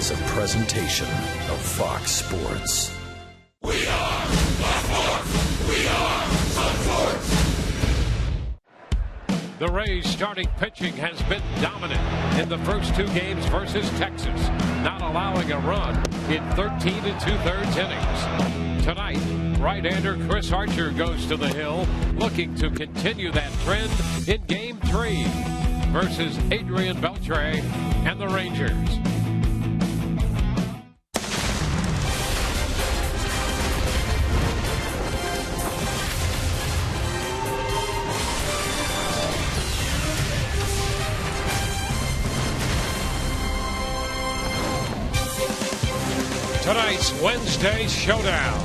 is a presentation of Fox Sports. We are Fox Sports. We are Fox Sports. The Rays' starting pitching has been dominant in the first two games versus Texas, not allowing a run in 13 2/3 innings. Tonight, right-hander Chris Archer goes to the hill, looking to continue that trend in Game 3 versus Adrian Beltre and the Rangers. Tonight's Wednesday Showdown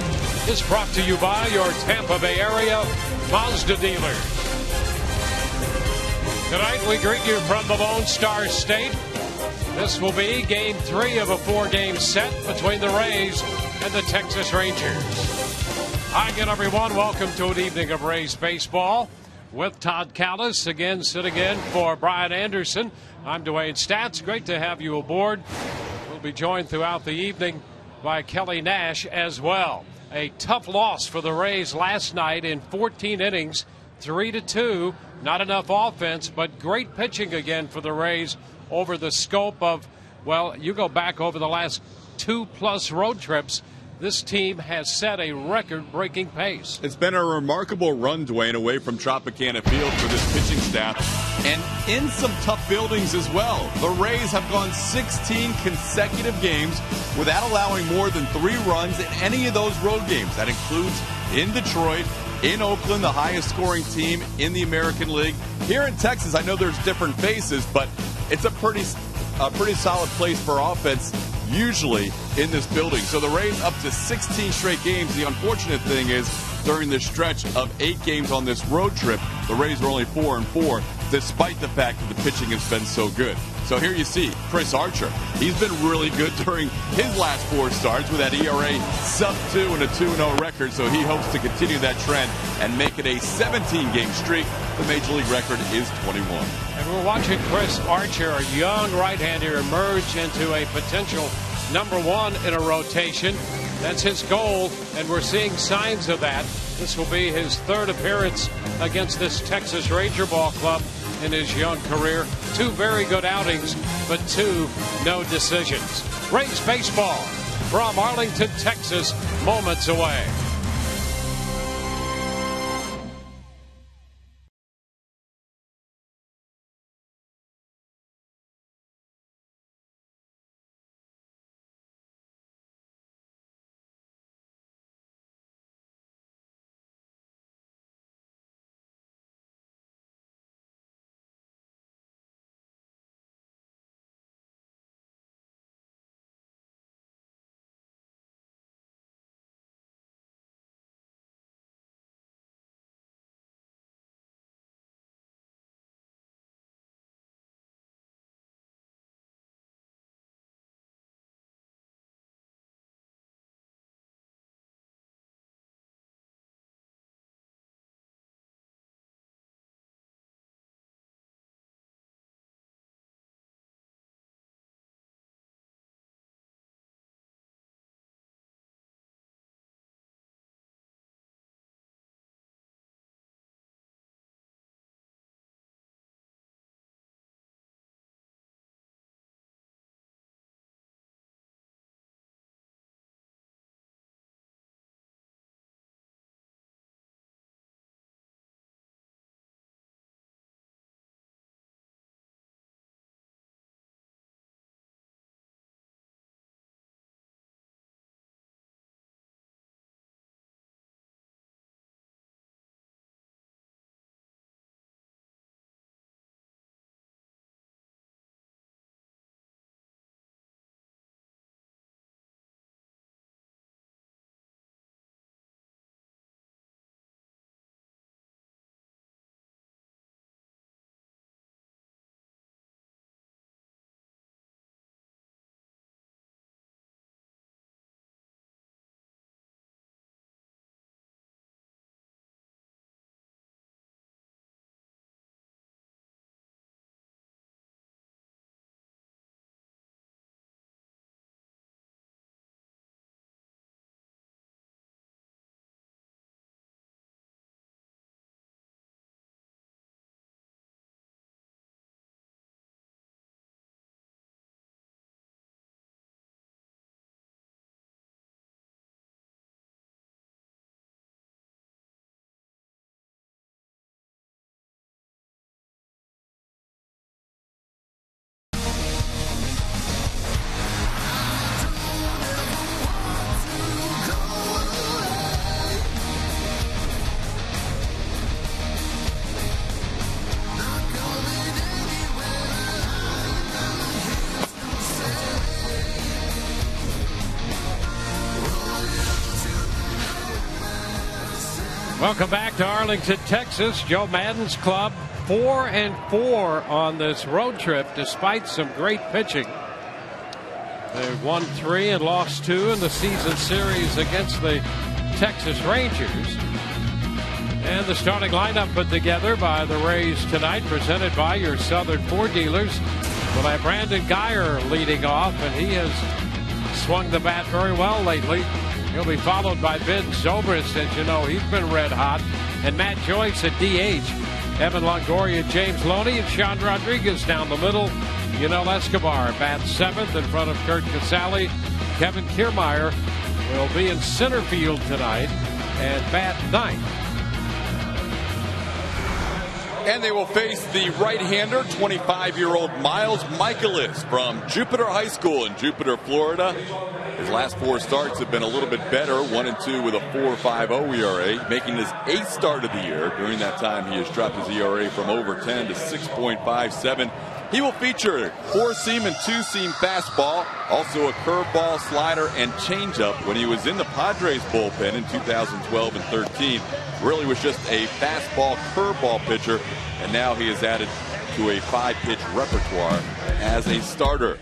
is brought to you by your Tampa Bay area Mazda dealers. Tonight we greet you from the Lone Star State. This will be Game 3 of a 4-game set between the Rays and the Texas Rangers. Hi again, everyone. Welcome to an evening of Rays baseball with Todd Callis again sitting in for Brian Anderson. I'm Dwayne Statz. Great to have you aboard. We'll be joined throughout the evening by Kelly Nash as well. A tough loss for the Rays last night in 14 innings, 3-2. Not enough offense, but great pitching again for the Rays over the scope of, well, you go back over the last 2+ road trips. This team has set a record-breaking pace. It's been a remarkable run, Dwayne, away from Tropicana Field for this pitching staff, and in some tough buildings as well. The Rays have gone 16 consecutive games without allowing more than 3 runs in any of those road games. That includes in Detroit, in Oakland, the highest-scoring team in the American League. Here in Texas, I know there's different faces, but it's a pretty solid place for offense usually in this building. So the Rays up to 16 straight games. The unfortunate thing is during this stretch of 8 games on this road trip, the Rays are only 4-4, despite the fact that the pitching has been so good. So here you see Chris Archer. He's been really good during his last 4 starts with that ERA sub-2 and a 2-0 record. So he hopes to continue that trend and make it a 17-game streak. The Major League record is 21. And we're watching Chris Archer, a young right-hander, emerge into a potential #1 in a rotation. That's his goal, and we're seeing signs of that. This will be his 3rd appearance against this Texas Ranger ball club in his young career. 2 very good outings, but 2 no decisions. Rays baseball from Arlington, Texas, moments away. Welcome back to Arlington, Texas. Joe Maddon's club 4-4 on this road trip despite some great pitching. They won 3 and lost 2 in the season series against the Texas Rangers. And the starting lineup put together by the Rays tonight, presented by your Southern Ford dealers. We'll have Brandon Guyer leading off, and he has swung the bat very well lately. He'll be followed by Ben Zobrist. As you know, he's been red hot. And Matt Joyce at DH. Evan Longoria, James Loney, and Sean Rodriguez down the middle. Yunel Escobar bats 7th in front of Kurt Casale. Kevin Kiermaier will be in center field tonight and bat 9th. And they will face the right-hander, 25-year-old Miles Michaelis from Jupiter High School in Jupiter, Florida. His last 4 starts have been a little bit better, 1-2 with a 4.50 ERA, making his 8th start of the year. During that time, he has dropped his ERA from over 10 to 6.57. He will feature 4-seam and 2-seam fastball, also a curveball, slider, and changeup. When he was in the Padres bullpen in 2012 and 13, really was just a fastball, curveball pitcher, and now he is added to a 5-pitch repertoire as a starter.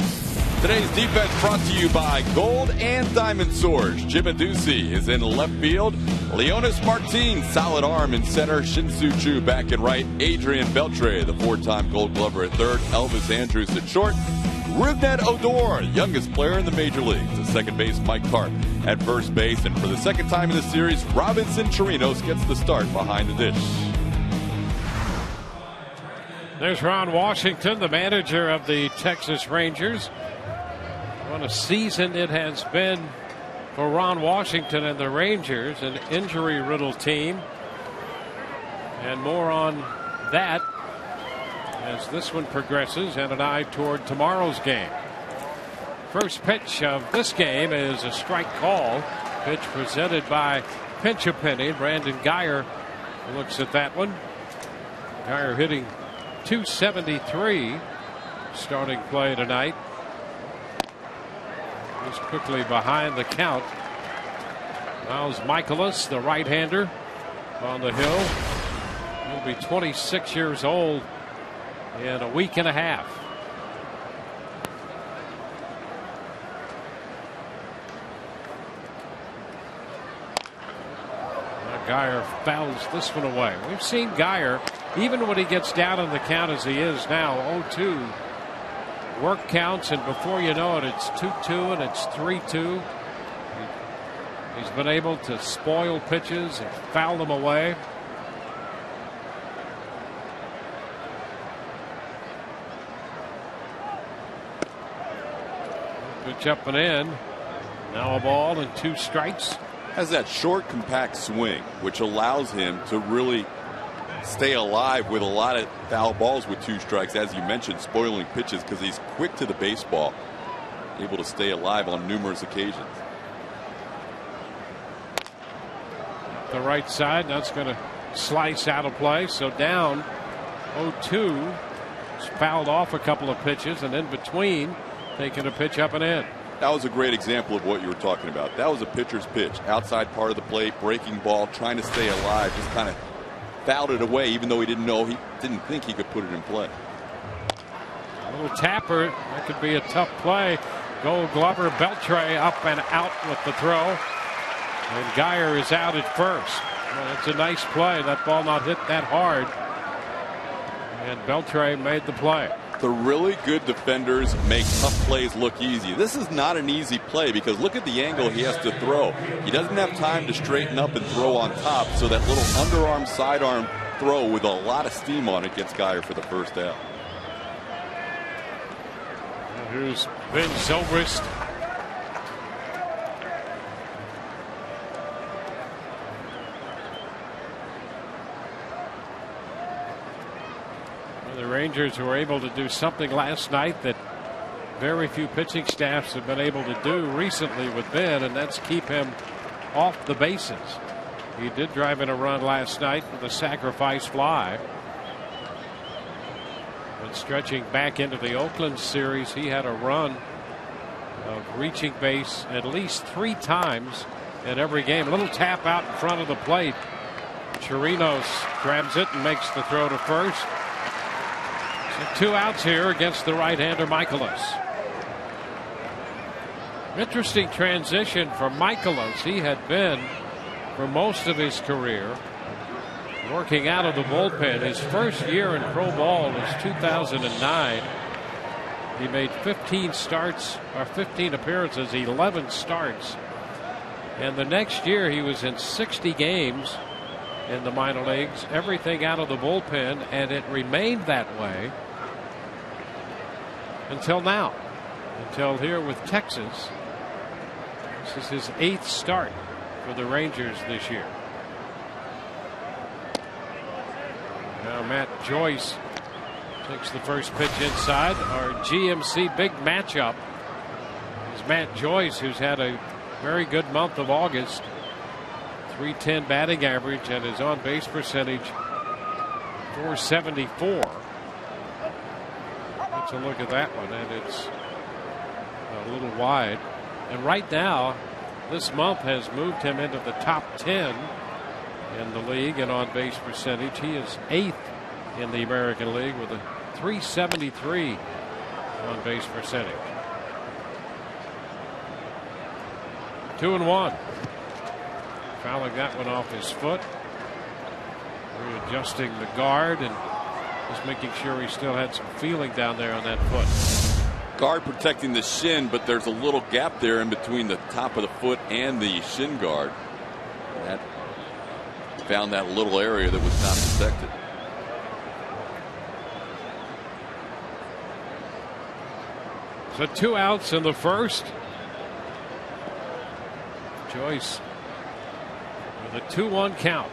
Today's defense brought to you by Gold and Diamond Swords. Jim Aducey is in left field. Leonis Martin, solid arm in center. Shin-Soo Choo back and right. Adrian Beltre, the 4-time Gold Glover at third. Elvis Andrus at short. Rougned Odor, youngest player in the major leagues. At second base, Mike Carp at first base. And for the second time in the series, Robinson Chirinos gets the start behind the dish. There's Ron Washington, the manager of the Texas Rangers. What a season it has been for Ron Washington and the Rangers, an injury-riddled team. And more on that as this one progresses, and an eye toward tomorrow's game. First pitch of this game is a strike call. Pitch presented by Pinch a Penny. Brandon Guyer looks at that one. Guyer hitting .273 starting play tonight. He's quickly behind the count. Miles Michaelis, the right-hander, on the hill. He'll be 26 years old in a week and a half. Now Guyer fouls this one away. We've seen Guyer, even when he gets down on the count as he is now, 0-2. Work counts, and before you know it, it's 2-2 and it's 3-2. He's been able to spoil pitches and foul them away. Pitch up and in. Now a ball and 2 strikes. Has that short, compact swing, which allows him to really stay alive with a lot of foul balls with 2 strikes, as you mentioned, spoiling pitches because he's quick to the baseball, able to stay alive on numerous occasions. The right side, that's going to slice out of play. So down 0-2. He's fouled off a couple of pitches, and in between taking a pitch up and in. That was a great example of what you were talking about. That was a pitcher's pitch, outside part of the plate, breaking ball, trying to stay alive, just kind of fouled it away, even though he didn't think he could put it in play. A little tapper, that could be a tough play. Gold Glover Beltre up and out with the throw, and Guyer is out at first. Well, that's a nice play. That ball not hit that hard, and Beltre made the play. The really good defenders make tough plays look easy. This is not an easy play because look at the angle he has to throw. He doesn't have time to straighten up and throw on top, so that little underarm, sidearm throw with a lot of steam on it gets Guyer for the first out. And here's Ben Zobrist. The Rangers were able to do something last night that very few pitching staffs have been able to do recently with Ben, and that's keep him off the bases. He did drive in a run last night with a sacrifice fly. But stretching back into the Oakland series, he had a run of reaching base at least 3 times in every game. A little tap out in front of the plate Chirinos grabs it and makes the throw to first. So 2 outs here against the right-hander Michaelis. Interesting transition for Michaelis. He had been, for most of his career, working out of the bullpen. His first year in pro ball was 2009. He made 15 starts, or 15 appearances, 11 starts. And the next year he was in 60 games in the minor leagues, everything out of the bullpen, and it remained that way until now, until here with Texas. This is his 8th start for the Rangers this year. Now Matt Joyce takes the first pitch inside. Our GMC big matchup is Matt Joyce, who's had a very good month of August. .310 batting average and his on base percentage .474. Let's a look at that one, and it's a little wide. And right now, this month has moved him into the top 10 in the league in on base percentage. He is 8th in the American League with a .373 on base percentage. 2-1. Fouling that one off his foot. Readjusting the guard and just making sure he still had some feeling down there on that foot. Guard protecting the shin, but there's a little gap there in between the top of the foot and the shin guard. That found that little area that was not protected. So 2 outs in the first. Joyce with a 2-1 count.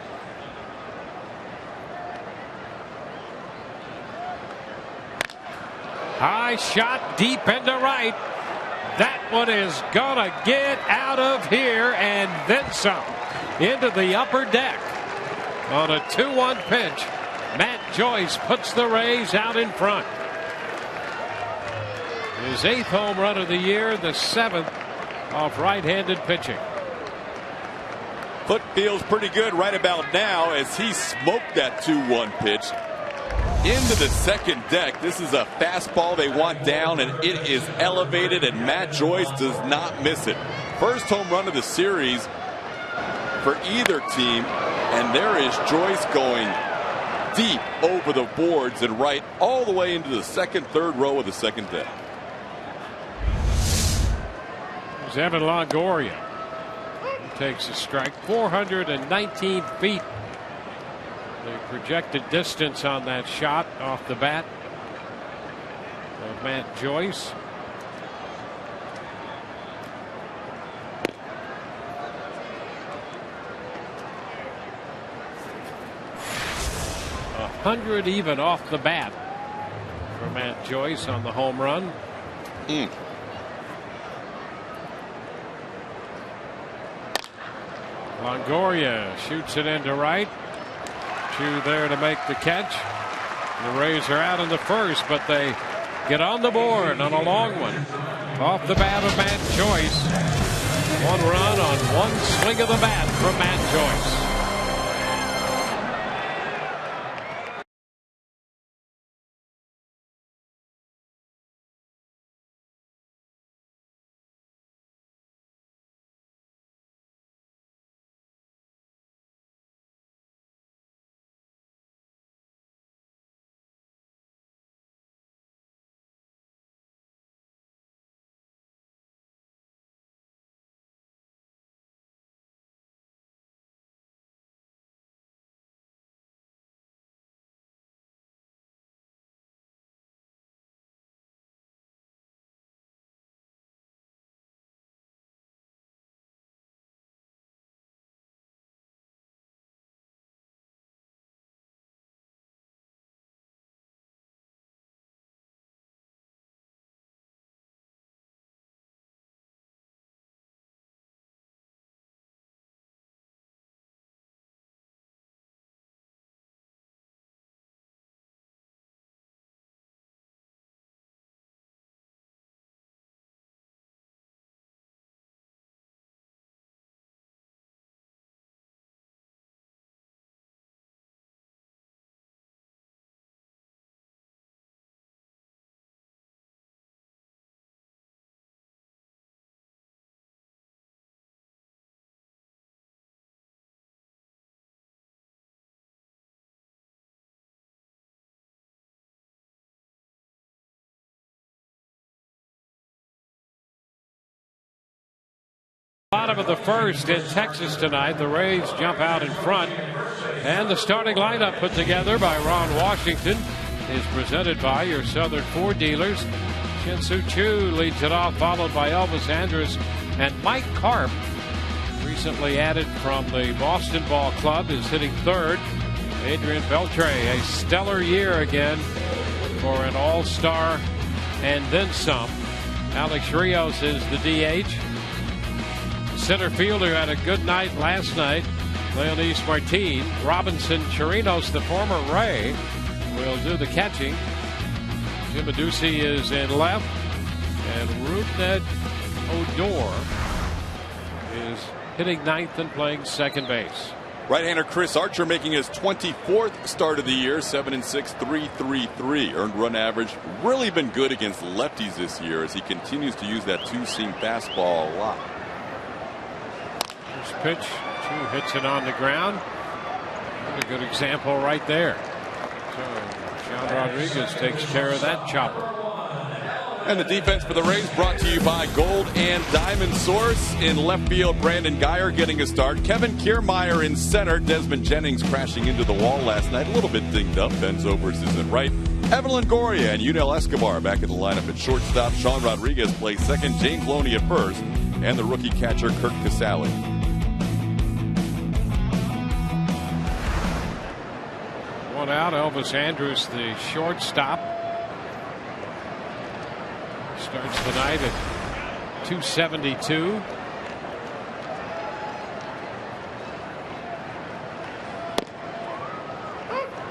High shot deep into right. That one is gonna get out of here and then some into the upper deck on a 2-1 pitch. Matt Joyce puts the Rays out in front. His 8th home run of the year, the 7th off right-handed pitching. Foot feels pretty good right about now as he smoked that 2-1 pitch into the second deck. This is a fastball they want down, and it is elevated, and Matt Joyce does not miss it. First home run of the series for either team, and there is Joyce going deep over the boards and right all the way into the second, third row of the second deck. There's Evan Longoria. He takes a strike. 419 feet. The projected distance on that shot off the bat of Matt Joyce. .100 even off the bat for Matt Joyce on the home run. Longoria shoots it into right. Chu there to make the catch. The Rays are out in the first, but they get on the board on a long one off the bat of Matt Joyce. 1 run on 1 swing of the bat from Matt Joyce. Bottom of the first in Texas tonight. The Rays jump out in front. And the starting lineup put together by Ron Washington is presented by your Southern Ford dealers. Shin-Soo Choo leads it off, followed by Elvis Andrus and Mike Karp, recently added from the Boston Ball Club, is hitting third. Adrian Beltre, a stellar year again for an all-star and then some. Alex Rios is the DH. Center fielder had a good night last night, Leonys Martin. Robinson Chirinos, the former Ray, will do the catching. Jim Adducci is in left, and Rougned Odor is hitting ninth and playing second base. Right-hander Chris Archer making his 24th start of the year, 7-6, 3.33. Earned run average really been good against lefties this year as he continues to use that two-seam fastball a lot. First pitch, Choo hits it on the ground. A good example right there. So John Rodriguez takes care of that chopper. And the defense for the Rays brought to you by Gold and Diamond Source. In left field, Brandon Geyer getting a start. Kevin Kiermaier in center. Desmond Jennings crashing into the wall last night. A little bit dinged up. Ben Zobrist is in right. Evan Longoria and Yunel Escobar back in the lineup at shortstop. Sean Rodriguez plays second. James Loney at first. And the rookie catcher, Kirk Casale. One out. Elvis Andrus, the shortstop. Starts the night at 272.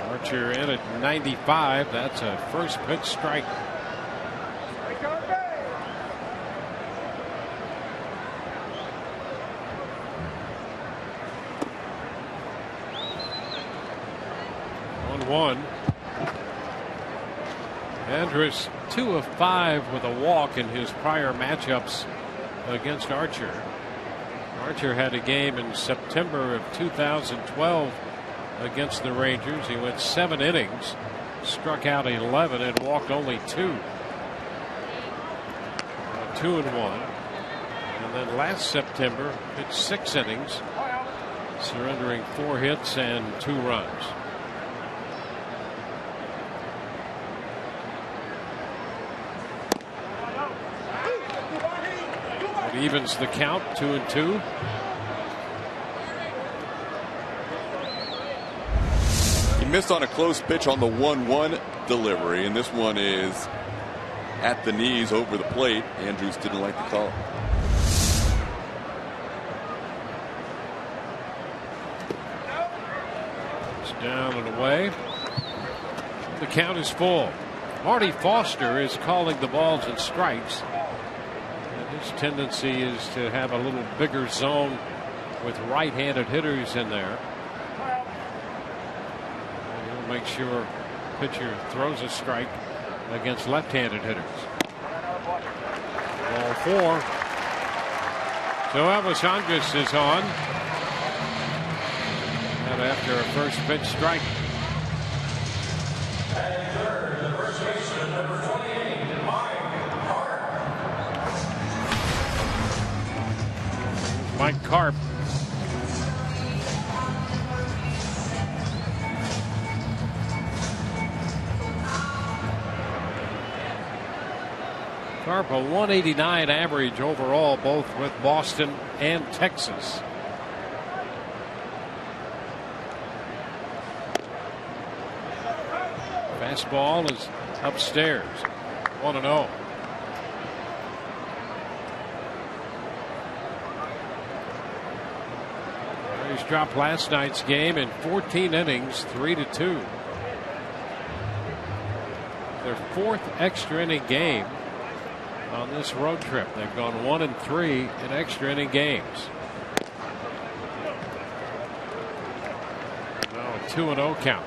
Archer in at 95. That's a first pitch strike. One. Andrus 2 of 5 with a walk in his prior matchups against Archer. Archer had a game in September of 2012 against the Rangers. He went 7 innings, struck out 11 and walked only 2. 2-1. And then last September pitched 6 innings, surrendering 4 hits and 2 runs. Evens the count, 2-2. He missed on a close pitch on the 1-1 delivery, and this one is at the knees over the plate. Andrews didn't like the call. It's down and away. The count is full. Marty Foster is calling the balls and strikes. His tendency is to have a little bigger zone with right-handed hitters in there. And he'll make sure pitcher throws a strike against left-handed hitters. Ball 4. So Elvis Andrus is on. And after a first pitch strike. Mike Karp. Karp, a 189 average overall, both with Boston and Texas. Fastball is upstairs. 1-0. Dropped last night's game in 14 innings, 3-2. Their 4th extra inning game on this road trip. They've gone 1-3 in extra inning games. Now a 2-0 count.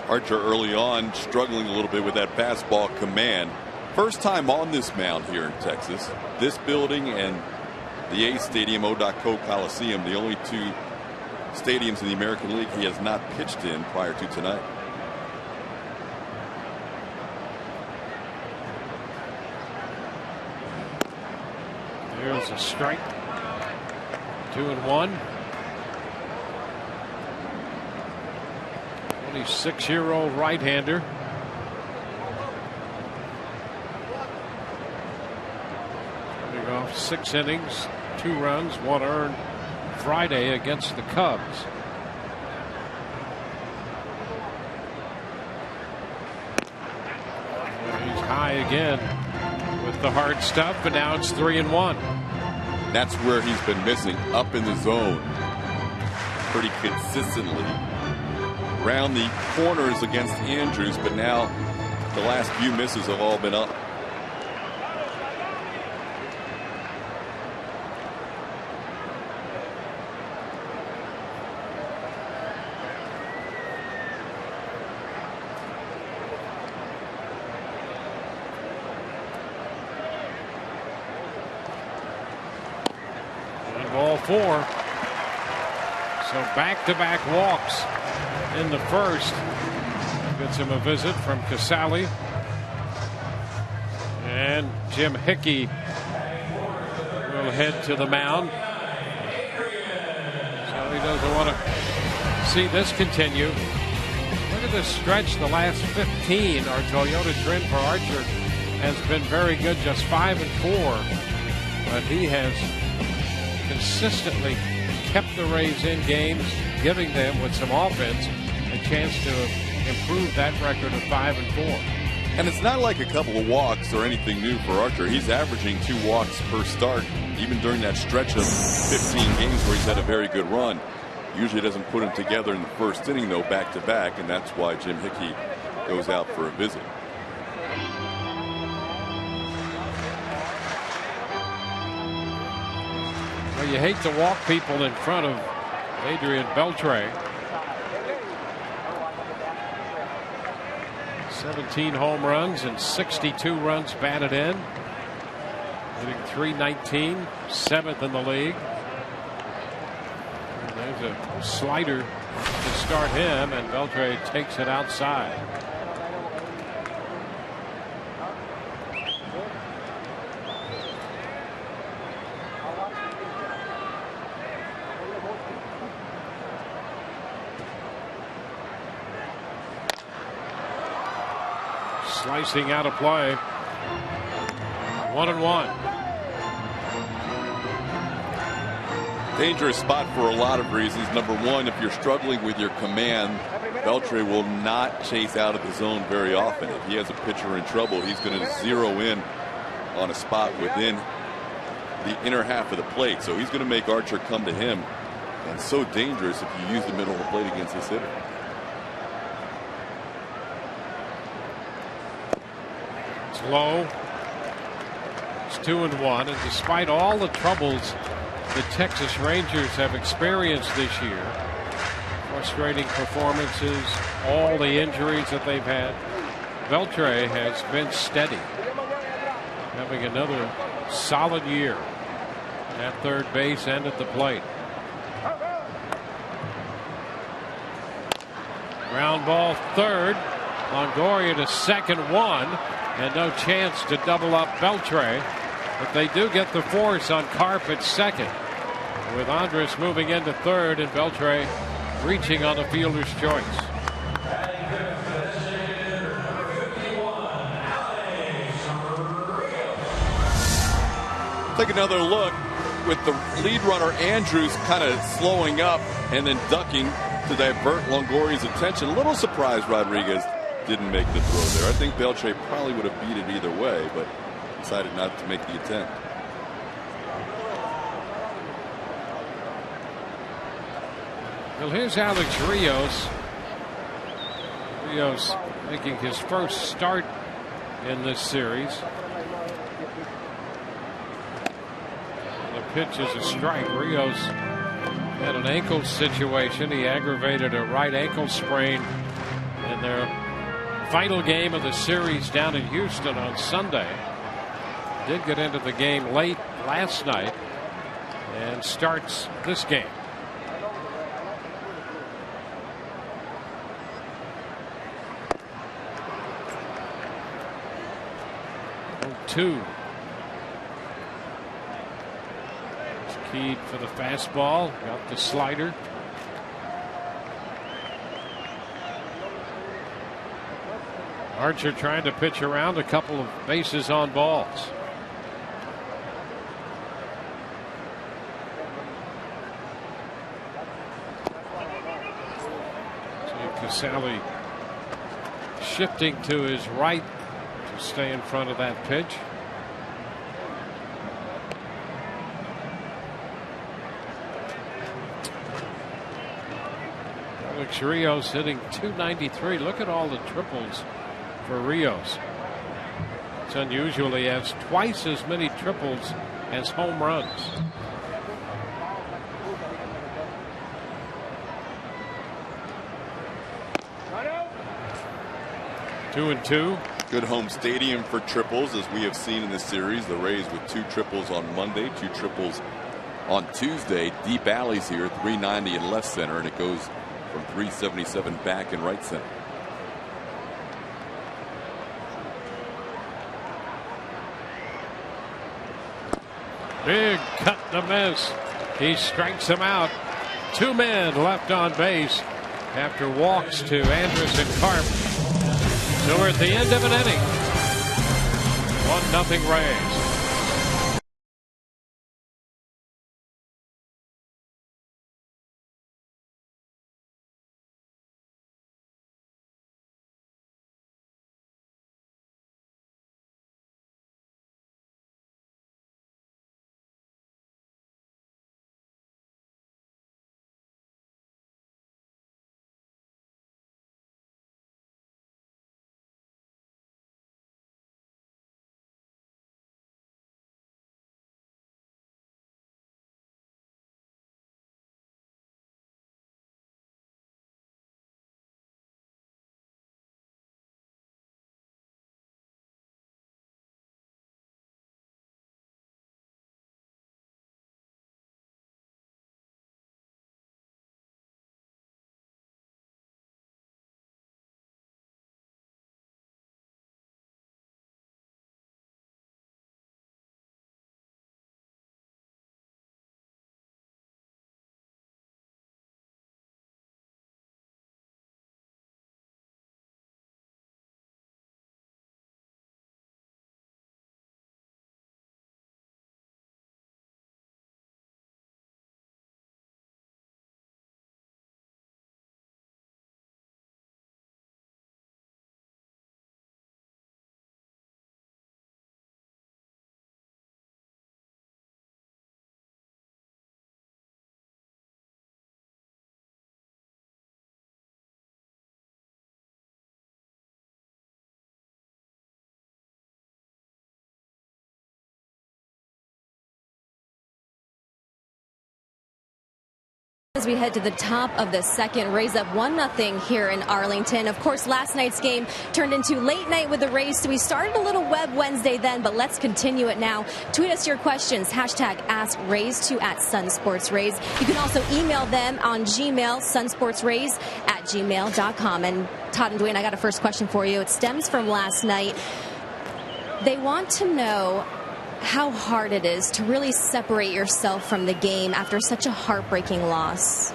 Archer early on struggling a little bit with that fastball command. First time on this mound here in Texas. This building and the A's Stadium, O.Co Coliseum, the only 2 stadiums in the American League he has not pitched in prior to tonight. There's a strike. 2-1. 26-year-old right-hander. Starting off 6 innings, 2 runs, 1 earned Friday against the Cubs. And he's high again with the hard stuff, and now it's 3-1. That's where he's been missing, up in the zone pretty consistently. Around the corners against Andrews, but now the last few misses have all been up. And ball 4. So back-to-back walks in the first. Gets him a visit from Casale. And Jim Hickey will head to the mound. So he doesn't want to see this continue. Look at this stretch, the last 15. Our Toyota trend for Archer has been very good, just 5-4. But he has consistently kept the Rays in games, giving them, with some offense, a chance to improve that record of 5-4. And it's not like a couple of walks or anything new for Archer. He's averaging 2 walks per start, even during that stretch of 15 games where he's had a very good run. Usually doesn't put him together in the first inning, though, back-to-back, and that's why Jim Hickey goes out for a visit. Well, you hate to walk people in front of Adrian Beltre. 17 home runs and 62 runs batted in. Hitting .319, 7th in the league. And there's a slider to start him, and Beltre takes it outside. Slicing out of play. 1-1. Dangerous spot for a lot of reasons. Number one, if you're struggling with your command, Beltre will not chase out of the zone very often. If he has a pitcher in trouble, he's going to zero in on a spot within the inner half of the plate. So he's going to make Archer come to him. And so dangerous if you use the middle of the plate against this hitter. Low. It's 2-1, and despite all the troubles the Texas Rangers have experienced this year, frustrating performances, all the injuries that they've had, Beltre has been steady, having another solid year at third base and at the plate. Ground ball third. Longoria to second, 1. And no chance to double up Beltre, but they do get the force on Carp at second, with Andres moving into third and Beltre reaching on the fielder's choice. Take another look with the lead runner Andrews kind of slowing up and then ducking to divert Longoria's attention. A little surprised Rodriguez didn't make the throw there. I think Beltre probably would have beat it either way, but decided not to make the attempt. Well, here's Alex Rios. Rios making his first start in this series. The pitch is a strike. Rios had an ankle situation. He aggravated a right ankle sprain in their final game of the series down in Houston on Sunday. Did get into the game late last night and starts this game. Keyed for the fastball. Got the slider. Archer trying to pitch around a couple of bases on balls. Casale shifting to his right to stay in front of that pitch. Alex Rios hitting .293. Look at all the triples for Rios. It's unusual. He has twice as many triples as home runs. 2-2. Good home stadium for triples, as we have seen in this series. The Rays with 2 triples on Monday, 2 triples on Tuesday. Deep alleys here, 390 in left center, and it goes from 377 back in right center. Big cut to miss. He strikes him out. 2 men left on base after walks to Andrus and Carp. So we're at the end of an inning. 1-0 Rays. As we head to the top of the second, Rays up 1-0 here in Arlington. Of course, last night's game turned into late night with the Rays, so we started a little Web Wednesday then, but let's continue it now. Tweet us your questions, hashtag AskRays2 at SunSportsRays. You can also email them on Gmail, sunsportsrays@gmail.com. And Todd and Dwayne, I got a first question for you. It stems from last night. They want to know how hard it is to really separate yourself from the game after such a heartbreaking loss.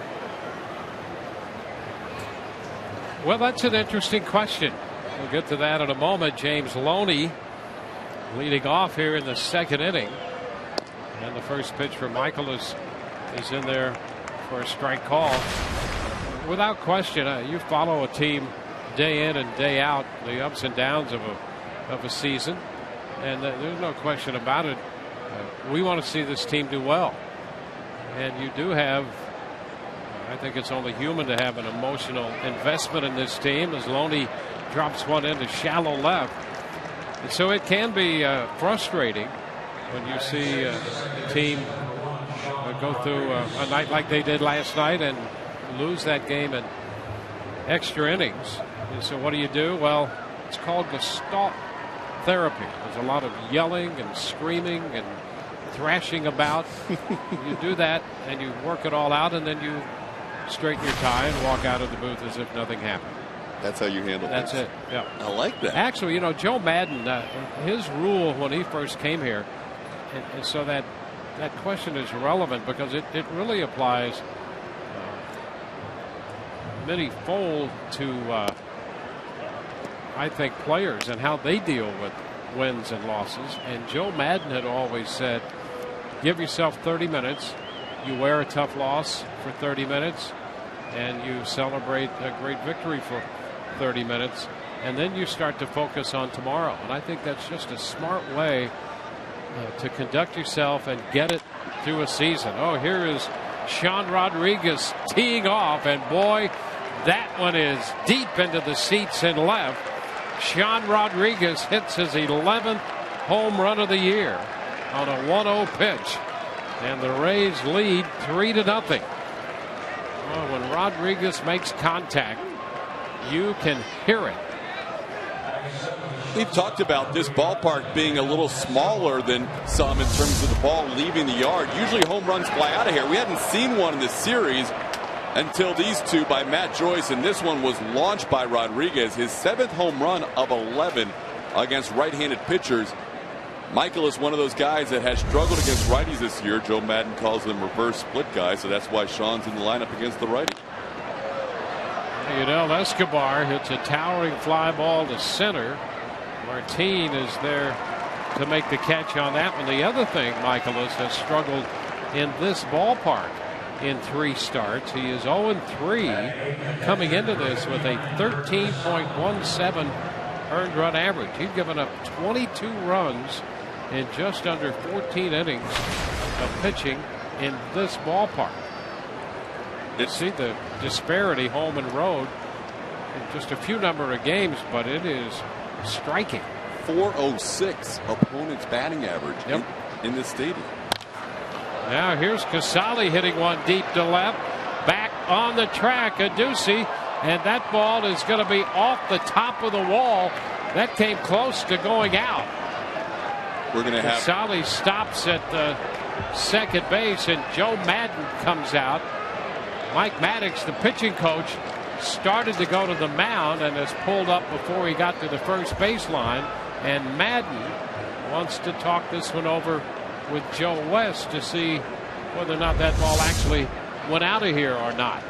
Well, that's an interesting question. We'll get to that in a moment. James Loney leading off here in the second inning. And the first pitch for Michael is in there for a strike call. Without question, you follow a team day in and day out, the ups and downs of a season. And there's no question about it. We want to see this team do well. And you do have, I think it's only human to have an emotional investment in this team as Loney drops one into shallow left. And so it can be frustrating when you see a team go through a night like they did last night and lose that game in extra innings. And so what do? Well, it's called gestalt therapy. There's a lot of yelling and screaming and thrashing about. You do that and you work it all out, and then you straighten your tie and walk out of the booth as if nothing happened. That's how you handle it. That's it. Yeah. I like that. Actually, Joe Madden, his rule when he first came here, and so that that question is relevant because it really applies many-fold to I think players and how they deal with wins and losses. And Joe Madden had always said, give yourself 30 minutes, you wear a tough loss for 30 minutes, and you celebrate a great victory for 30 minutes, and then you start to focus on tomorrow. And I think that's just a smart way to conduct yourself and get it through a season. Oh, here is Sean Rodriguez teeing off, and boy, that one is deep into the seats and left. Sean Rodriguez hits his 11th home run of the year on a 1-0 pitch, and the Rays lead 3-0. Well, when Rodriguez makes contact, you can hear it. We've talked about this ballpark being a little smaller than some in terms of the ball leaving the yard. Usually home runs fly out of here. We hadn't seen one in this series until these two by Matt Joyce, and this one was launched by Rodriguez, his 7th home run of 11 against right-handed pitchers. Michael is one of those guys that has struggled against righties this year. Joe Madden calls them reverse split guys, so that's why Sean's in the lineup against the righty. Yudel Escobar hits a towering fly ball to center. Martin is there to make the catch on that one. The other thing, Michaelis has struggled in this ballpark in 3 starts. He is 0-3 coming into this with a 13.17 earned run average. He's given up 22 runs in just under 14 innings of pitching in this ballpark. You see the disparity home and road in just a few number of games, but it is striking. 406 opponent's batting average in this stadium. Now here's Casali hitting one deep to left. Back on the track, Adduci, and that ball is going to be off the top of the wall. That came close to going out. We're going to have Casali stops at the second base, and Joe Madden comes out. Mike Maddox, the pitching coach, started to go to the mound and has pulled up before he got to the first baseline. And Madden wants to talk this one over with Joe West to see whether or not that ball actually went out of here or not.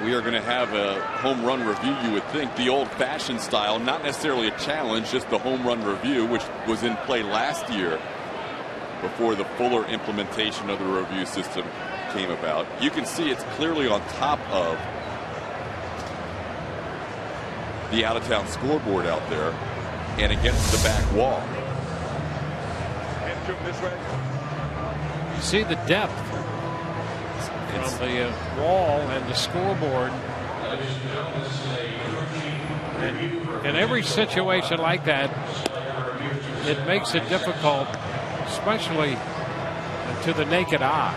We are going to have a home run review, you would think, the old-fashioned style, not necessarily a challenge, just the home run review, which was in play last year before the fuller implementation of the review system came about. You can see it's clearly on top of the out-of-town scoreboard out there and against the back wall. You see the depth from the wall and the scoreboard. And in every situation like that, it makes it difficult, especially to the naked eye,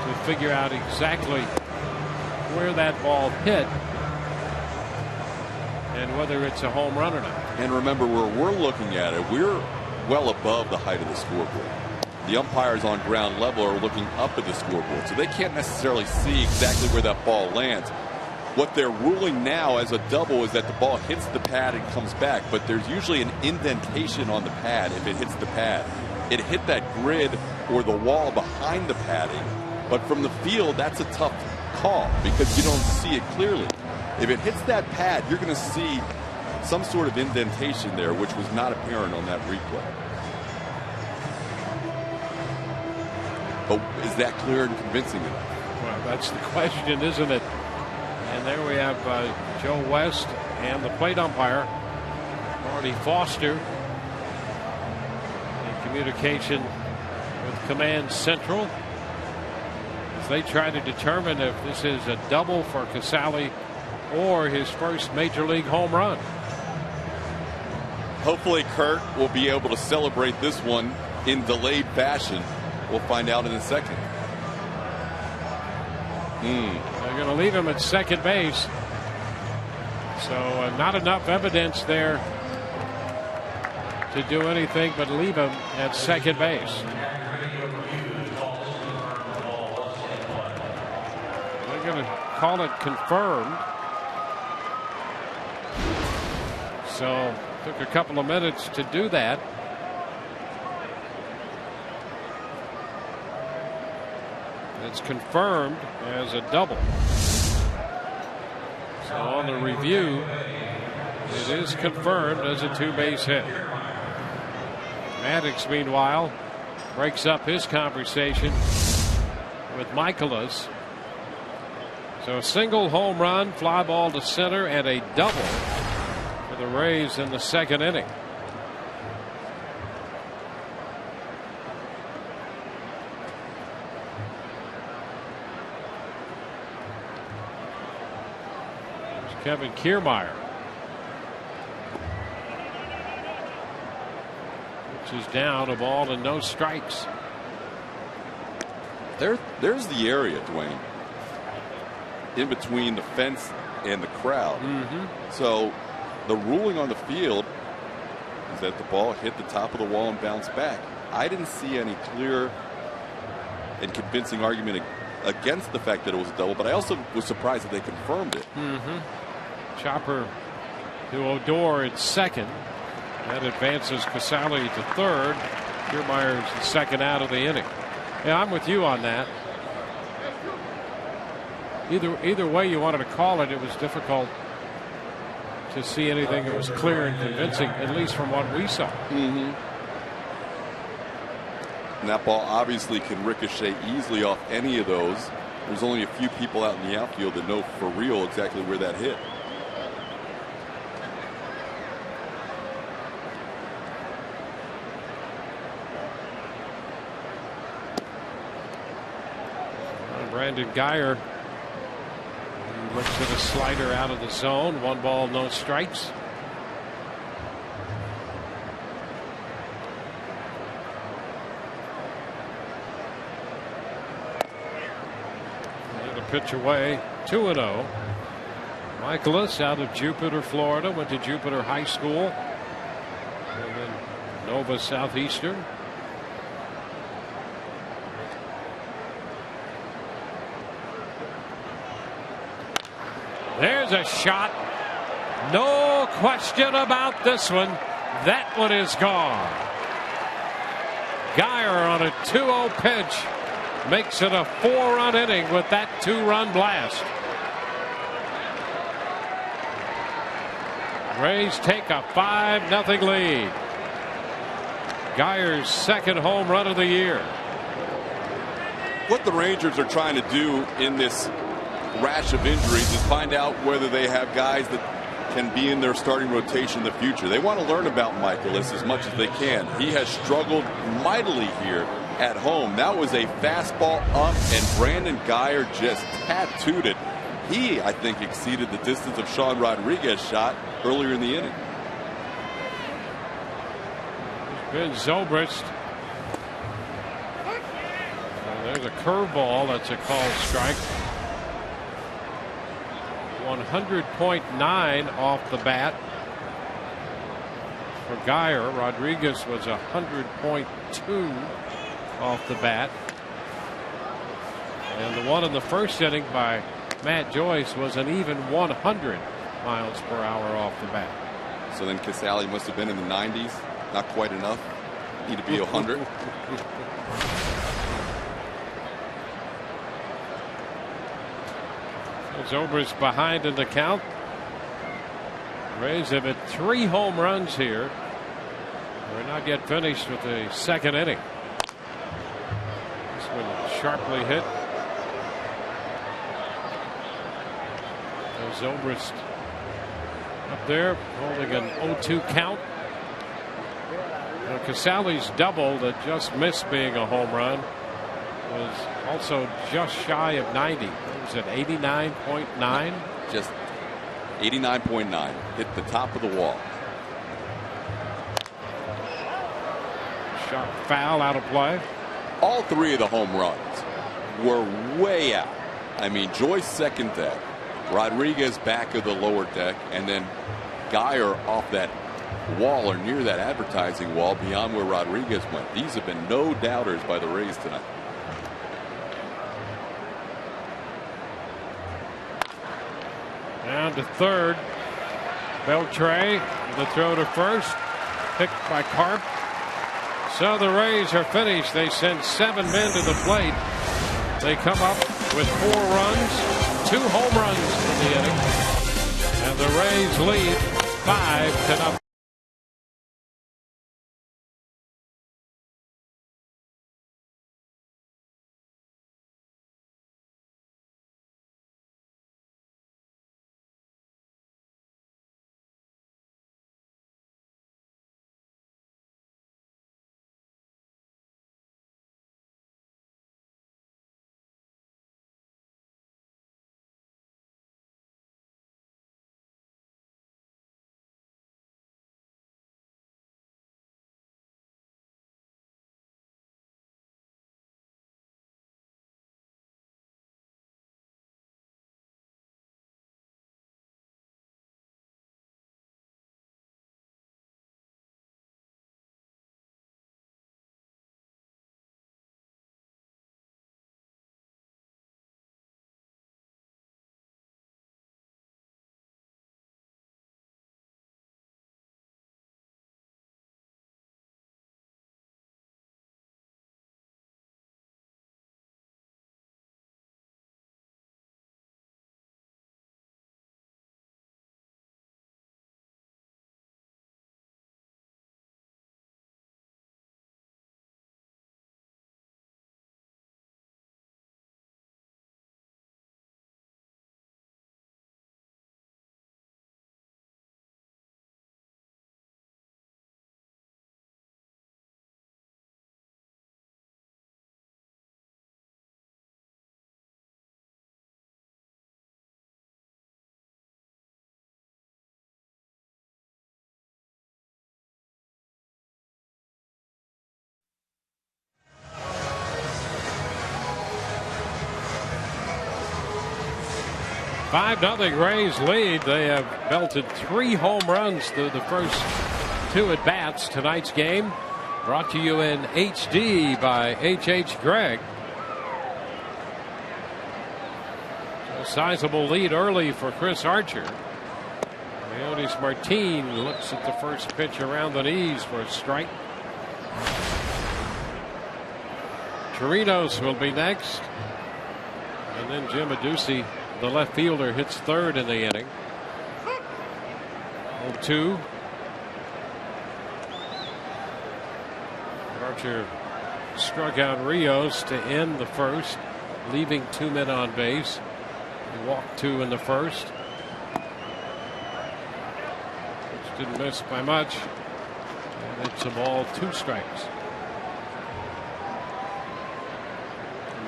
to figure out exactly where that ball hit and whether it's a home run or not. And remember, where we're looking at it, we're well above the height of the scoreboard. The umpires on ground level are looking up at the scoreboard, so they can't necessarily see exactly where that ball lands. What they're ruling now as a double is that the ball hits the pad and comes back, but there's usually an indentation on the pad if it hits the pad. It hit that grid or the wall behind the padding, but from the field, that's a tough call because you don't see it clearly. If it hits that pad, you're going to see some sort of indentation there, which was not apparent on that replay. But is that clear and convincing enough? Well, that's the question, isn't it? And there we have Joe West and the plate umpire, Marty Foster, in communication with Command Central as they try to determine if this is a double for Casali or his first major league home run. Hopefully Kurt will be able to celebrate this one in delayed fashion. We'll find out in a second. They're going to leave him at second base. So not enough evidence there to do anything but leave him at second base. They're going to call it confirmed. So took a couple of minutes to do that. It's confirmed as a double. So on the review, it is confirmed as a 2-base hit. Maddox, meanwhile, breaks up his conversation with Michaelis. So a single home run, fly ball to center, and a double for the Rays in the second inning. There's Kevin Kiermaier, which is down a ball and no strikes. There's the area, Dwayne, in between the fence and the crowd. So the ruling on the field is that the ball hit the top of the wall and bounced back. I didn't see any clear and convincing argument against the fact that it was a double, but I also was surprised that they confirmed it. Chopper to Odor at second. That advances Casale to third. Kiermaier's the second out of the inning. Yeah, I'm with you on that. Either way you wanted to call it, it was difficult to see anything that was clear and convincing, at least from what we saw. And that ball obviously can ricochet easily off any of those. There's only a few people out in the outfield that know for real exactly where that hit. Brandon Guyer looks at a slider out of the zone. 1 ball, no strikes. And a pitch away, 2-0. Michaelis out of Jupiter, Florida, went to Jupiter High School and then Nova Southeastern. There's a shot. No question about this one. That one is gone. Guyer on a 2-0 pitch makes it a 4-run inning with that 2-run blast. Rays take a 5-0 lead. Guyer's second home run of the year. What the Rangers are trying to do in this rash of injuries is find out whether they have guys that can be in their starting rotation in the future. They want to learn about Michaelis as much as they can. He has struggled mightily here at home. That was a fastball up, and Brandon Guyer just tattooed it. He, I think, exceeded the distance of Sean Rodriguez's shot earlier in the inning. Good ZOBRIST. There's a curveball. That's a called strike. 100.9 off the bat for Guyer. Rodriguez was 100.2 off the bat. And the one in the first inning by Matt Joyce was an even 100 miles per hour off the bat. So then Casale must have been in the 90s. Not quite enough. Need to be 100. ZOBRIST behind in the count. Rays have hit 3 home runs here. We're not yet finished with the second inning. This one sharply hit. ZOBRIST up there holding an 0-2 count. Casale's double that just missed being a home run was also just shy of 90. It was at 89.9. Just 89.9. Hit the top of the wall. Shot foul out of play. All 3 of the home runs were way out. I mean, Joyce second deck, Rodriguez back of the lower deck, and then Guyer off that wall or near that advertising wall beyond where Rodriguez went. These have been no doubters by the Rays tonight. Down to third. Beltre, the throw to first, picked by Carp. So the Rays are finished. They send 7 men to the plate. They come up with 4 runs, 2 home runs in the inning, and the Rays lead 5-0. Five-0 Rays lead. They have belted 3 home runs through the first 2 at-bats. Tonight's game brought to you in HD by H.H. Gregg. A sizable lead early for Chris Archer. Leonis Martin looks at the first pitch around the knees for a strike. Chirinos will be next. And then Jim Adduci, the left fielder, hits 3rd in the inning. 0-2. Archer struck out Rios to end the first, leaving 2 men on base. He walked 2 in the first, which didn't miss by much. And it's a ball, 2 strikes.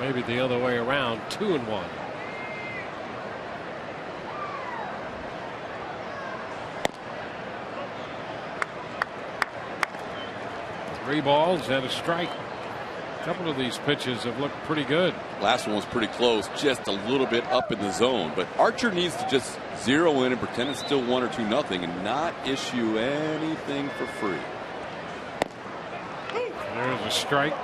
Maybe the other way around, 2-1. 3 balls and a strike. A couple of these pitches have looked pretty good. Last one was pretty close, just a little bit up in the zone. But Archer needs to just zero in and pretend it's still 1 or 2-0 and not issue anything for free. There's a strike.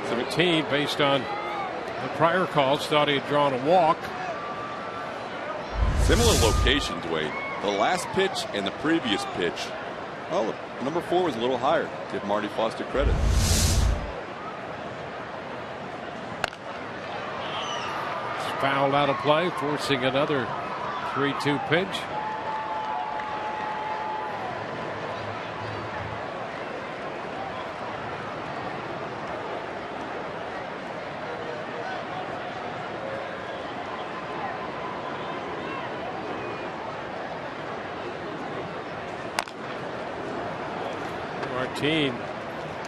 17, based on the prior calls, thought he had drawn a walk. Similar location, Dwayne. The last pitch and the previous pitch. Well, number 4 was a little higher. Give Marty Foster credit. It's fouled out of play, forcing another 3-2 pitch.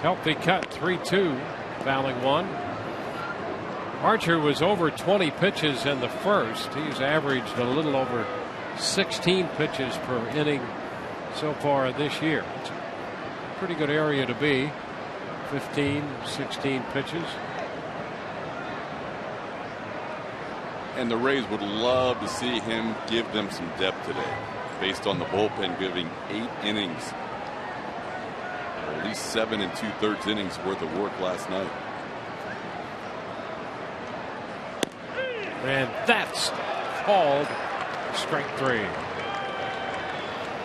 Healthy cut, 3-2, fouling 1. Archer was over 20 pitches in the first. He's averaged a little over 16 pitches per inning so far this year. It's a pretty good area to be. 15, 16 pitches. And the Rays would love to see him give them some depth today, based on the bullpen giving 8 innings. At least 7 2/3 innings worth of work last night. And that's called strike 3.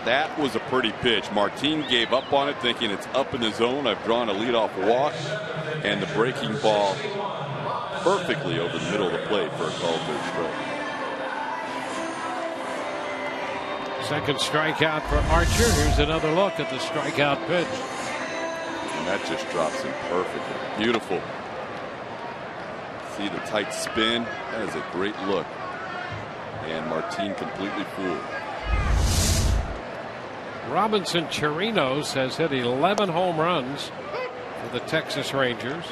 That was a pretty pitch. Martin gave up on it, thinking it's up in the zone. I've drawn a leadoff walk, and the breaking ball perfectly over the middle of the plate for a called third strike. Second strikeout for Archer. Here's another look at the strikeout pitch. And that just drops in perfectly. Beautiful. See the tight spin. That is a great look. And Martin completely fooled. Robinson Chirinos has hit 11 home runs for the Texas Rangers.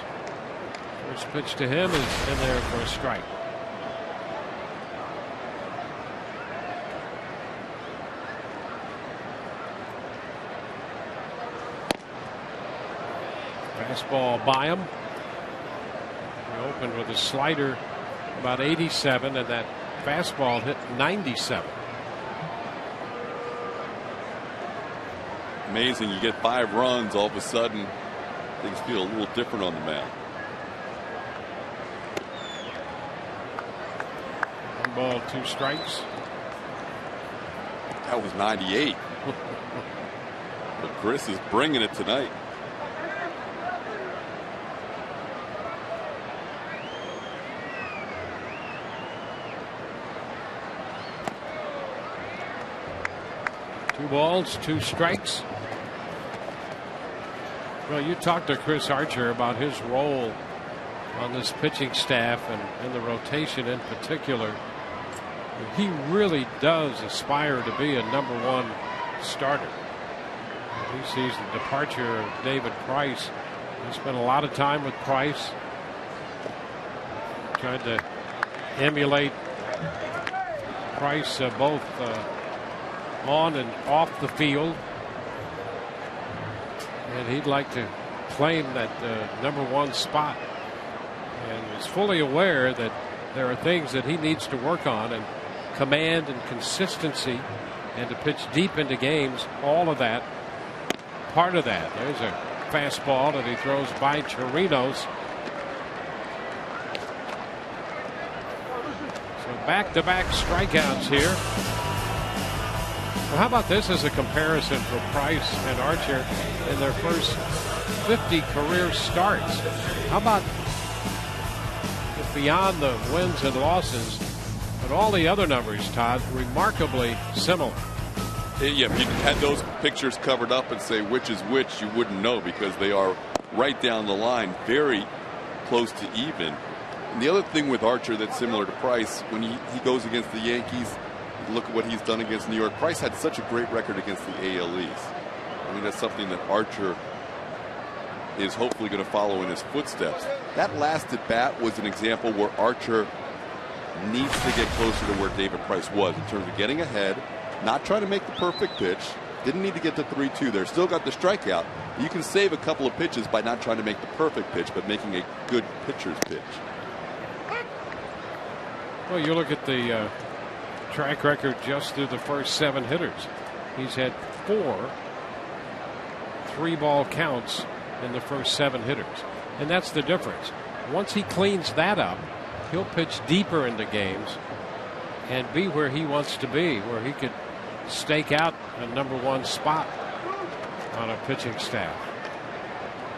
First pitch to him is in there for a strike. Fastball by him. He opened with a slider about 87, and that fastball hit 97. Amazing. You get 5 runs, all of a sudden things feel a little different on the mound. 1 ball, 2 strikes. That was 98. But Chris is bringing it tonight. Two balls, 2 strikes. Well, you talked to Chris Archer about his role on this pitching staff and the rotation in particular. He really does aspire to be a #1 starter. He sees the departure of David Price. He spent a lot of time with Price, trying to emulate Price both on and off the field. And he'd like to claim that #1 spot, and is fully aware that there are things that he needs to work on, and command and consistency, and to pitch deep into games, all of that, part of that. There's a fastball that he throws by Chirinos. So back-to-back strikeouts here. Well, how about this as a comparison for Price and Archer in their first 50 career starts? How about beyond the wins and losses, but all the other numbers, Todd, remarkably similar. Yeah, if you had those pictures covered up and say which is which, you wouldn't know, because they are right down the line, very close to even. And the other thing with Archer that's similar to Price, when he goes against the Yankees, look at what he's done against New York. Price had such a great record against the AL East. I mean, that's something that Archer is hopefully going to follow in his footsteps. That last at bat was an example where Archer needs to get closer to where David Price was in terms of getting ahead, not trying to make the perfect pitch. Didn't need to get to 3-2 there. Still got the strikeout. You can save a couple of pitches by not trying to make the perfect pitch, but making a good pitcher's pitch. Well, you look at the track record just through the first 7 hitters. He's had 4 3-ball counts in the first 7 hitters. And that's the difference. Once he cleans that up, he'll pitch deeper into games and be where he wants to be, where he could stake out a #1 spot on a pitching staff.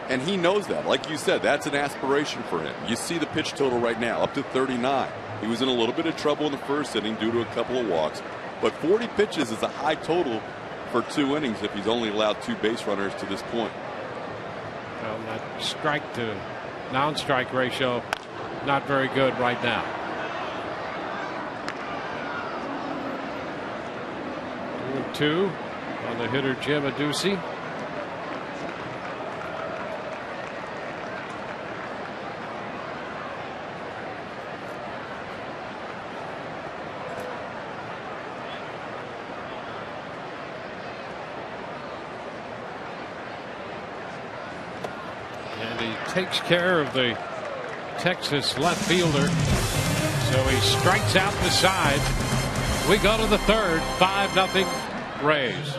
And he knows that. Like you said, that's an aspiration for him. You see the pitch total right now, up to 39. He was in a little bit of trouble in the first inning due to a couple of walks. But 40 pitches is a high total for 2 innings if he's only allowed 2 base runners to this point. Well, that strike to non-strike ratio, not very good right now. 2-2 on the hitter Jim Adduci. And he takes care of the Texas left fielder. So he strikes out the side. We go to the 3rd, 5-0 Rays.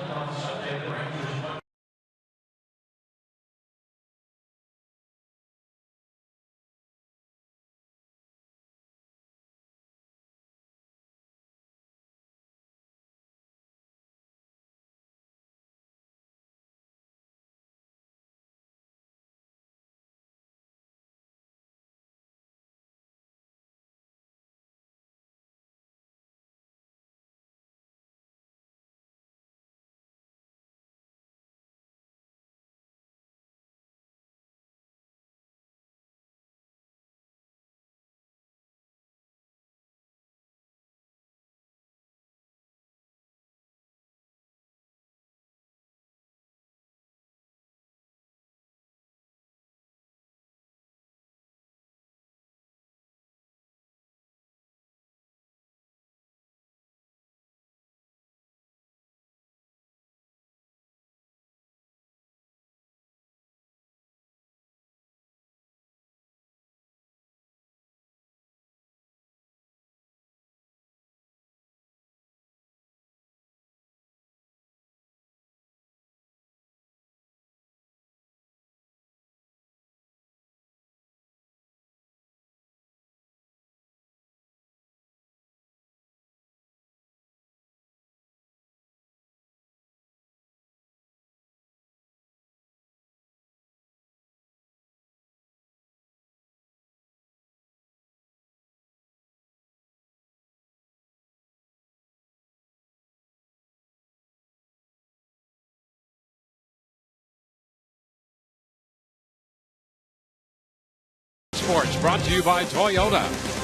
Sports brought to you by Toyota.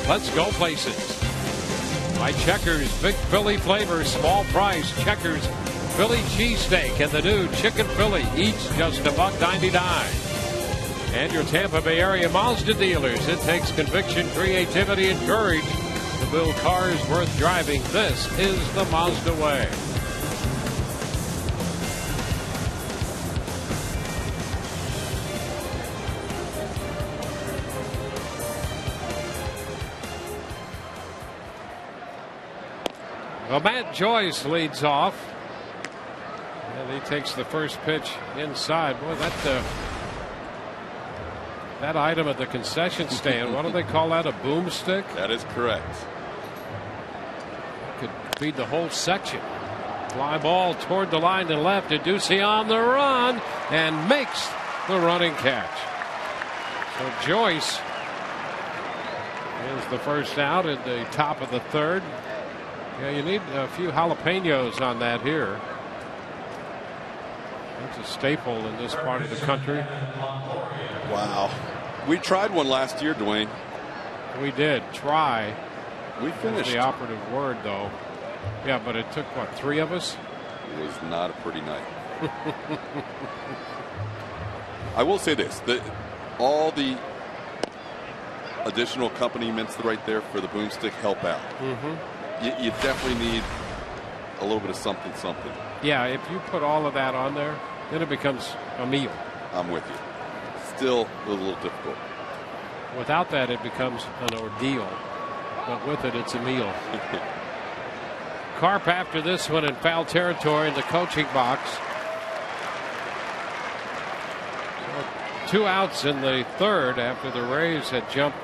Let's go places. By Checkers, big Philly flavor, small price. Checkers Philly cheesesteak and the new Chicken Philly, each just $1.99. And your Tampa Bay area Mazda dealers. It takes conviction, creativity, and courage to build cars worth driving. This is the Mazda way. Well, Matt Joyce leads off. And he takes the first pitch inside. Boy, that item at the concession stand, what do they call that? A boomstick? That is correct. Could feed the whole section. Fly ball toward the line to left. Ducey on the run and makes the running catch. So Joyce is the first out at the top of the third. Yeah, you need a few jalapenos on that here. That's a staple in this part of the country. Wow. We tried one last year, Dwayne. We did try. We finished. The operative word, though. Yeah, but it took, what, 3 of us? It was not a pretty night. I will say this. All the additional accompaniments right there for the boomstick help out. You definitely need a little bit of something. Yeah, if you put all of that on there, then it becomes a meal. I'm with you. Still a little difficult. Without that, it becomes an ordeal. But with it, it's a meal. Carp after this one in foul territory in the coaching box. 2 outs in the third after the Rays had jumped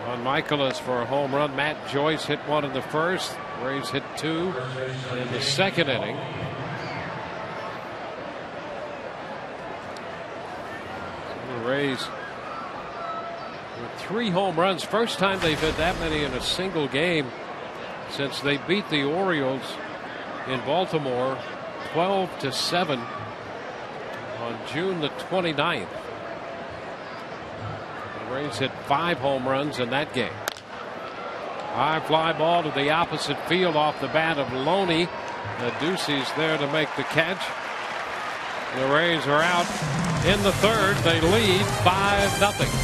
on Michaelis for a home run. Matt Joyce hit one in the first. Rays hit 2 in the second inning. The Rays with 3 home runs. First time they've hit that many in a single game since they beat the Orioles in Baltimore 12-7 on June the 29th. The Rays hit 5 home runs in that game. High fly ball to the opposite field off the bat of Loney. Ducey's there to make the catch. The Rays are out in the third. They lead 5-0.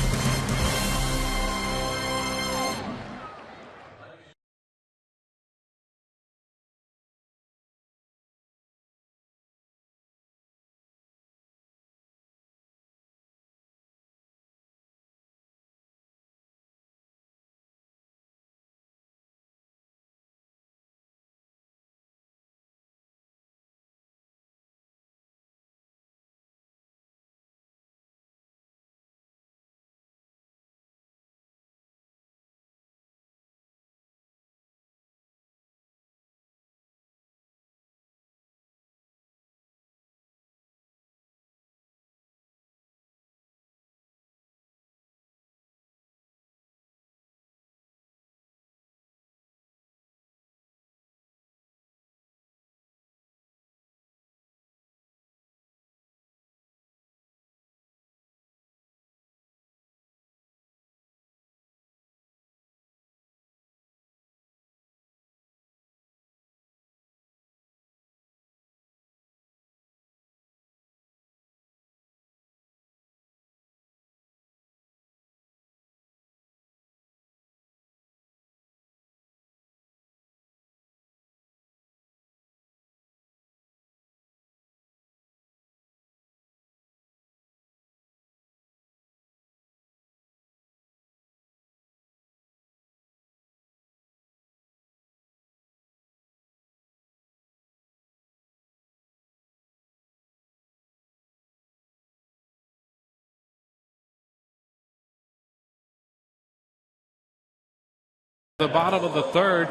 The bottom of the third,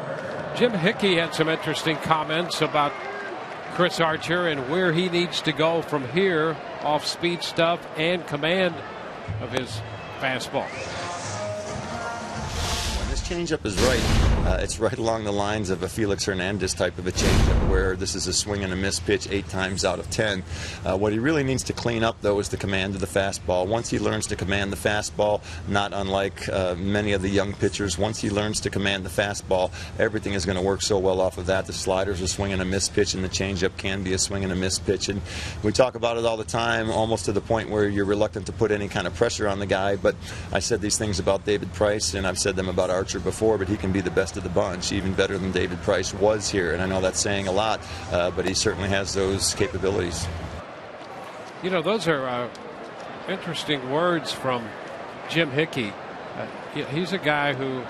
Jim Hickey had some interesting comments about Chris Archer and where he needs to go from here, off speed stuff and command of his fastball. When this changeup is right, It's right along the lines of a Felix Hernandez type of a changeup, where this is a swing and a miss pitch 8 times out of 10. What he really needs to clean up, though, is the command of the fastball. Once he learns to command the fastball, not unlike many of the young pitchers, once he learns to command the fastball, everything is going to work so well off of that. The slider's a swing and a miss pitch, and the changeup can be a swing and a miss pitch. And we talk about it all the time, almost to the point where you're reluctant to put any kind of pressure on the guy. But I said these things about David Price, and I've said them about Archer before, but he can be the best of the bunch, even better than David Price was here. And I know that's saying a lot, but he certainly has those capabilities. You know, those are interesting words from Jim Hickey. He's a guy who,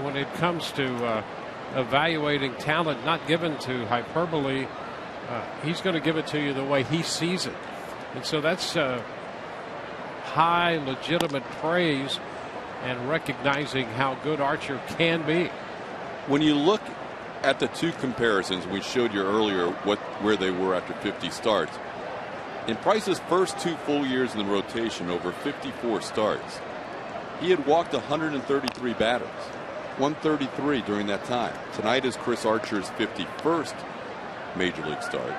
when it comes to evaluating talent, not given to hyperbole, he's going to give it to you the way he sees it. And so that's high, legitimate praise and recognizing how good Archer can be. When you look at the two comparisons, we showed you earlier where they were after 50 starts. In Price's first 2 full years in the rotation, over 54 starts, he had walked 133 batters, 133 during that time. Tonight is Chris Archer's 51st Major League start,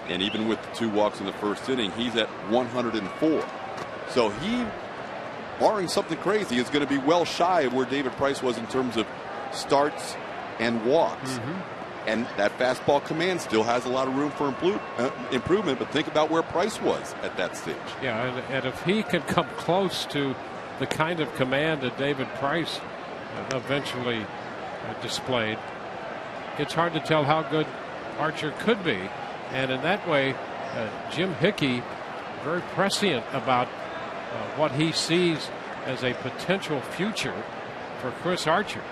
and even with the 2 walks in the first inning, he's at 104. So he, barring something crazy, is going to be well shy of where David Price was in terms of starts and walks. And that fastball command still has a lot of room for improvement, but think about where Price was at that stage. Yeah, and if he can come close to the kind of command that David Price eventually displayed, it's hard to tell how good Archer could be. And in that way, Jim Hickey, very prescient about what he sees as a potential future for Chris Archer.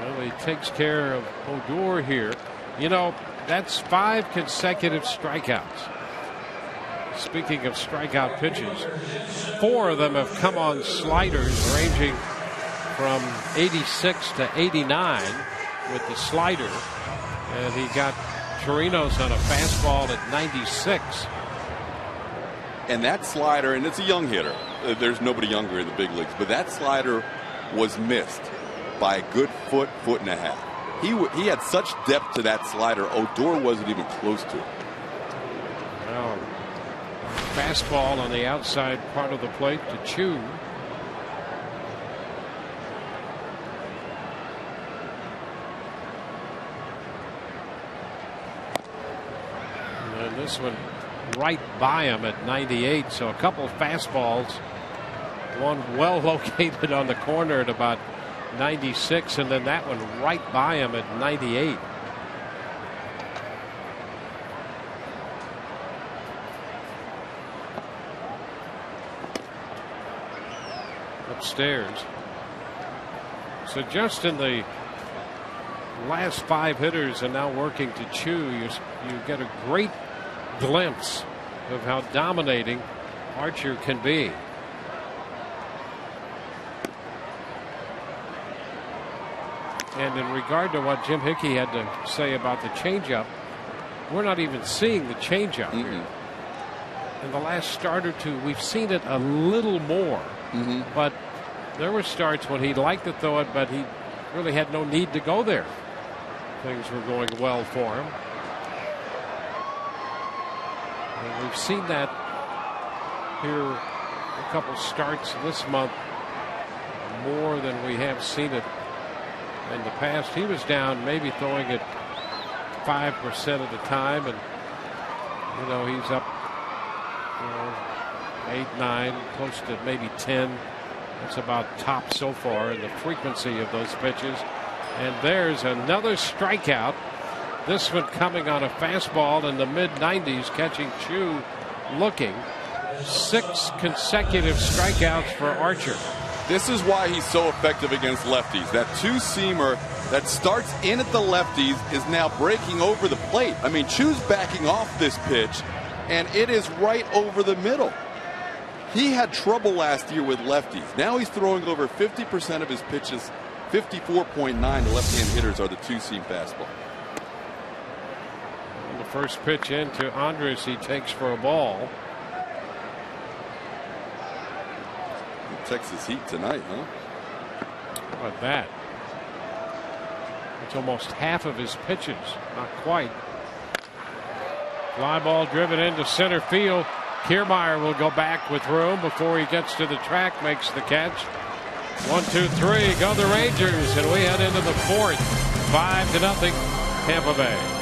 Well, he takes care of Odor here. You know, that's 5 consecutive strikeouts. Speaking of strikeout pitches, 4 of them have come on sliders ranging from 86 to 89 with the slider. And he got Chirinos on a fastball at 96. And that slider, and it's a young hitter. There's nobody younger in the big leagues, but that slider was missed by a good foot and a half. He had such depth to that slider, Odor wasn't even close to it. Well, fastball on the outside part of the plate to Chu. And this one right by him at 98. So a couple of fastballs, one well located on the corner at about 96, and then that one right by him at 98. Upstairs. So just in the last 5 hitters and now working to Chu, you get a great glimpse of how dominating Archer can be. And in regard to what Jim Hickey had to say about the changeup, we're not even seeing the changeup here. In the last start or 2, we've seen it a little more. But there were starts when he liked to throw it, but he really had no need to go there. Things were going well for him. And we've seen that here a couple starts this month more than we have seen it in the past. He was down, maybe throwing it 5% of the time, and you know he's up 8, 9, close to maybe 10. That's about top so far in the frequency of those pitches. And there's another strikeout. This one coming on a fastball in the mid-90s, catching Chu looking. 6 consecutive strikeouts for Archer. This is why he's so effective against lefties. That 2-seamer that starts in at the lefties is now breaking over the plate. I mean, Chu's backing off this pitch, and it is right over the middle. He had trouble last year with lefties. Now he's throwing over 50% of his pitches. 54.9 to left-hand hitters are the 2-seam fastball. And the first pitch into Andres, he takes for a ball. Texas Heat tonight, huh? How about that? It's almost half of his pitches. Not quite. Fly ball driven into center field. Kiermaier will go back with room before he gets to the track, makes the catch. 1, 2, 3, go the Rangers, and we head into the fourth. 5-0, Tampa Bay.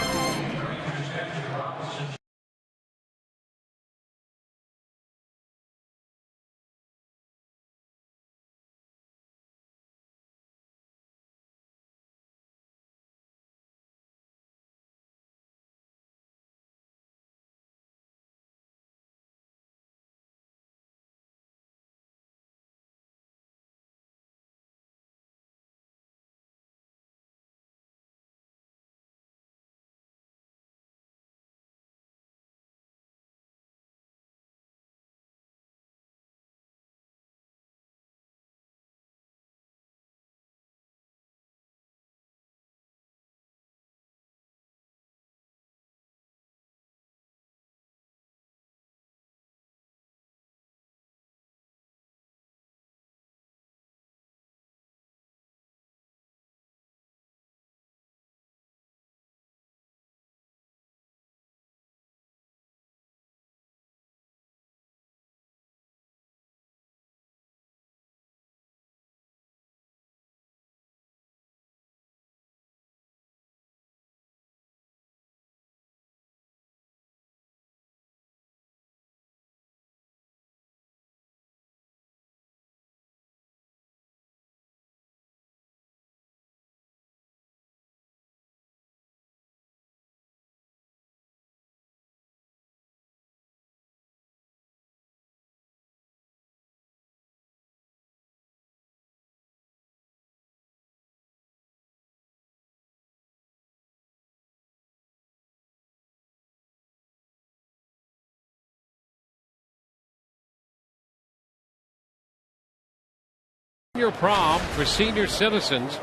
Senior prom for senior citizens.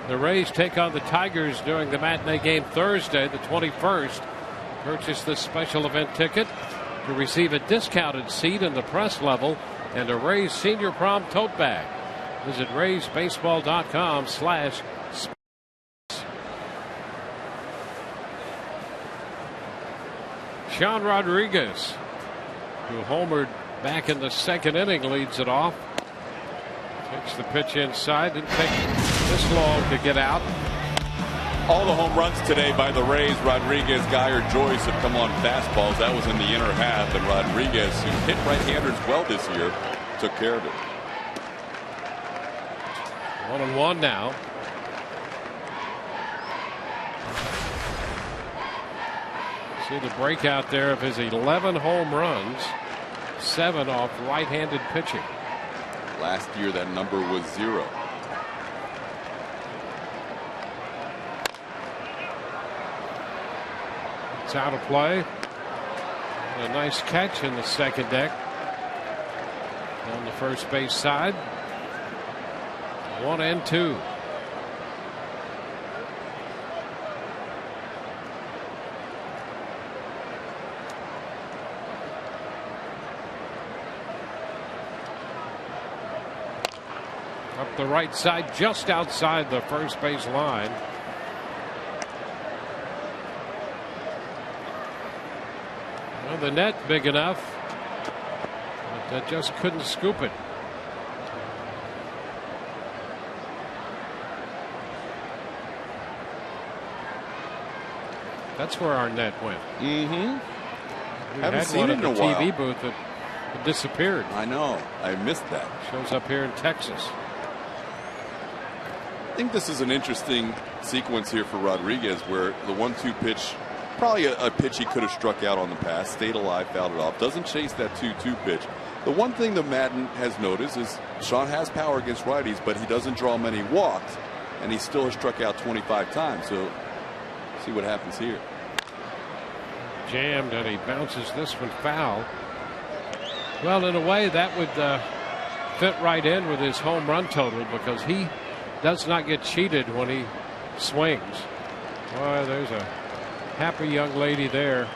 The Rays take on the Tigers during the matinee game Thursday, the 21st. Purchase this special event ticket to receive a discounted seat in the press level and a Rays senior prom tote bag. Visit RaysBaseball.com/. Sean Rodriguez, who homered back in the second inning, leads it off. Takes the pitch inside. Didn't take this long to get out. All the home runs today by the Rays, Rodriguez, Guy, or Joyce, have come on fastballs. That was in the inner half, and Rodriguez, who hit right-handers well this year, took care of it. 1-1 now. See the breakout there of his 11 home runs, 7 off right-handed pitching. Last year that number was 0. It's out of play. And a nice catch in the second deck on the first base side. 1-2. Up the right side, just outside the first base line. Well, the net big enough, but that just couldn't scoop it. That's where our net went. Mm-hmm. We Haven't had seen one it at in a the while. TV booth that disappeared. I know. I missed that. Shows up here in Texas. I think this is an interesting sequence here for Rodriguez, where the 1-2 pitch, probably a pitch he could have struck out on the pass, stayed alive, fouled it off, doesn't chase that 2-2 pitch. The one thing that Madden has noticed is Sean has power against righties, but he doesn't draw many walks, and he still has struck out 25 times. So see what happens here. Jammed, and he bounces this one foul. Well, in a way, that would fit right in with his home run total, because he does not get cheated when he swings. Boy, there's a happy young lady there.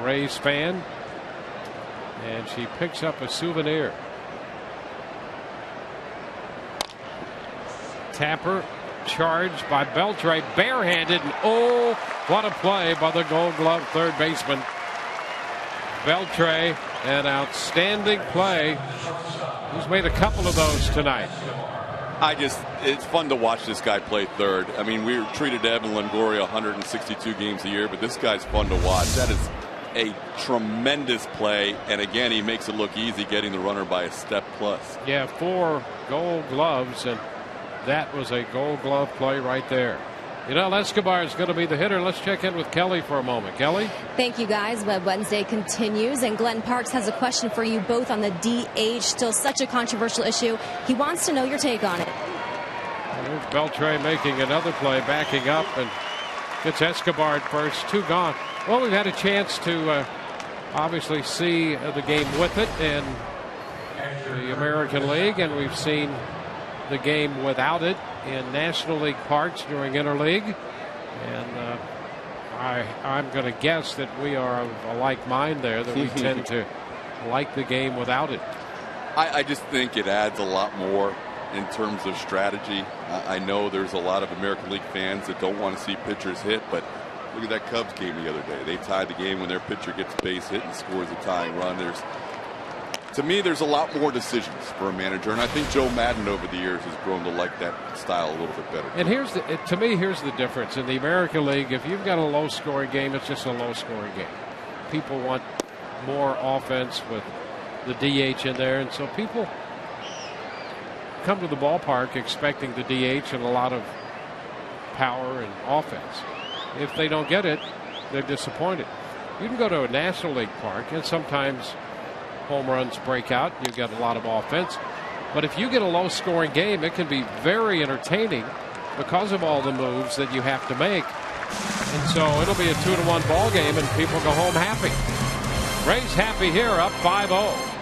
Rays fan. And she picks up a souvenir. Tapper charged by Beltre, barehanded, and oh, what a play by the Gold Glove third baseman. Beltre, an outstanding play. He's made a couple of those tonight. It's fun to watch this guy play third. I mean, we treated Evan Longoria 162 games a year, but this guy's fun to watch. That is a tremendous play, and again, he makes it look easy getting the runner by a step plus. Yeah, 4 Gold Gloves, and that was a Gold Glove play right there. You know, Escobar is going to be the hitter. Let's check in with Kelly for a moment. Kelly? Thank you, guys. Web Wednesday continues, and Glenn Parks has a question for you both on the DH. Still such a controversial issue. He wants to know your take on it. There's Beltre making another play, backing up, and gets Escobar at first. 2 gone. Well, we've had a chance to obviously see the game with it in the American League, and we've seen the game without it in National League parks during Interleague, and I'm going to guess that we are of a like mind there, that we tend to like the game without it. I just think it adds a lot more in terms of strategy. I know there's a lot of American League fans that don't want to see pitchers hit, but look at that Cubs game the other day. They tied the game when their pitcher gets base hit and scores a tying run. To me, there's a lot more decisions for a manager, and I think Joe Madden over the years has grown to like that style a little bit better. And here's the difference. In the American League, if you've got a low-scoring game, it's just a low-scoring game. People want more offense with the DH in there, and so people come to the ballpark expecting the DH and a lot of power and offense. If they don't get it, they're disappointed. You can go to a National League park, and sometimes home runs break out. You get a lot of offense. But if you get a low-scoring game, it can be very entertaining because of all the moves that you have to make. And so it'll be a 2-1 ball game, and people go home happy. Rays happy here, up 5-0.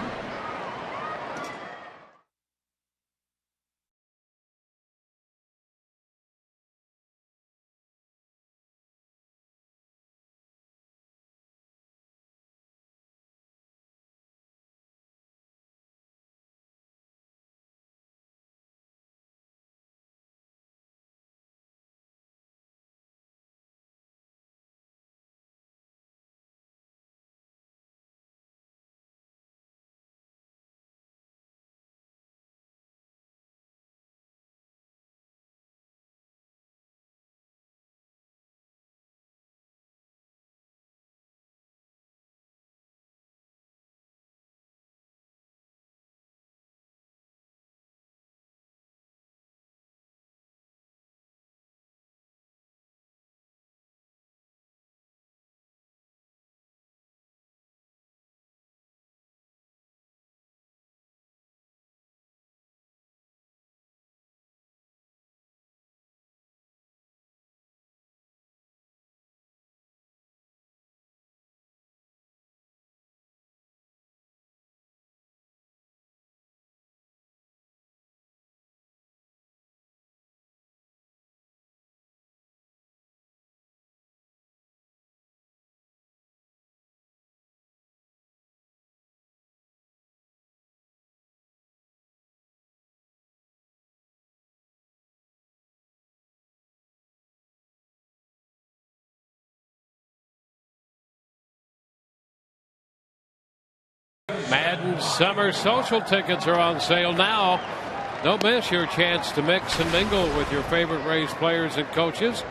Madden Summer Social tickets are on sale now. Don't miss your chance to mix and mingle with your favorite Rays players and coaches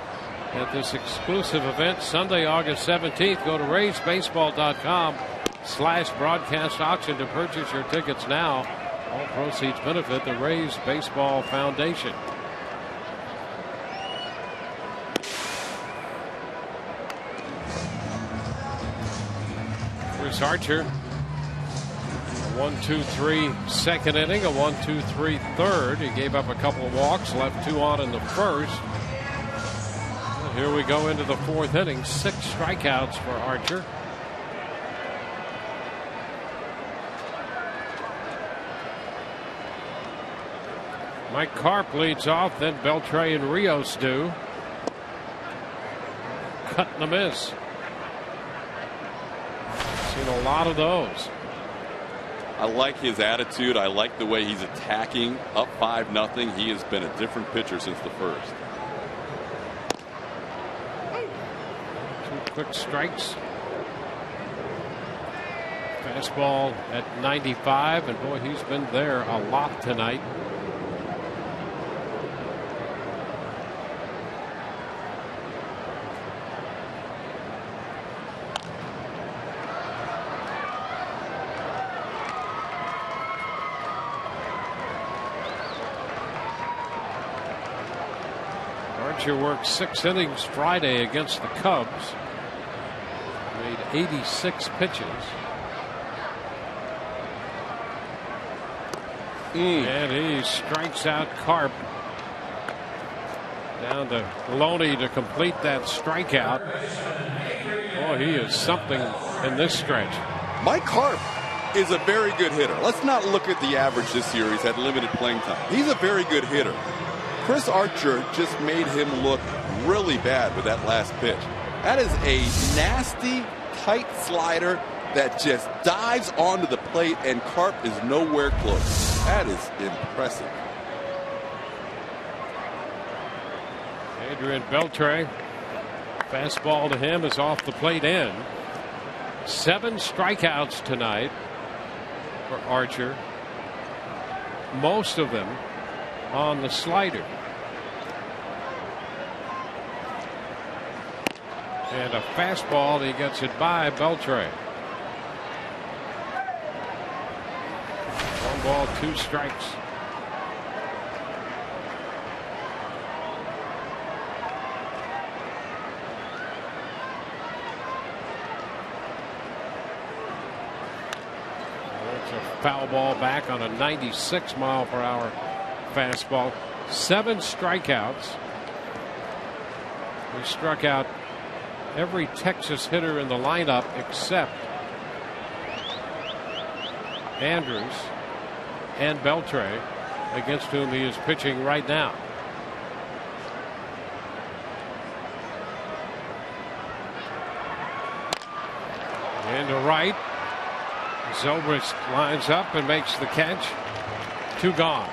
at this exclusive event Sunday, August 17th. Go to RaysBaseball.com/broadcast auction to purchase your tickets now. All proceeds benefit the Rays Baseball Foundation. Chris Archer. 1-2-3 second inning, a 1-2-3 third. He gave up a couple of walks, left 2 on in the first. And here we go into the 4th inning. 6 strikeouts for Archer. Mike Karp leads off, then Beltre and Rios do. Cut and a miss. Seen a lot of those. I like his attitude. I like the way he's attacking. Up 5-0. He has been a different pitcher since the first. 2 quick strikes. Fastball at 95, and boy, he's been there a lot tonight. Archer worked 6 innings Friday against the Cubs. Made 86 pitches. And he strikes out Carp. Down to Loney to complete that strikeout. Boy, he is something in this stretch. Mike Carp is a very good hitter. Let's not look at the average this year. He's had limited playing time. He's a very good hitter. Chris Archer just made him look really bad with that last pitch. That is a nasty, tight slider that just dives onto the plate, and Carp is nowhere close. That is impressive. Adrian Beltre, fastball to him is off the plate end. 7 strikeouts tonight for Archer. Most of them on the slider. And a fastball, he gets it by Beltre. 1 ball, 2 strikes. That's a foul ball back on a 96-mile-per-hour fastball. 7 strikeouts. He struck out every Texas hitter in the lineup except Andrews and Beltre, against whom he is pitching right now. And to right, Zobrist lines up and makes the catch. 2 gone.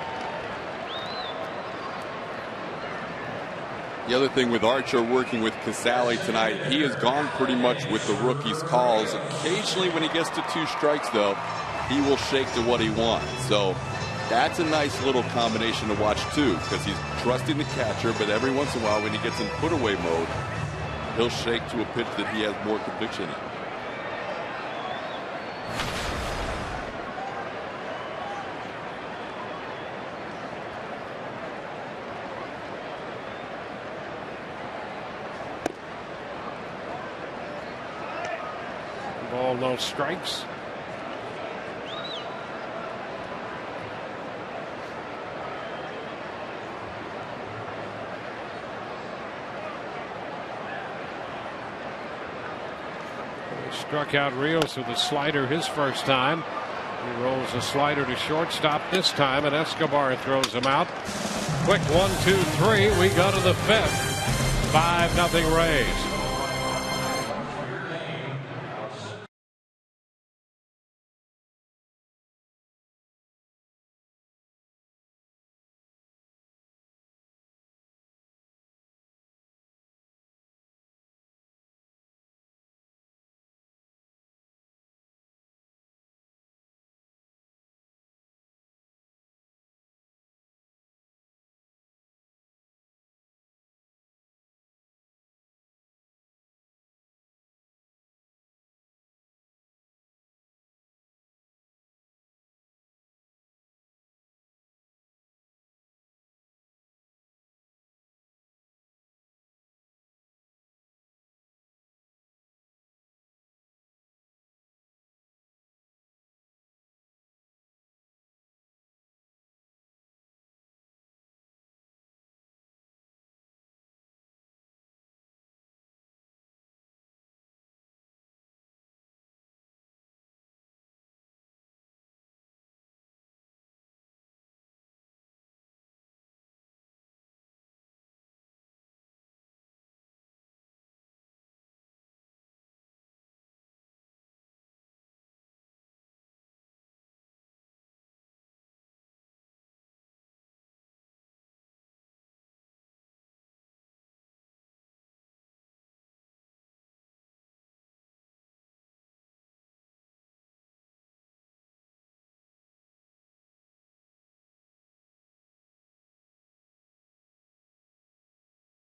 The other thing with Archer working with Casale tonight, he has gone pretty much with the rookie's calls. Occasionally when he gets to 2 strikes, though, he will shake to what he wants. So that's a nice little combination to watch, too, because he's trusting the catcher, but every once in a while when he gets in put-away mode, he'll shake to a pitch that he has more conviction in. Ball, no strikes. He struck out Rios with a slider his first time. He rolls a slider to shortstop this time, and Escobar throws him out. Quick 1, 2, 3. We go to the 5th. 5-0 Rays.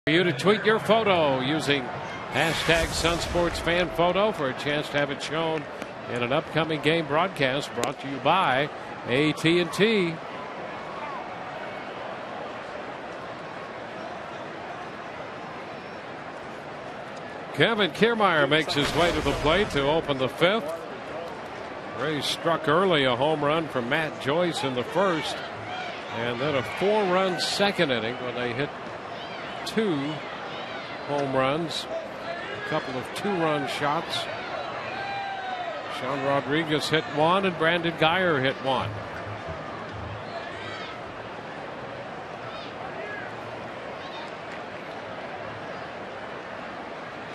For you to tweet your photo using hashtag #SunSportsFanPhoto for a chance to have it shown in an upcoming game broadcast brought to you by AT&T. Kevin Kiermaier makes his way to the plate to open the fifth. Rays struck early a home run from Matt Joyce in the first, and then a 4-run second inning when they hit 2 home runs, a couple of 2-run shots. Sean Rodriguez hit 1 and Brandon Guyer hit 1.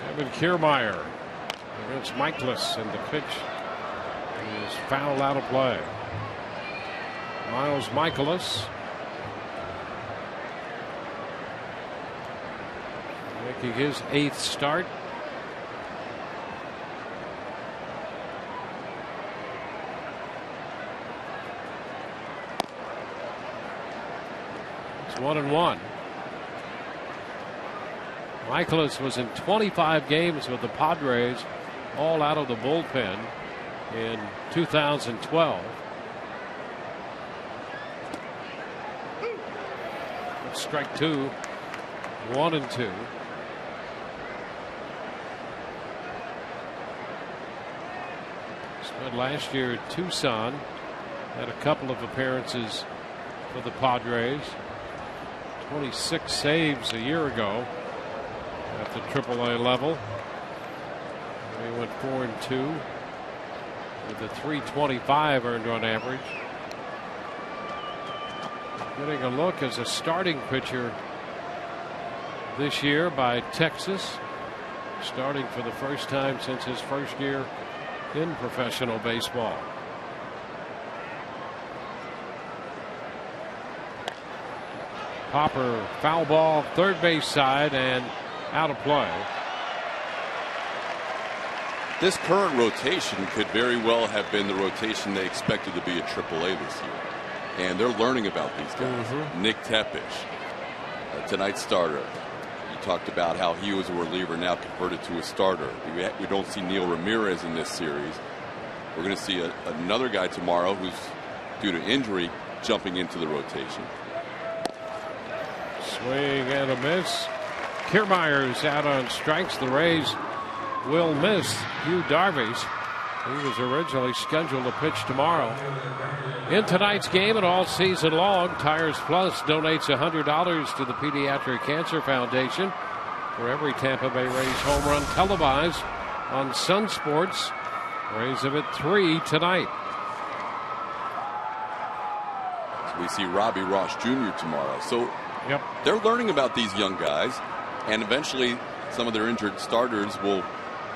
Kevin Kiermaier against Michaelis, and the pitch is foul out of play. Miles Michaelis making his 8th start. It's 1-1. Michaelis was in 25 games with the Padres, all out of the bullpen in 2012. Strike 2, 1-2. Spent last year at Tucson, had a couple of appearances for the Padres. 26 saves a year ago at the AAA level. He went 4-2 with a .325 earned run average. Getting a look as a starting pitcher this year by Texas, starting for the first time since his first year in professional baseball. Popper, foul ball, third base side, and out of play. This current rotation could very well have been the rotation they expected to be at AAA this year. And they're learning about these guys. Nick Tepish, tonight's starter. You talked about how he was a reliever, now converted to a starter. We don't see Neil Ramirez in this series. We're going to see another guy tomorrow who's, due to injury, jumping into the rotation. Swing and a miss. Kiermaier's out on strikes. The Rays will miss Hugh Darvish. He was originally scheduled to pitch tomorrow. In tonight's game and all season long, Tires Plus donates $100 to the Pediatric Cancer Foundation for every Tampa Bay Rays home run televised on Sun Sports. Rays of it 3 tonight. So we see Robbie Ross Jr. tomorrow. So they're learning about these young guys, and eventually some of their injured starters will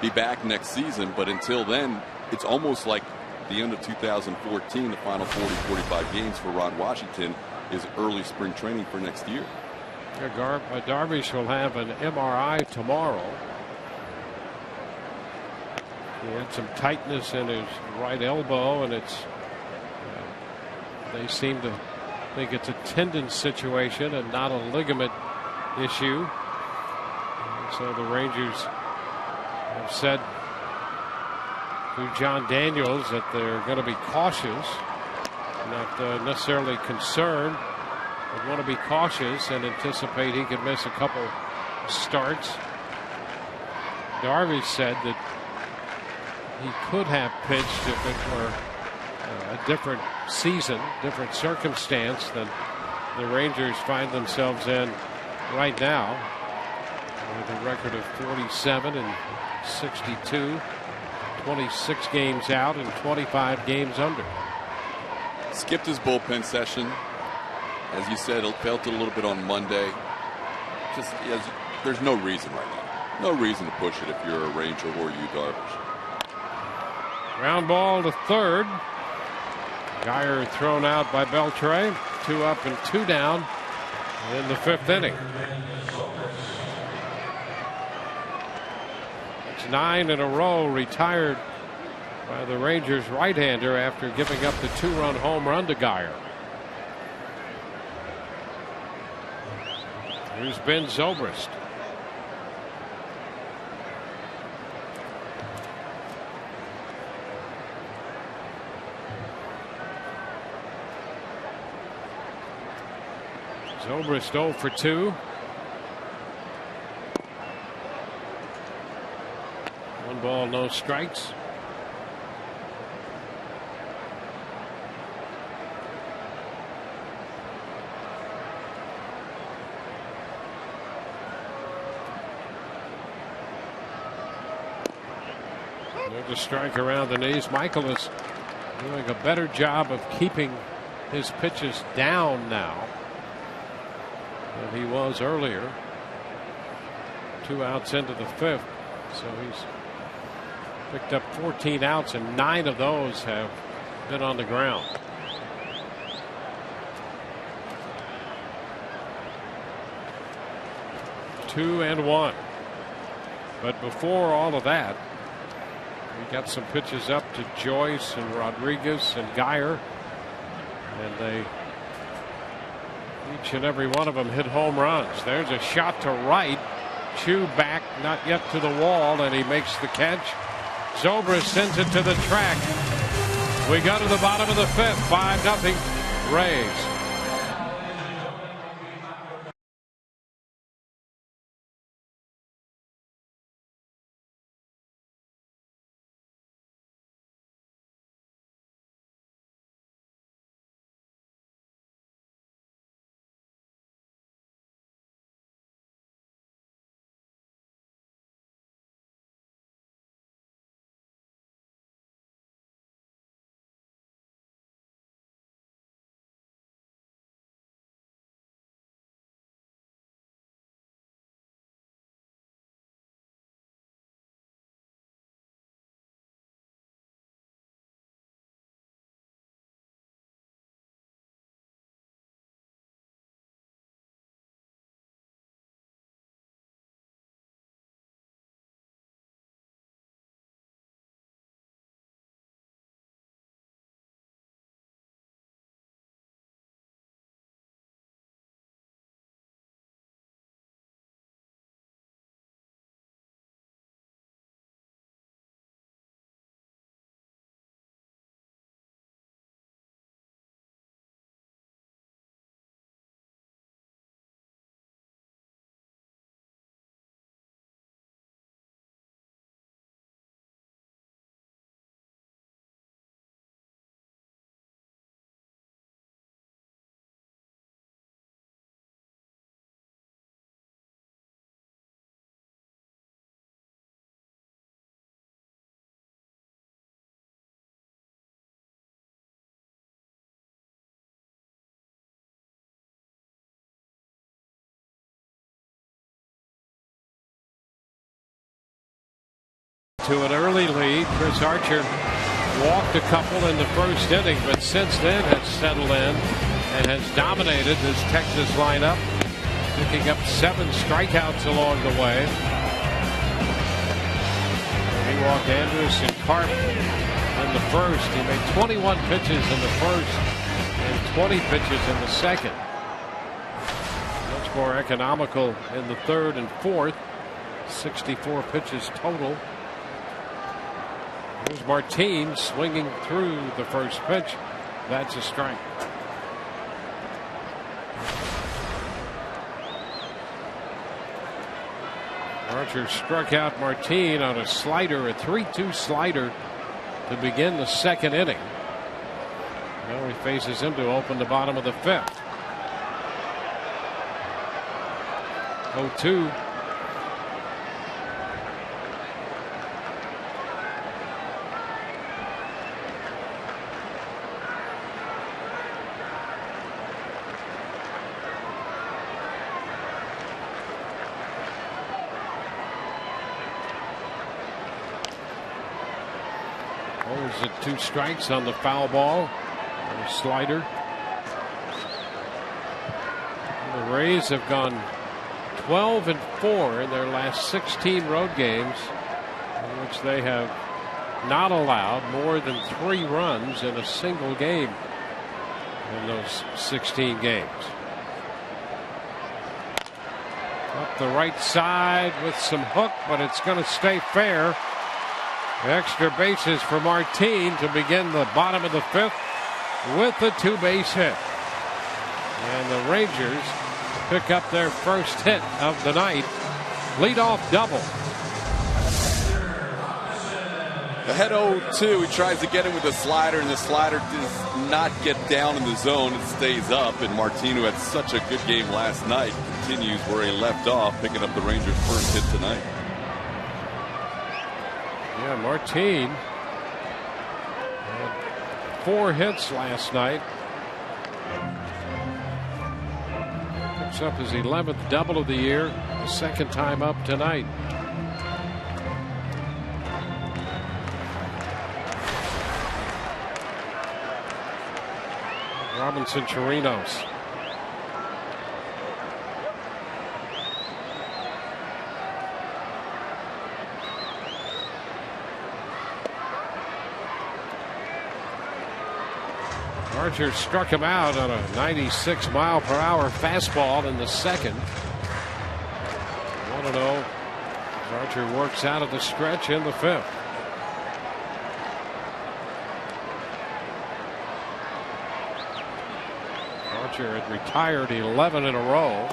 be back next season. But until then, it's almost like the end of 2014, the final 40-45 games for Ron Washington is early spring training for next year. Darvish will have an MRI tomorrow. He had some tightness in his right elbow, and they seem to think it's a tendon situation and not a ligament issue. And so the Rangers have said to John Daniels that they're going to be cautious, not necessarily concerned, but want to be cautious and anticipate he could miss a couple starts. Darvish said that he could have pitched if it were a different season, different circumstance than the Rangers find themselves in right now, with a record of 47 and 62. 26 games out and 25 games under. Skipped his bullpen session. As you said, felt it a little bit on Monday. There's no reason right now. No reason to push it if you're a Ranger or you, Darvish. Ground ball to third. Guyer thrown out by Beltre. 2 up and 2 down in the 5th inning. It's 9 in a row retired by the Rangers right-hander after giving up the 2-run home run to Guyer. Here's Ben Zobrist. Zobrist 0 for 2. 1 ball, no strikes. There's a strike around the knees. Michael is doing a better job of keeping his pitches down now than he was earlier. 2 outs into the 5th, so he's picked up 14 outs, and 9 of those have been on the ground. Two and 1. But before all of that, we got some pitches up to Joyce and Rodriguez and Geyer, and they each and every one of them hit home runs. There's a shot to right. Chew back, not yet to the wall, and he makes the catch. Zobrist sends it to the track. We go to the bottom of the 5th. 5-0 Rays. To an early lead. Chris Archer walked a couple in the 1st inning, but since then has settled in and has dominated this Texas lineup, picking up 7 strikeouts along the way. He walked Andrus and Carp in the 1st. He made 21 pitches in the 1st and 20 pitches in the 2nd. Much more economical in the 3rd and 4th. 64 pitches total. Here's Martin swinging through the 1st pitch. That's a strike. Archer struck out Martin on a slider, a 3-2 slider to begin the 2nd inning. Now he faces him to open the bottom of the 5th. 0-2. There's 2 strikes on the foul ball and a slider. The Rays have gone 12-4 in their last 16 road games, in which they have not allowed more than 3 runs in a single game in those 16 games. Up the right side with some hook, but it's going to stay fair. Extra bases for Martin to begin the bottom of the 5th with a 2-base hit. And the Rangers pick up their first hit of the night. Leadoff double. Ahead 0-2, he tries to get him with a slider, and the slider does not get down in the zone. It stays up, and Martin, who had such a good game last night, continues where he left off, picking up the Rangers' first hit tonight. Yeah, Martin had 4 hits last night. Picks up his 11th double of the year, the second time up tonight. Robinson Chirinos. Archer struck him out on a 96-mile-per-hour fastball in the second. 1-0. Archer works out of the stretch in the fifth. Archer had retired 11 in a row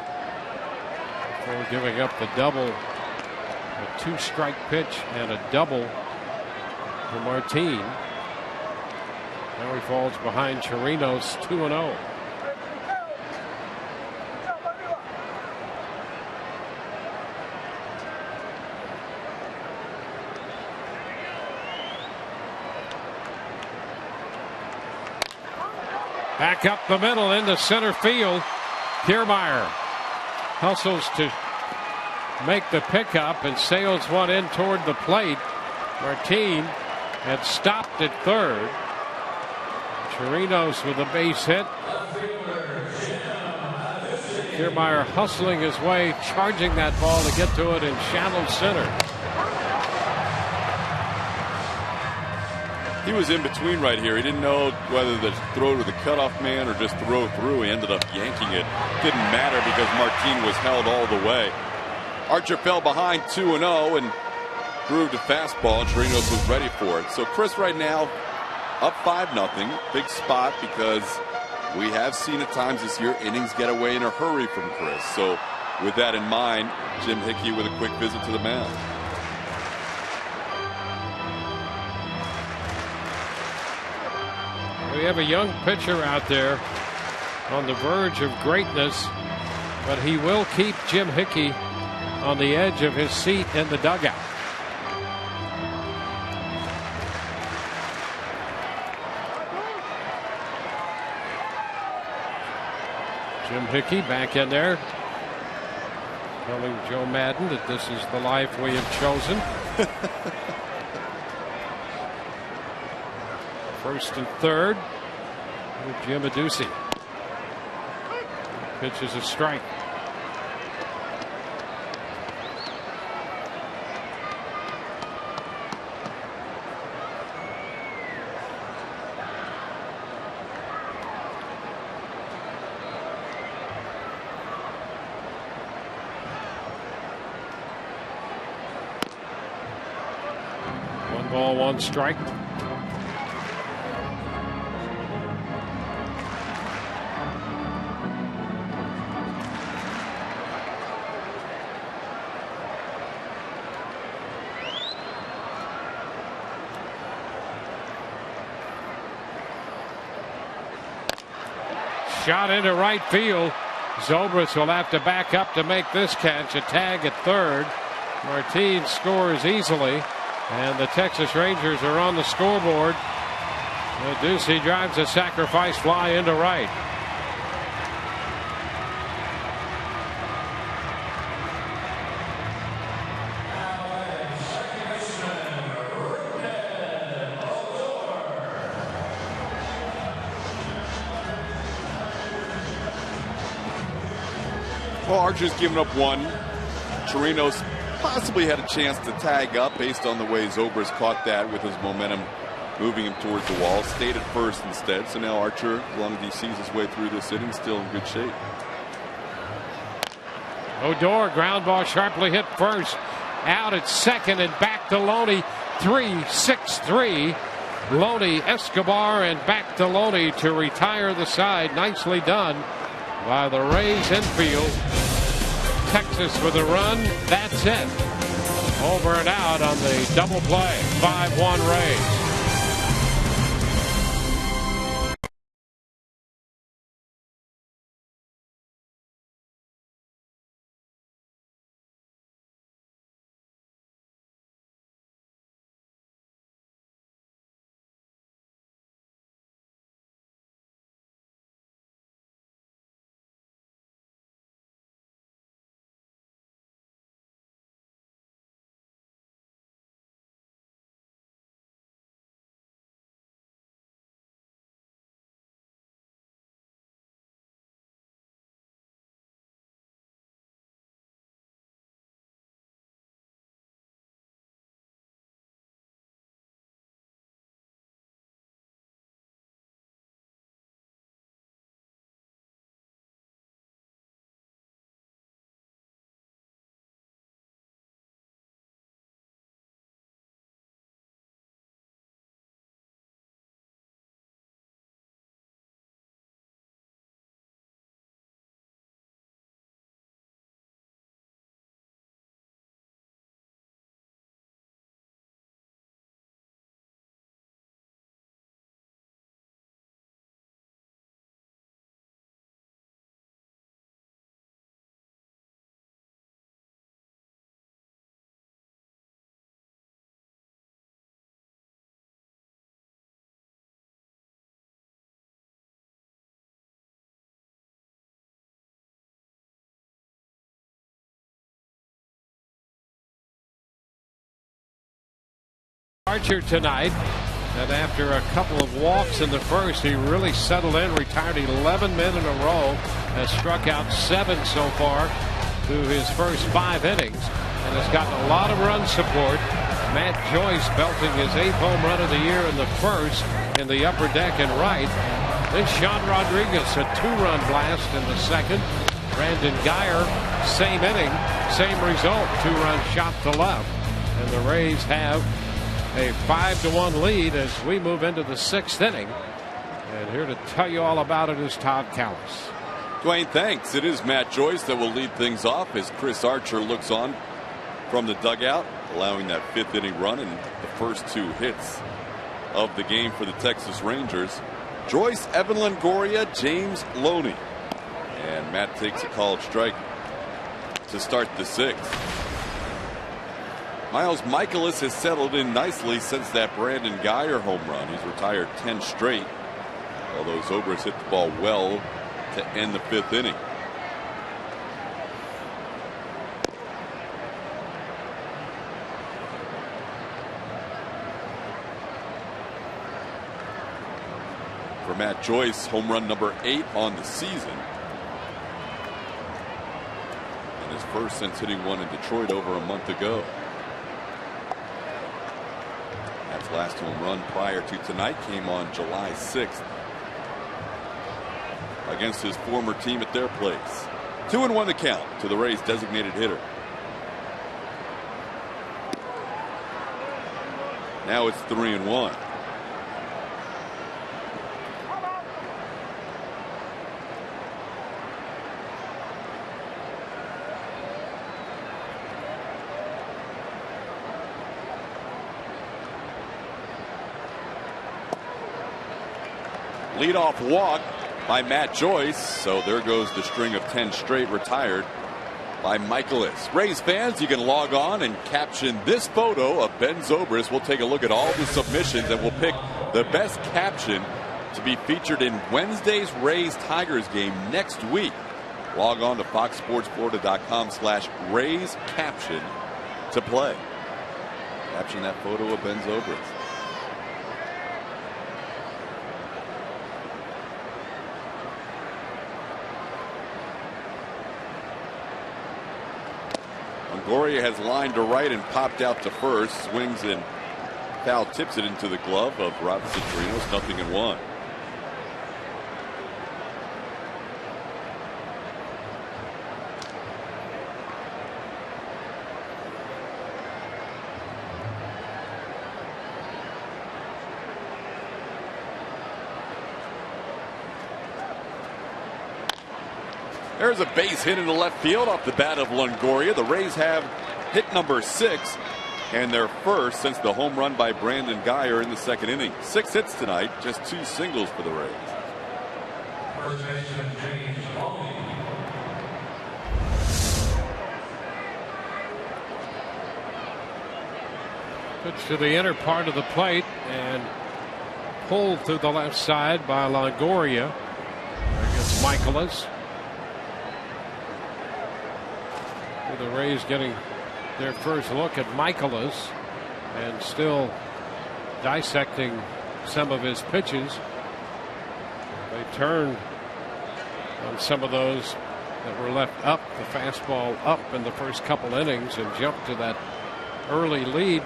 before giving up the double, a 2-strike pitch and a double for Martin. Now he falls behind Chirinos 2-0. Back up the middle into center field. Kiermaier hustles to make the pickup and sails one in toward the plate. Martin had stopped at third. Chirinos with a base hit. Kiermaier hustling his way, charging that ball to get to it in shallow center. He was in between right here. He didn't know whether to throw to the cutoff man or just throw through. He ended up yanking it. Didn't matter because Martin was held all the way. Archer fell behind 2-0 and grooved a fastball, and Chirinos was ready for it. So Chris right now up 5-0. Big spot because we have seen at times this year innings get away in a hurry from Chris. So with that in mind, Jim Hickey with a quick visit to the mound. We have a young pitcher out there on the verge of greatness, but he will keep Jim Hickey on the edge of his seat in the dugout. Jim Hickey back in there, telling Joe Madden that this is the life we have chosen. First and third with Jim Adduci. Pitch is a strike. One ball, one strike. Shot into right field. ZOBRIST will have to back up to make this catch. A tag at third. Martin scores easily, and the Texas Rangers are on the scoreboard. Adduci drives a sacrifice fly into right. Well, Archer's given up one. Chirinos possibly had a chance to tag up based on the way ZOBRIST caught that with his momentum moving him towards the wall. Stayed at first instead. So now Archer, as long as he sees his way through this inning, still in good shape. Odor, ground ball sharply hit first. Out at second and back to Loney. 3-6-3. Loney, Escobar, and back to Loney to retire the side. Nicely done by the Rays infield. Texas with a run. That's it. Over and out on the double play. 5-1 Rays. Archer tonight, and after a couple of walks in the first, he really settled in, retired 11 men in a row, has struck out 7 so far through his first 5 innings, and has gotten a lot of run support. Matt Joyce belting his 8th home run of the year in the first in the upper deck and right. Then Sean Rodriguez, a 2-run blast in the second. Brandon Guyer, same inning, same result, 2-run shot to left, and the Rays have a 5-1 lead as we move into the 6th inning. And here to tell you all about it is Todd Callis. Dwayne, thanks. It is Matt Joyce that will lead things off as Chris Archer looks on from the dugout, allowing that 5th inning run and the first 2 hits of the game for the Texas Rangers. Joyce, Evan Longoria, James Loney. And Matt takes a called strike to start the 6th. Miles Michaelis has settled in nicely since that Brandon Guyer home run. He's retired 10 straight, although ZOBRIST hit the ball well to end the 5th inning. For Matt Joyce, home run number 8 on the season. And his first since hitting one in Detroit over a month ago. Matt's last home run prior to tonight came on July 6th against his former team at their place. 2-1 the count to the Rays' designated hitter. Now it's 3-1. Leadoff walk by Matt Joyce. So there goes the string of 10 straight retired by Michaelis. Rays fans, you can log on and caption this photo of Ben Zobrist. We'll take a look at all the submissions and we'll pick the best caption to be featured in Wednesday's Rays-Tigers game next week. Log on to foxsportsflorida.com/Rays caption to play. Caption that photo of Ben Zobrist. Longoria has lined to right and popped out to first. Swings and foul tips it into the glove of Robinson Chirinos. 0-1. There's a base hit into left field off the bat of Longoria. The Rays have hit number 6 and their first since the home run by Brandon Guyer in the second inning. 6 hits tonight, just 2 singles for the Rays. Pitch to the inner part of the plate and pulled through the left side by Longoria against Michaelis. The Rays getting their first look at Michaelis and still dissecting some of his pitches. They turned on some of those that were left up, the fastball up in the first couple innings, and jumped to that early lead.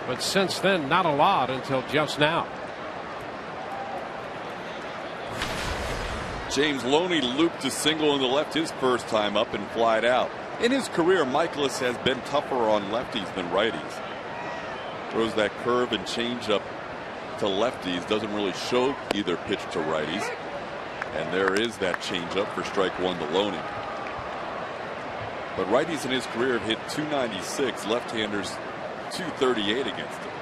But since then, not a lot until just now. James Loney looped a single in the left his first time up and flied out. In his career, Michaelis has been tougher on lefties than righties. Throws that curve and changeup to lefties. Doesn't really show either pitch to righties. And there is that changeup for strike 1 to Loney. But righties in his career have hit .296, left-handers .238 against him.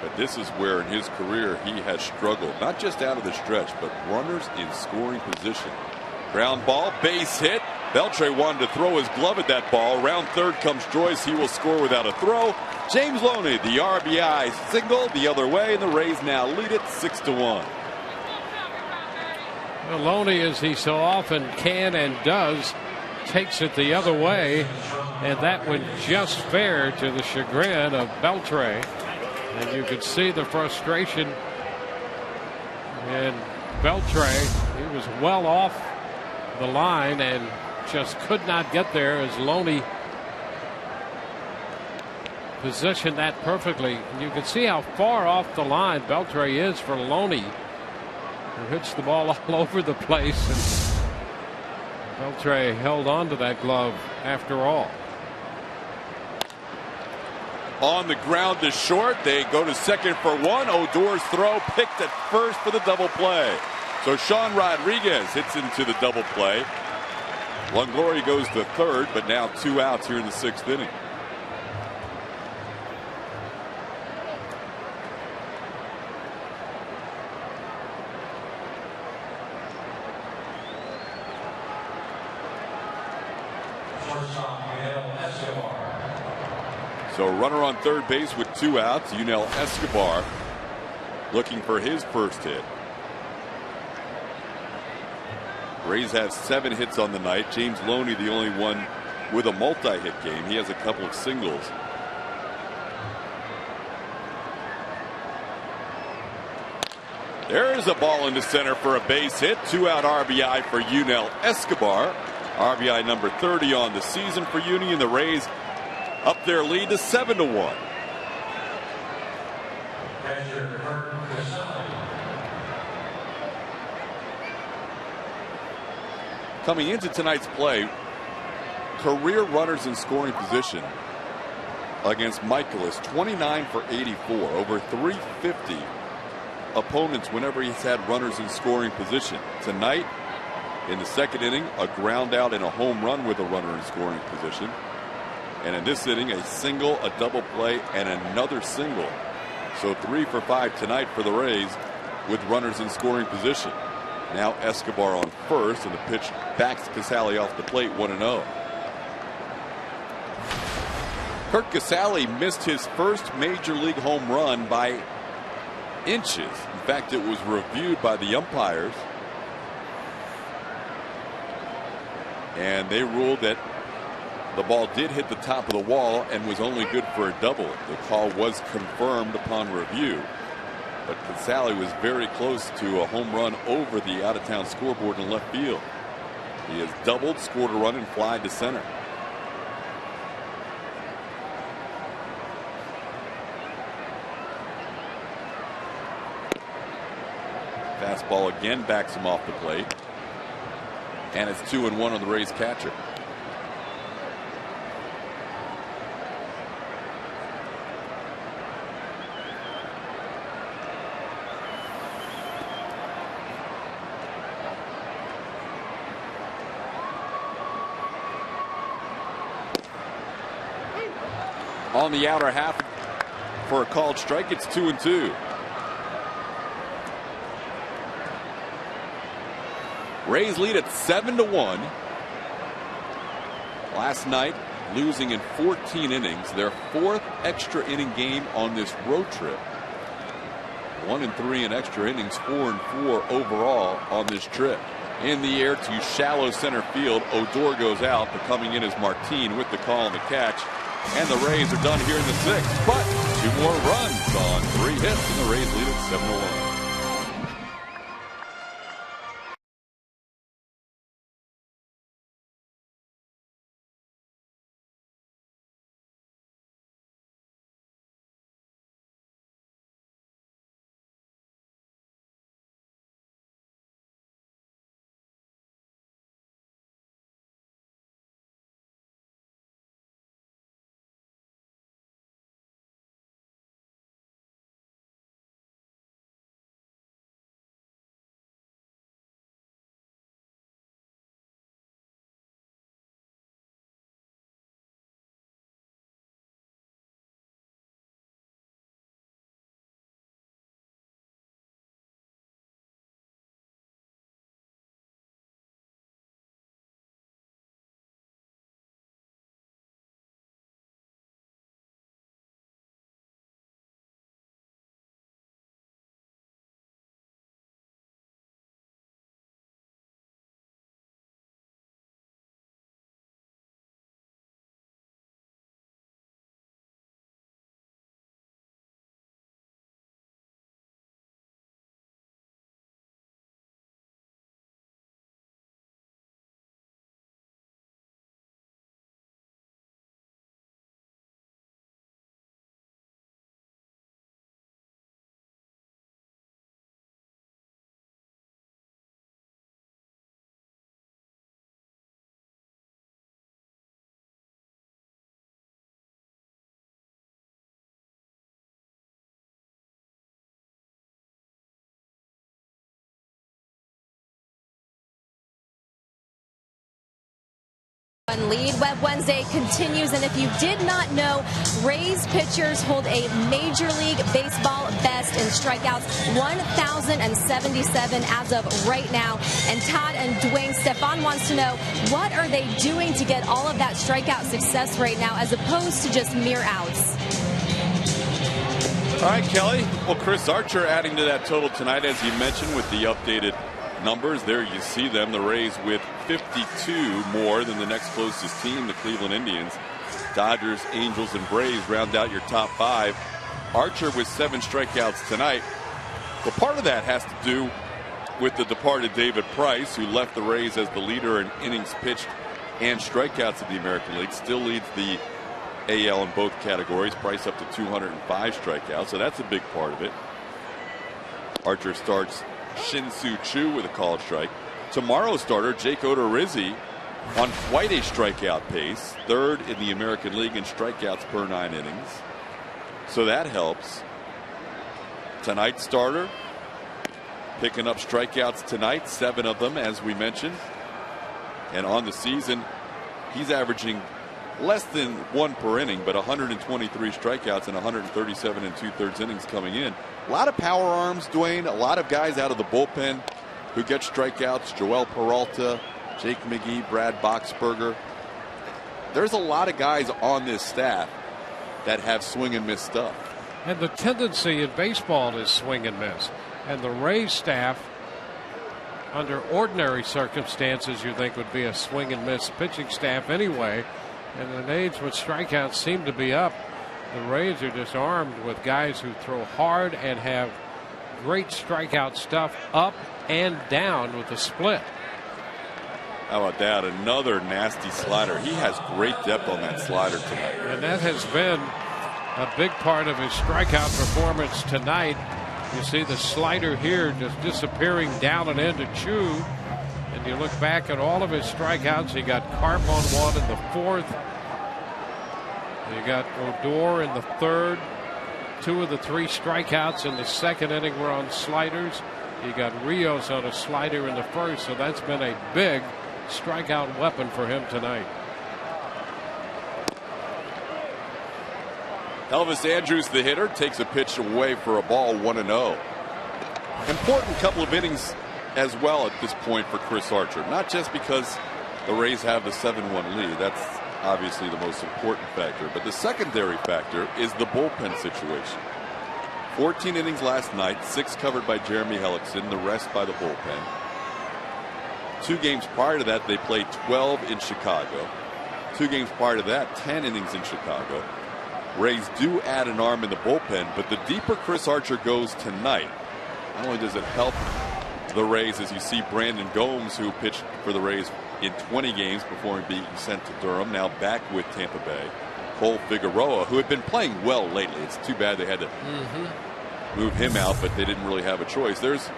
But this is where in his career he has struggled, not just out of the stretch, but runners in scoring position. Ground ball, base hit. Beltre wanted to throw his glove at that ball. Around third comes Joyce. He will score without a throw. James Loney, the RBI single the other way, and the Rays now lead it 6-1. Well, Loney, as he so often can and does, takes it the other way, and that went just fair to the chagrin of Beltre. And you could see the frustration in Beltre. He was well off the line and just could not get there as Loney positioned that perfectly. You can see how far off the line Beltre is for Loney, who hits the ball all over the place, and Beltre held on to that glove after all. On the ground to short, they go to second for 1. Odor's throw picked at first for the double play. So Sean Rodriguez hits into the double play. Longoria goes to third, but now 2 outs here in the 6th inning. So runner on third base with 2 outs. Yunel Escobar looking for his first hit. Rays have 7 hits on the night. James Loney the only one with a multi-hit game. He has a couple of singles. There's a ball into center for a base hit. 2-out RBI for Yunel Escobar. RBI number 30 on the season for Uni, and the Rays up their lead to 7-1. Coming into tonight's play, career runners in scoring position against Michaelis, 29 for 84, over 350 opponents whenever he's had runners in scoring position. Tonight, in the second inning, a ground out and a home run with a runner in scoring position. And in this inning, a single, a double play, and another single. So 3 for 5 tonight for the Rays with runners in scoring position. Now Escobar on first, and the pitch backs Casale off the plate, 1-0. Kurt Casale missed his first major league home run by inches. In fact, it was reviewed by the umpires, and they ruled that the ball did hit the top of the wall and was only good for a double. The call was confirmed upon review. But Casale was very close to a home run over the out-of-town scoreboard in left field. He has doubled, scored a run, and flied to center. Fastball again backs him off the plate. And it's 2-1 on the Rays catcher. on the outer half for a called strike. It's 2-2. Rays lead at 7-1. Last night, losing in 14 innings, their 4th extra inning game on this road trip. 1-3 in extra innings, 4-4 overall on this trip. In the air to shallow center field. Odor goes out, but coming in is Martin with the call and the catch. And the Rays are done here in the 6th. But 2 more runs on 3 hits, and the Rays lead at 7-1. Lead. Web Wednesday continues, and if you did not know, Rays pitchers hold a Major League Baseball best in strikeouts, 1,077 as of right now. And Todd and Dwayne, Stefan wants to know, what are they doing to get all of that strikeout success right now as opposed to just mere outs? All right, Kelly. Well, Chris Archer adding to that total tonight, as you mentioned, with the updated numbers. There you see them, the Rays with 52 more than the next closest team, the Cleveland Indians. Dodgers, Angels, and Braves round out your top 5. Archer with 7 strikeouts tonight. Well, part of that has to do with the departed David Price, who left the Rays as the leader in innings pitched and strikeouts in the American League. Still leads the AL in both categories. Price up to 205 strikeouts, so that's a big part of it. Archer starts Shin-Soo Choo with a called strike. Tomorrow's starter, Jake Odorizzi, on quite a strikeout pace, 3rd in the American League in strikeouts per 9 innings. So that helps. Tonight's starter, picking up strikeouts tonight, 7 of them, as we mentioned. And on the season, he's averaging less than 1 per inning, but 123 strikeouts and 137 2/3 innings coming in. A lot of power arms, Dwayne. A lot of guys out of the bullpen who get strikeouts. Joel Peralta, Jake McGee, Brad Boxberger. There's a lot of guys on this staff that have swing and miss stuff. And the tendency in baseball is swing and miss. And the Rays staff, under ordinary circumstances, you think would be a swing and miss pitching staff anyway. And in an age when strikeouts seem to be up, the Rays are just armed with guys who throw hard and have great strikeout stuff up and down with a split. How about that? Another nasty slider. He has great depth on that slider tonight. And that has been a big part of his strikeout performance tonight. You see the slider here just disappearing down and into Choo. And you look back at all of his strikeouts. He got Carp on 1 in the 4th. You got Odor in the 3rd. 2 of the 3 strikeouts in the 2nd inning were on sliders. You got Rios on a slider in the 1st. So that's been a big strikeout weapon for him tonight. Elvis Andrus, the hitter, takes a pitch away for a ball, 1-0. Important couple of innings as well at this point for Chris Archer. Not just because the Rays have the 7-1 lead. That's obviously the most important factor. But the secondary factor is the bullpen situation. 14 innings last night, 6 covered by Jeremy Hellickson, the rest by the bullpen. 2 games prior to that, they played 12 in Chicago. 2 games prior to that, 10 innings in Chicago. Rays do add an arm in the bullpen, but the deeper Chris Archer goes tonight, not only does it help the Rays, as you see Brandon Gomes, who pitched for the Rays in 20 games before being sent to Durham, now back with Tampa Bay. Cole Figueroa, who had been playing well lately. It's too bad they had to move him out, but they didn't really have a choice. There's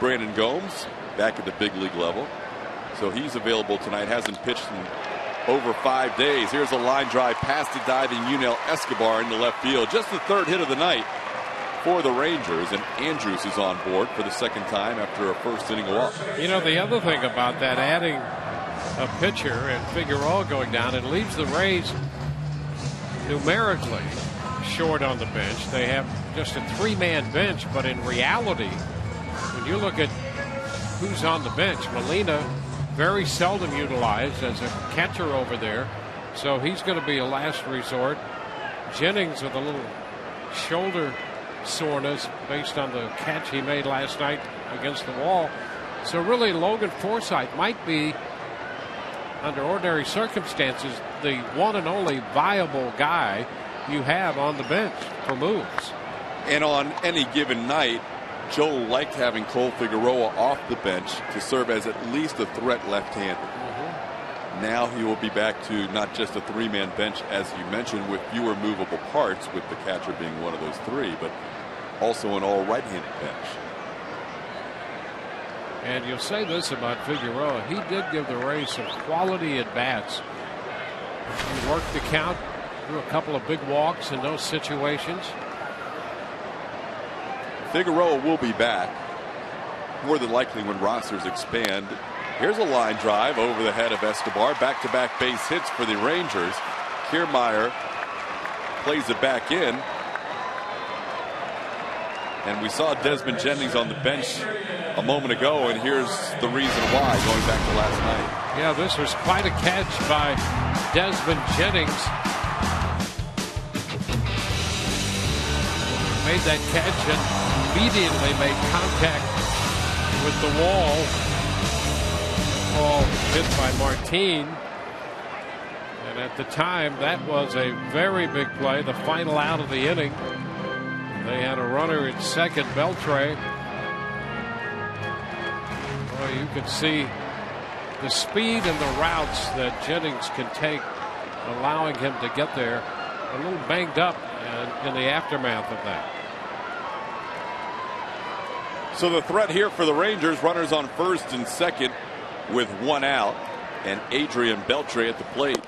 Brandon Gomes back at the big league level. So he's available tonight. Hasn't pitched in over 5 days. Here's a line drive past the diving Yunel Escobar into left field. Just the 3rd hit of the night for the Rangers, and Andrus is on board for the 2nd time after a 1st inning walk. You know, the other thing about that, adding a pitcher and Figueroa going down, it leaves the Rays numerically short on the bench. They have just a 3-man bench, but in reality, when you look at who's on the bench, Molina very seldom utilized as a catcher over there, so he's going to be a last resort. Jennings with a little shoulder soreness based on the catch he made last night against the wall. So really Logan Forsythe might be, under ordinary circumstances, the one and only viable guy you have on the bench for moves. And on any given night, Joel liked having Cole Figueroa off the bench to serve as at least a threat left-handed. Now he will be back to not just a 3-man bench, as you mentioned, with fewer movable parts, with the catcher being one of those 3, but also an all right-handed bench. And you'll say this about Figueroa. He did give the Rays some quality at-bats. He worked the count, threw a couple of big walks in those situations. Figueroa will be back, more than likely when rosters expand. Here's a line drive over the head of Escobar. Back-to-back base hits for the Rangers. Kiermaier plays it back in. And we saw Desmond Jennings on the bench a moment ago, and here's the reason why, going back to last night. Yeah, this was quite a catch by Desmond Jennings. Made that catch and immediately made contact with the wall. Ball hit by Martin. And at the time, that was a very big play, the final out of the inning. They had a runner at second, Beltre. Boy, you could see the speed and the routes that Jennings can take, allowing him to get there. A little banged up in the aftermath of that. So the threat here for the Rangers, runners on first and second with 1 out, and Adrian Beltre at the plate.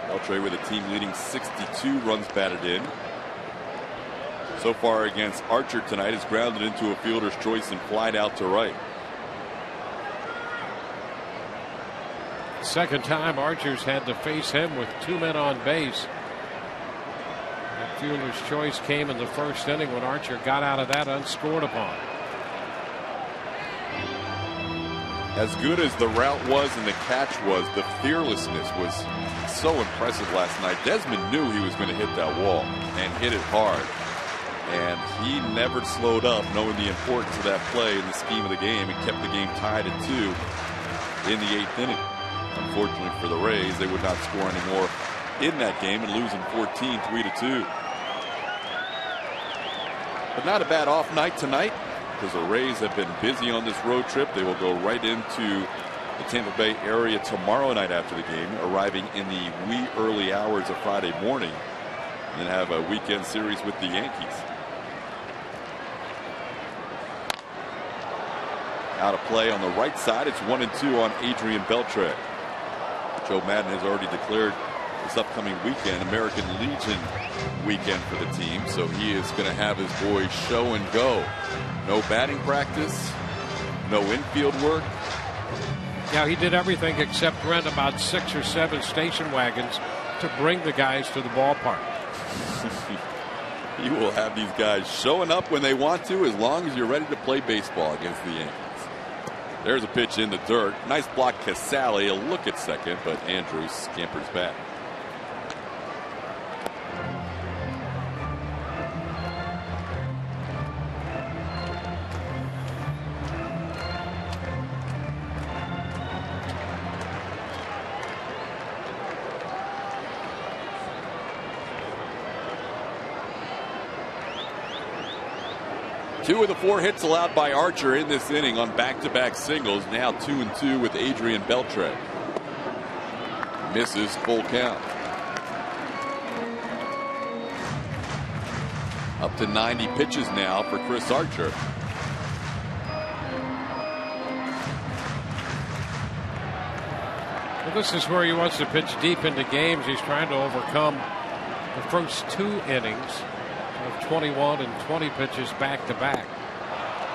Beltre with a team leading 62 runs batted in. So far against Archer tonight, is grounded into a fielder's choice and flied out to right. Second time Archer's had to face him with 2 men on base. The fielder's choice came in the 1st inning when Archer got out of that unscored upon. As good as the route was and the catch was, the fearlessness was so impressive last night. Desmond knew he was going to hit that wall and hit it hard. And he never slowed up, knowing the importance of that play in the scheme of the game, and kept the game tied at 2 in the 8th inning. Unfortunately for the Rays, they would not score anymore in that game and losing 14, 3-2. But not a bad off night tonight, because the Rays have been busy on this road trip. They will go right into the Tampa Bay area tomorrow night after the game, arriving in the wee early hours of Friday morning, and have a weekend series with the Yankees. Out of play on the right side. It's 1-2 on Adrian Beltre. Joe Madden has already declared this upcoming weekend American Legion weekend for the team, so he is going to have his boys show and go. No batting practice, no infield work. Yeah, he did everything except rent about 6 or 7 station wagons to bring the guys to the ballpark. You will have these guys showing up when they want to, as long as you're ready to play baseball against the Yankees. There's a pitch in the dirt. Nice block, Casale. A look at second, but Andrews scampers back. Two of the 4 hits allowed by Archer in this inning on back-to-back singles. Now 2-2 with Adrian Beltre. Misses, full count. Up to 90 pitches now for Chris Archer. Well, this is where he wants to pitch deep into games. He's trying to overcome the first 2 innings of 21 and 20 pitches back to back.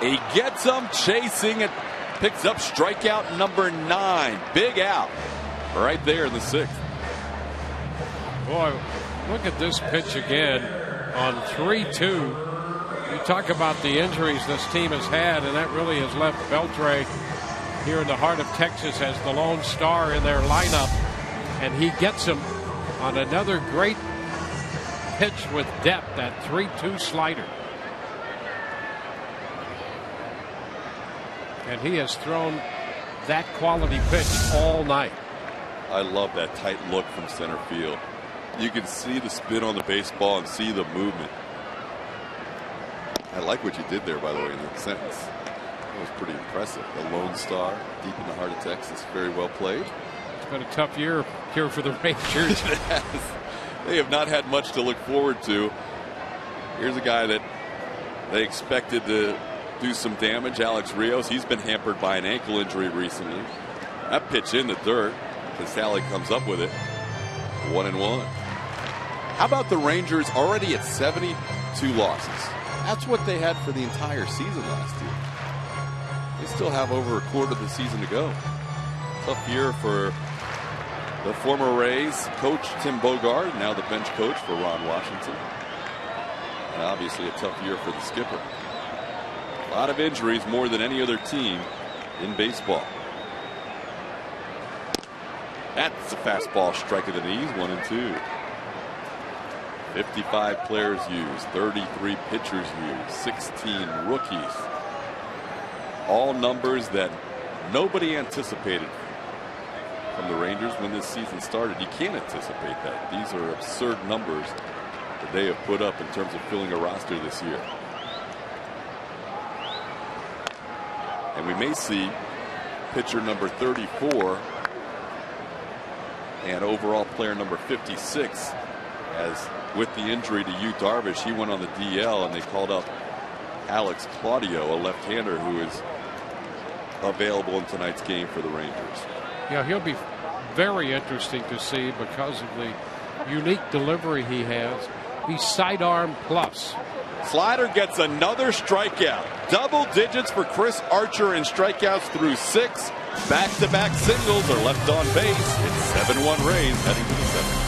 He gets them chasing and picks up strikeout number 9. Big out right there in the 6th. Boy, look at this pitch again on 3-2. You talk about the injuries this team has had, and that really has left Beltre here in the heart of Texas as the lone star in their lineup, and he gets him on another great pitch with depth, that 3-2 slider. And he has thrown that quality pitch all night. I love that tight look from center field. You can see the spin on the baseball and see the movement. I like what you did there, by the way, in that sentence. That was pretty impressive. The Lone Star, deep in the heart of Texas, very well played. It's been a tough year here for the Rangers. They have not had much to look forward to. Here's a guy that they expected to do some damage, Alex Rios. He's been hampered by an ankle injury recently. That pitch in the dirt, Casale comes up with it. 1-1. How about the Rangers already at 72 losses? That's what they had for the entire season last year. They still have over a quarter of the season to go. Tough year for the former Rays coach Tim Bogard, now the bench coach for Ron Washington. And obviously a tough year for the skipper. A lot of injuries, more than any other team in baseball. That's a fastball strike of the knees, 1-2. 55 players used, 33 pitchers used, 16 rookies. All numbers that nobody anticipated from the Rangers when this season started. You can't anticipate that. These are absurd numbers that they have put up in terms of filling a roster this year. And we may see pitcher number 34 and overall player number 56, as with the injury to Yu Darvish, he went on the DL and they called up Alex Claudio, a left-hander who is available in tonight's game for the Rangers. Yeah, he'll be very interesting to see because of the unique delivery he has. He's sidearm plus. Slider gets another strikeout. Double digits for Chris Archer in strikeouts through 6. Back-to-back singles are left on base. It's 7-1 Rays heading to the 7th.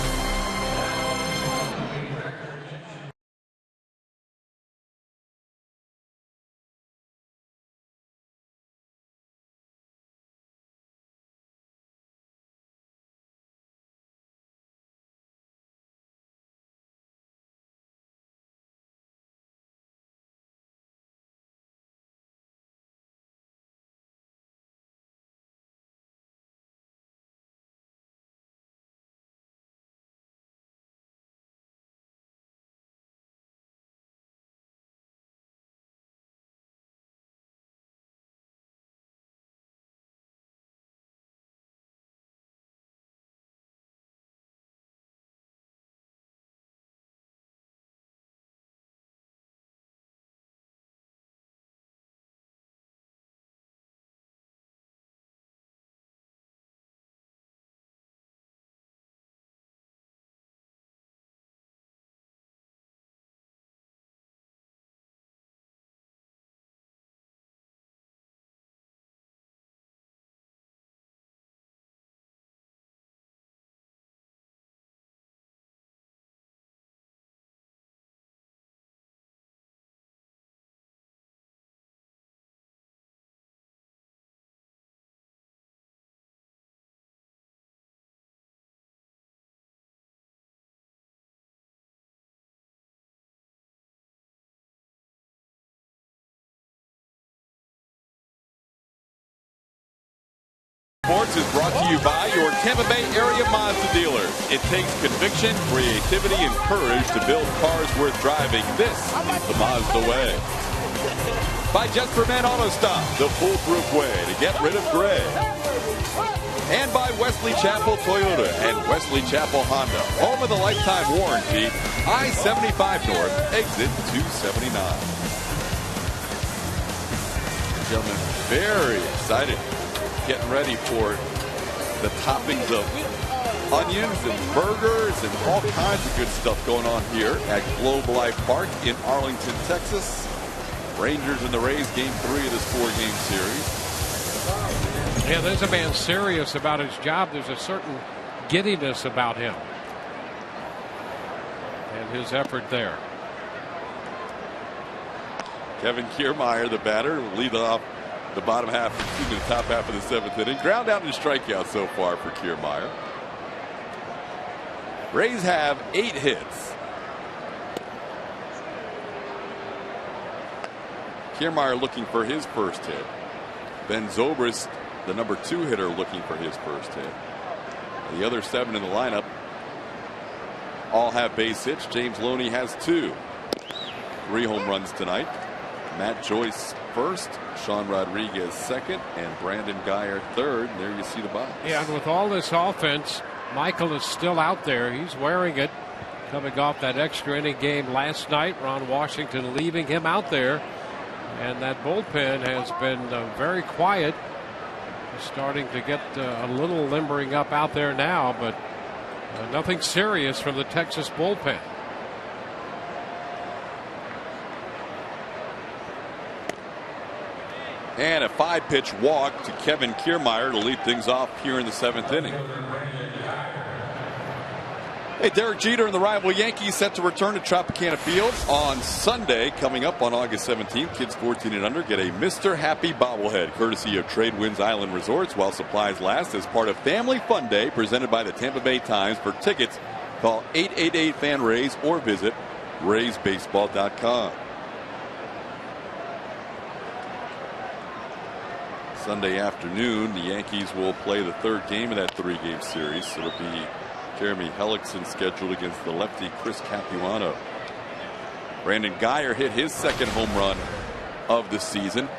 Sports is brought to you by your Tampa Bay area Mazda dealers. It takes conviction, creativity, and courage to build cars worth driving. This is the Mazda way. By Just for Men Auto Stop, the foolproof way to get rid of gray. And by Wesley Chapel Toyota and Wesley Chapel Honda, home of the lifetime warranty, I-75 North, exit 279. Gentlemen, very excited. Getting ready for the toppings of onions and burgers and all kinds of good stuff going on here at Globe Life Park in Arlington, Texas. Rangers and the Rays, game 3 of this 4-game series. Yeah, there's a man serious about his job. There's a certain giddiness about him and his effort there. Kevin Kiermaier, the batter, will lead off the bottom half, the top half of the 7th inning. Ground out and strikeout so far for Kiermaier. Rays have 8 hits. Kiermaier looking for his first hit. Ben Zobrist, the number 2 hitter, looking for his first hit. The other 7 in the lineup all have base hits. James Loney has 2. 3 home runs tonight. Matt Joyce first, Sean Rodriguez second, and Brandon Guyer third. And there you see the box. Yeah, and with all this offense, Michael is still out there. He's wearing it, coming off that extra inning game last night. Ron Washington leaving him out there, and that bullpen has been very quiet. Starting to get a little limbering up out there now, but nothing serious from the Texas bullpen. And a 5-pitch walk to Kevin Kiermaier to lead things off here in the 7th inning. Hey, Derek Jeter and the rival Yankees set to return to Tropicana Field on Sunday. Coming up on August 17th, kids 14 and under get a Mr. Happy bobblehead courtesy of Trade Winds Island Resorts while supplies last as part of Family Fun Day presented by the Tampa Bay Times. For tickets, call 888-FAN-RAYS or visit RaysBaseball.com. Sunday afternoon, the Yankees will play the 3rd game of that 3-game series. It'll be Jeremy Hellickson scheduled against the lefty Chris Capuano. Brandon Guyer hit his 2nd home run of the season.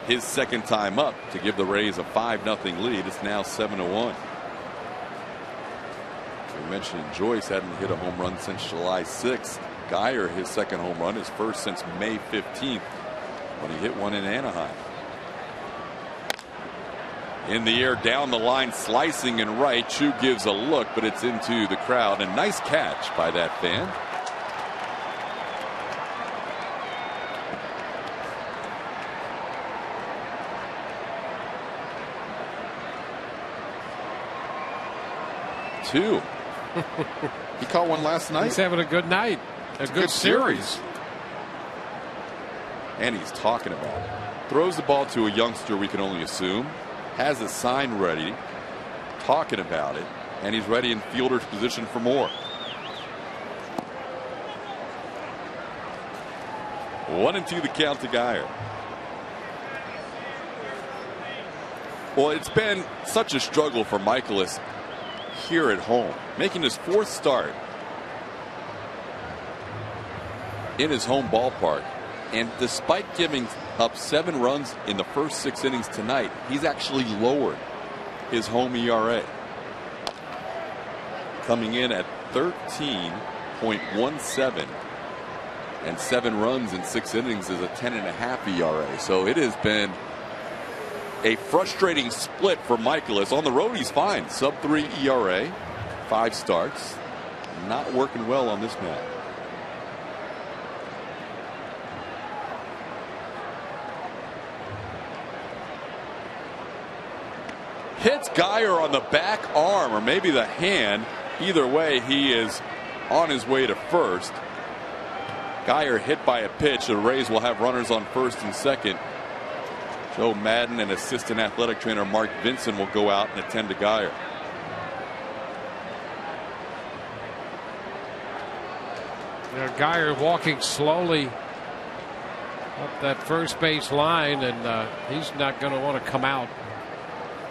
His 2nd time up to give the Rays a 5-0 lead. It's now 7-1. We mentioned Joyce hadn't hit a home run since July 6th. Guyer, his 2nd home run, his first since May 15th when he hit one in Anaheim. In the air, down the line, slicing and right. Chu gives a look, but it's into the crowd. And nice catch by that fan. Two. He caught one last night. He's having a good night. A good series. And he's talking about it. Throws the ball to a youngster, we can only assume. Has a sign ready, talking about it, and he's ready in fielder's position for more. 1-2 the count to Guyer. Well, it's been such a struggle for Michaelis here at home, making his 4th start in his home ballpark. And despite giving up 7 runs in the first 6 innings tonight, he's actually lowered his home ERA. Coming in at 13.17, and 7 runs in 6 innings is a 10.5 ERA. So it has been a frustrating split for Michaelis. On the road, he's fine. Sub-3 ERA, 5 starts. Not working well on this man. Hits Guyer on the back arm or maybe the hand. Either way, he is on his way to first. Guyer hit by a pitch. The Rays will have runners on first and second. Joe Madden and assistant athletic trainer Mark Vinson will go out and attend to Guyer. Guyer walking slowly up that first base line, and he's not going to want to come out.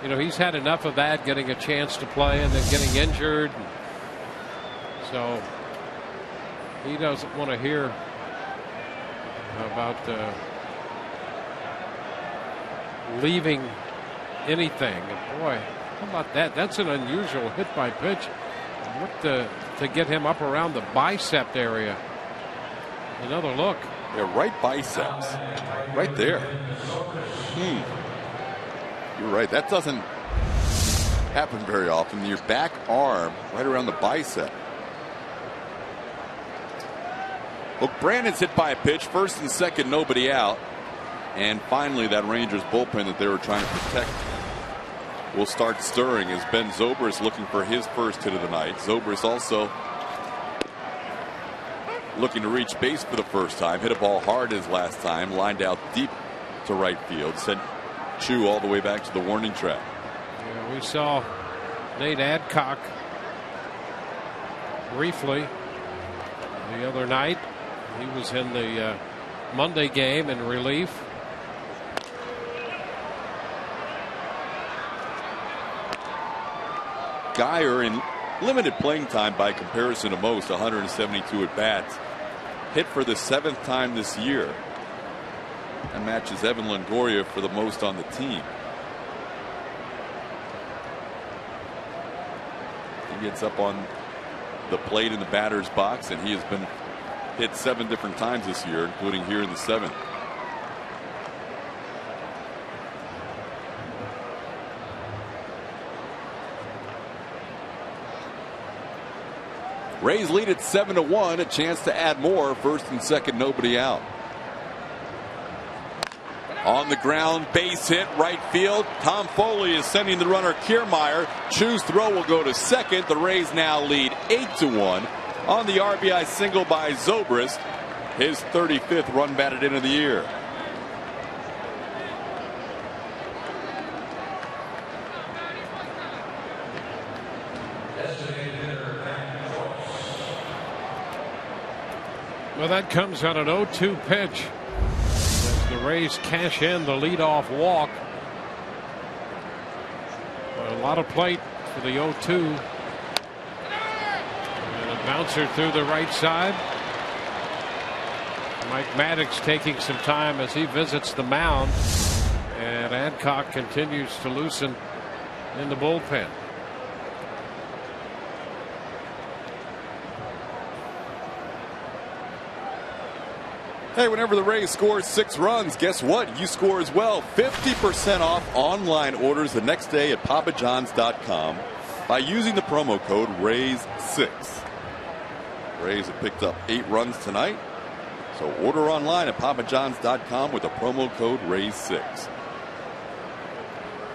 you know, he's had enough of that, getting a chance to play and then getting injured. So he doesn't want to hear about leaving anything. And boy, how about that? That's an unusual hit by pitch. What to get him up around the bicep area. Another look. Yeah, right biceps. Right there. You're right. That doesn't happen very often. Your back arm right around the bicep. Look, Brandon's hit by a pitch. First and second, nobody out. And finally, that Rangers bullpen that they were trying to protect will start stirring as Ben Zobrist looking for his first hit of the night. Zobrist also looking to reach base for the first time. Hit a ball hard his last time. Lined out deep to right field. Sent Chu all the way back to the warning track. Yeah, we saw Nate Adcock briefly the other night. He was in the Monday game in relief. Geyer in limited playing time by comparison to most, 172 at bats. Hit for the 7th time this year. That matches Evan Longoria for the most on the team. He gets up on the plate in the batter's box, and he has been hit 7 different times this year, including here in the 7th. Rays lead at 7-1. A chance to add more. First and second, nobody out. On the ground, base hit, right field. Tom Foley is sending the runner Kiermaier. Chu's throw will go to second. The Rays now lead 8-1 on the RBI single by Zobrist. His 35th run batted in of the year. Well, that comes on an 0-2 pitch as the Rays cash in the leadoff walk. A lot of plate for the 0-2. And a bouncer through the right side. Mike Maddox taking some time as he visits the mound. And Adcock continues to loosen in the bullpen. Hey, whenever the Rays score 6 runs, guess what? You score as well. 50% off online orders the next day at papajohns.com by using the promo code RAYS6. Rays have picked up 8 runs tonight, so order online at papajohns.com with the promo code RAYS6.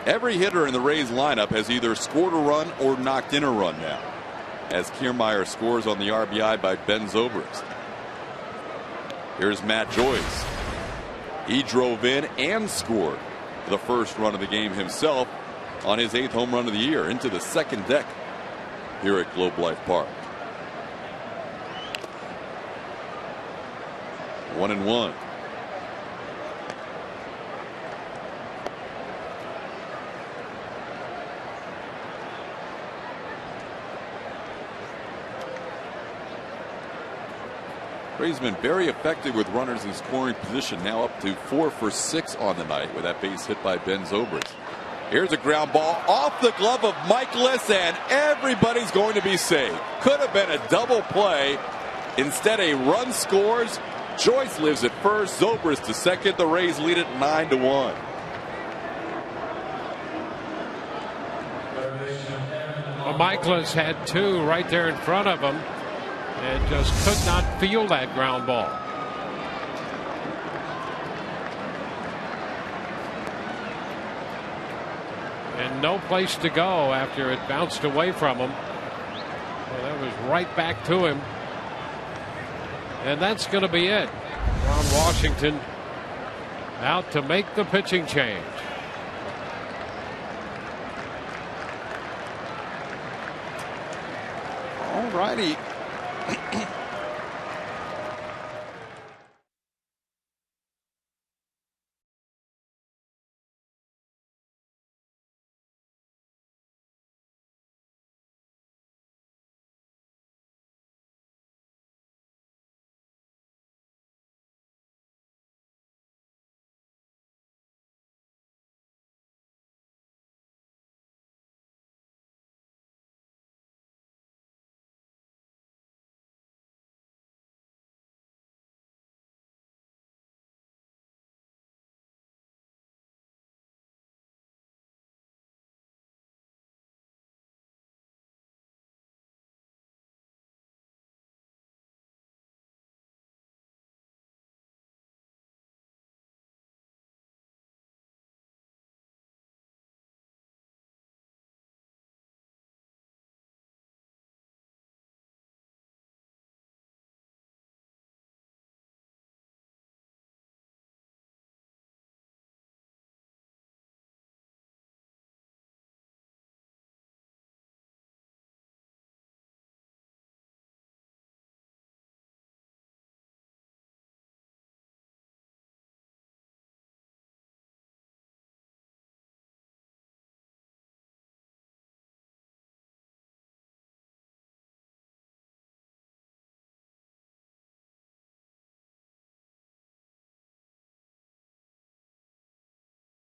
Every hitter in the Rays lineup has either scored a run or knocked in a run now, as Kiermaier scores on the RBI by Ben Zobrist. Here's Matt Joyce. He drove in and scored the first run of the game himself on his 8th home run of the year into the second deck here at Globe Life Park. 1-1. Rays been very effective with runners in scoring position, now up to 4 for 6 on the night with that base hit by Ben Zobrist. Here's a ground ball off the glove of Michaelis, and everybody's going to be saved. Could have been a double play. Instead, a run scores. Joyce lives at first, Zobrist to second. The Rays lead it 9-1. Well, Michaelis had 2 right there in front of him and just could not feel that ground ball. And no place to go after it bounced away from him. Well, that was right back to him. And that's going to be it. Ron Washington out to make the pitching change. All righty.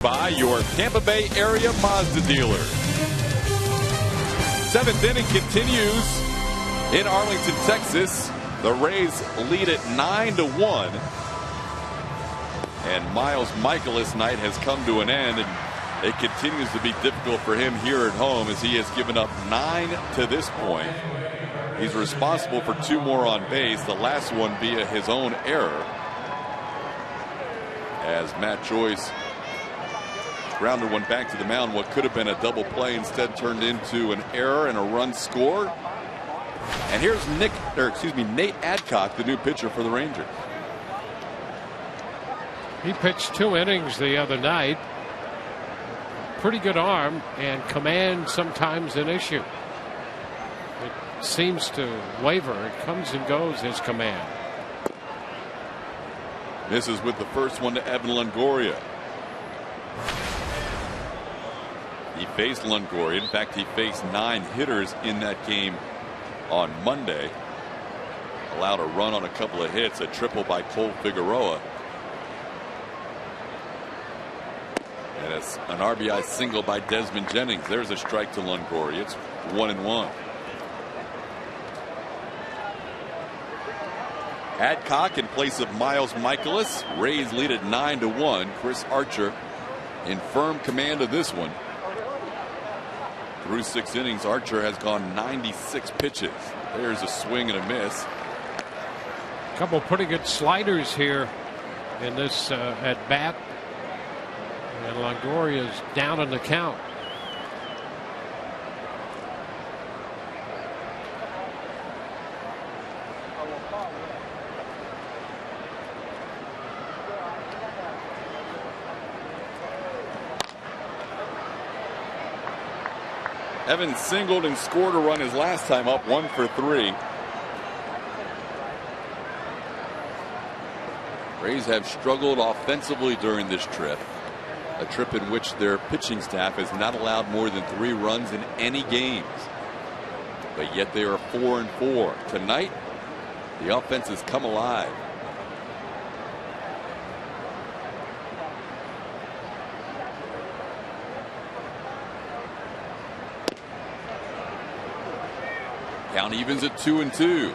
By your Tampa Bay area Mazda dealer. Seventh inning continues in Arlington, Texas. The Rays lead it 9-1. And Miles Michaelis' night has come to an end, and it continues to be difficult for him here at home as he has given up 9 to this point. He's responsible for 2 more on base, the last one via his own error. As Matt Joyce grounded one back to the mound, what could have been a double play instead turned into an error and a run scored. And here's Nate Adcock, the new pitcher for the Rangers. He pitched 2 innings the other night. Pretty good arm, and command sometimes an issue. It seems to waver. It comes and goes, his command. Misses with the first one to Evan Longoria. He faced Longoria. In fact, he faced 9 hitters in that game on Monday. Allowed a run on a couple of hits, a triple by Cole Figueroa. And it's an RBI single by Desmond Jennings. There's a strike to Longoria. It's 1-1. Adcock in place of Miles Michaelis. Rays lead at 9-1. Chris Archer in firm command of this one. Through 6 innings, Archer has gone 96 pitches. There's a swing and a miss. A couple pretty good sliders here in this at bat. And Longoria's down in the count. Evans singled and scored a run his last time up, 1 for 3. Rays have struggled offensively during this trip. A trip in which their pitching staff has not allowed more than 3 runs in any games. But yet they are 4-4. Tonight, the offense has come alive. Count evens at 2-2.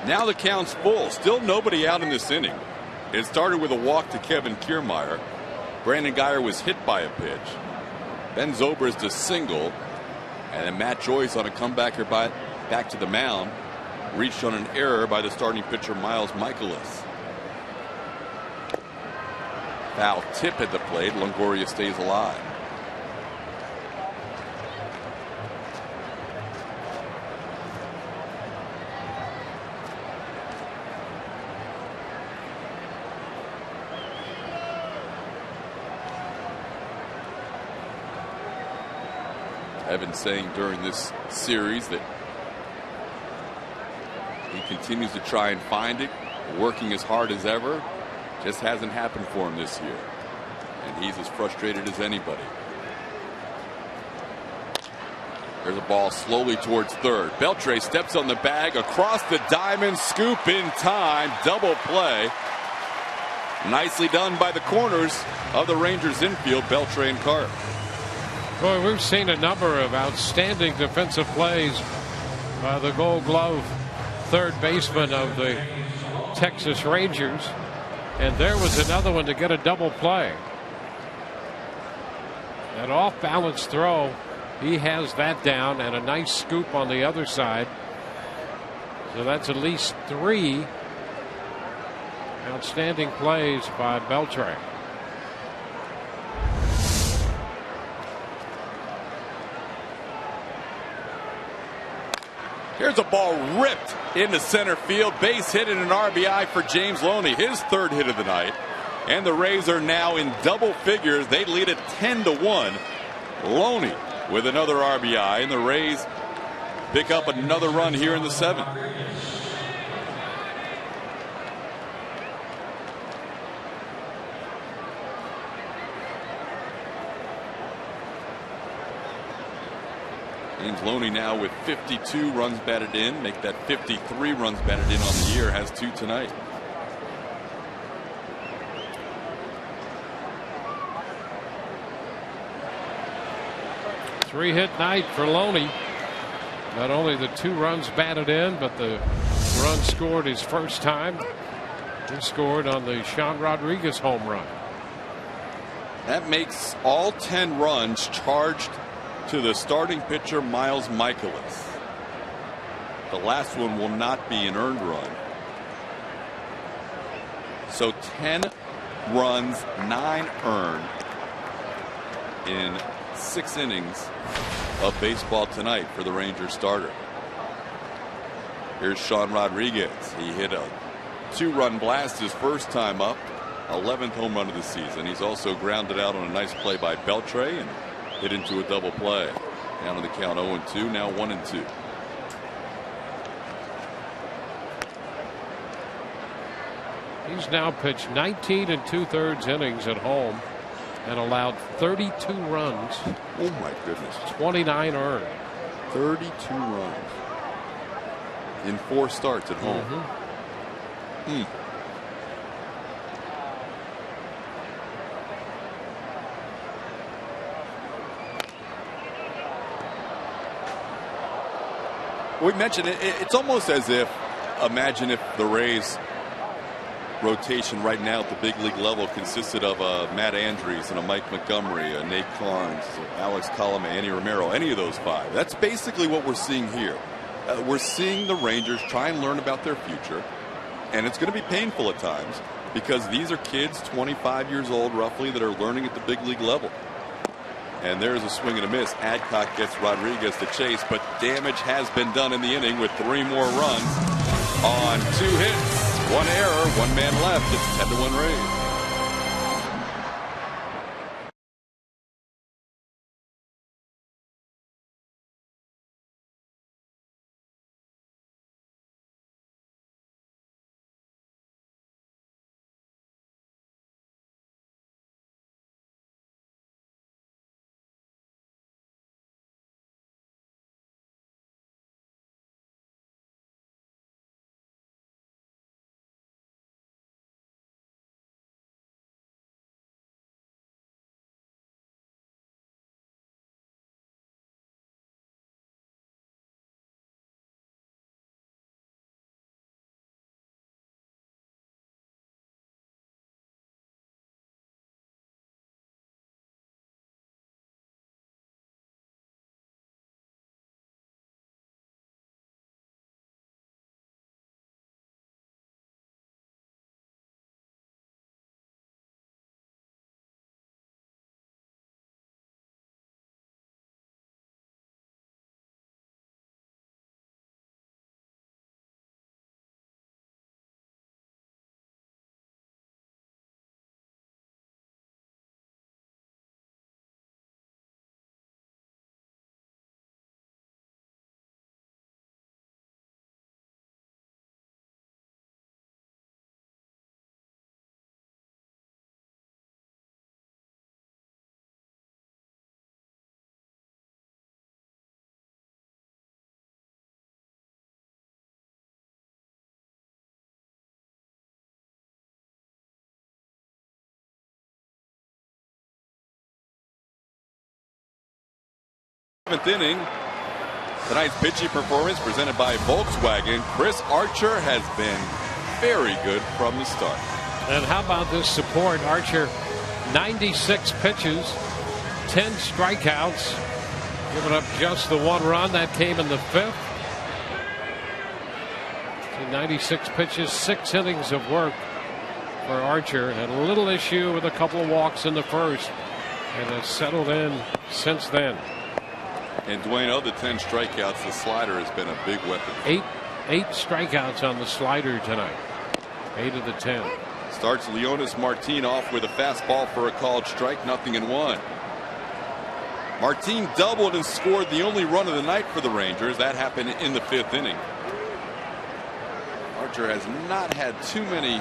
Now the count's full. Still nobody out in this inning. It started with a walk to Kevin Kiermaier. Brandon Guyer was hit by a pitch. Ben Zobrist a single. And then Matt Joyce on a comebacker back to the mound. Reached on an error by the starting pitcher Miles Michaelis. Foul tip at the plate. Longoria stays alive. Evans saying during this series that he continues to try and find it, working as hard as ever. Just hasn't happened for him this year. And he's as frustrated as anybody. There's a ball slowly towards third. Beltre steps on the bag across the diamond, scoop in time, double play. Nicely done by the corners of the Rangers infield, Beltre and Carp. Boy, we've seen a number of outstanding defensive plays by the Gold Glove third baseman of the Texas Rangers. And there was another one to get a double play. That off-balance throw, he has that down, and a nice scoop on the other side. So that's at least 3 outstanding plays by Beltre. Here's a ball ripped into center field. Base hit and an RBI for James Loney. His 3rd hit of the night. And the Rays are now in double figures. They lead it 10-1. Loney with another RBI, and the Rays pick up another run here in the 7th. James Loney now with 52 runs batted in, make that 53 runs batted in on the year, has 2 tonight. Three-hit night for Loney. Not only the 2 runs batted in, but the run scored his first time. He scored on the Sean Rodriguez home run. That makes all 10 runs charged to the starting pitcher Miles Michaelis. The last one will not be an earned run. So 10 runs, 9 earned in 6 innings of baseball tonight for the Rangers starter. Here's Sean Rodriguez. He hit a 2-run blast his first time up, 11th home run of the season. He's also grounded out on a nice play by Beltre and hit into a double play. Down on the count 0-2, now 1-2. He's now pitched 19 2/3 innings at home and allowed 32 runs. Oh my goodness. 29 earned. 32 runs in 4 starts at home. We mentioned it. It's almost as if, imagine if the Rays rotation right now at the big league level consisted of Matt Andrews and a Mike Montgomery, a Nate Carnes, Alex Colomé, Andy Romero, any of those 5. That's basically what we're seeing here. We're seeing the Rangers try and learn about their future, and it's going to be painful at times because these are kids 25 years old roughly that are learning at the big league level. And there's a swing and a miss. Adcock gets Rodriguez to chase, but damage has been done in the inning with 3 more runs on 2 hits. 1 error, 1 man left. It's 10-1 Rays. Inning. Tonight's pitching performance presented by Volkswagen. Chris Archer has been very good from the start. And how about this support? Archer, 96 pitches, 10 strikeouts, giving up just the 1 run. That came in the 5th. So 96 pitches, 6 innings of work for Archer. Had a little issue with a couple of walks in the 1st and has settled in since then. And Dwayne, of the 10 strikeouts, the slider has been a big weapon. 8 strikeouts on the slider tonight. 8 of the 10. Starts Leonis Martin off with a fastball for a called strike, 0-1. Martin doubled and scored the only run of the night for the Rangers. That happened in the 5th inning. Archer has not had too many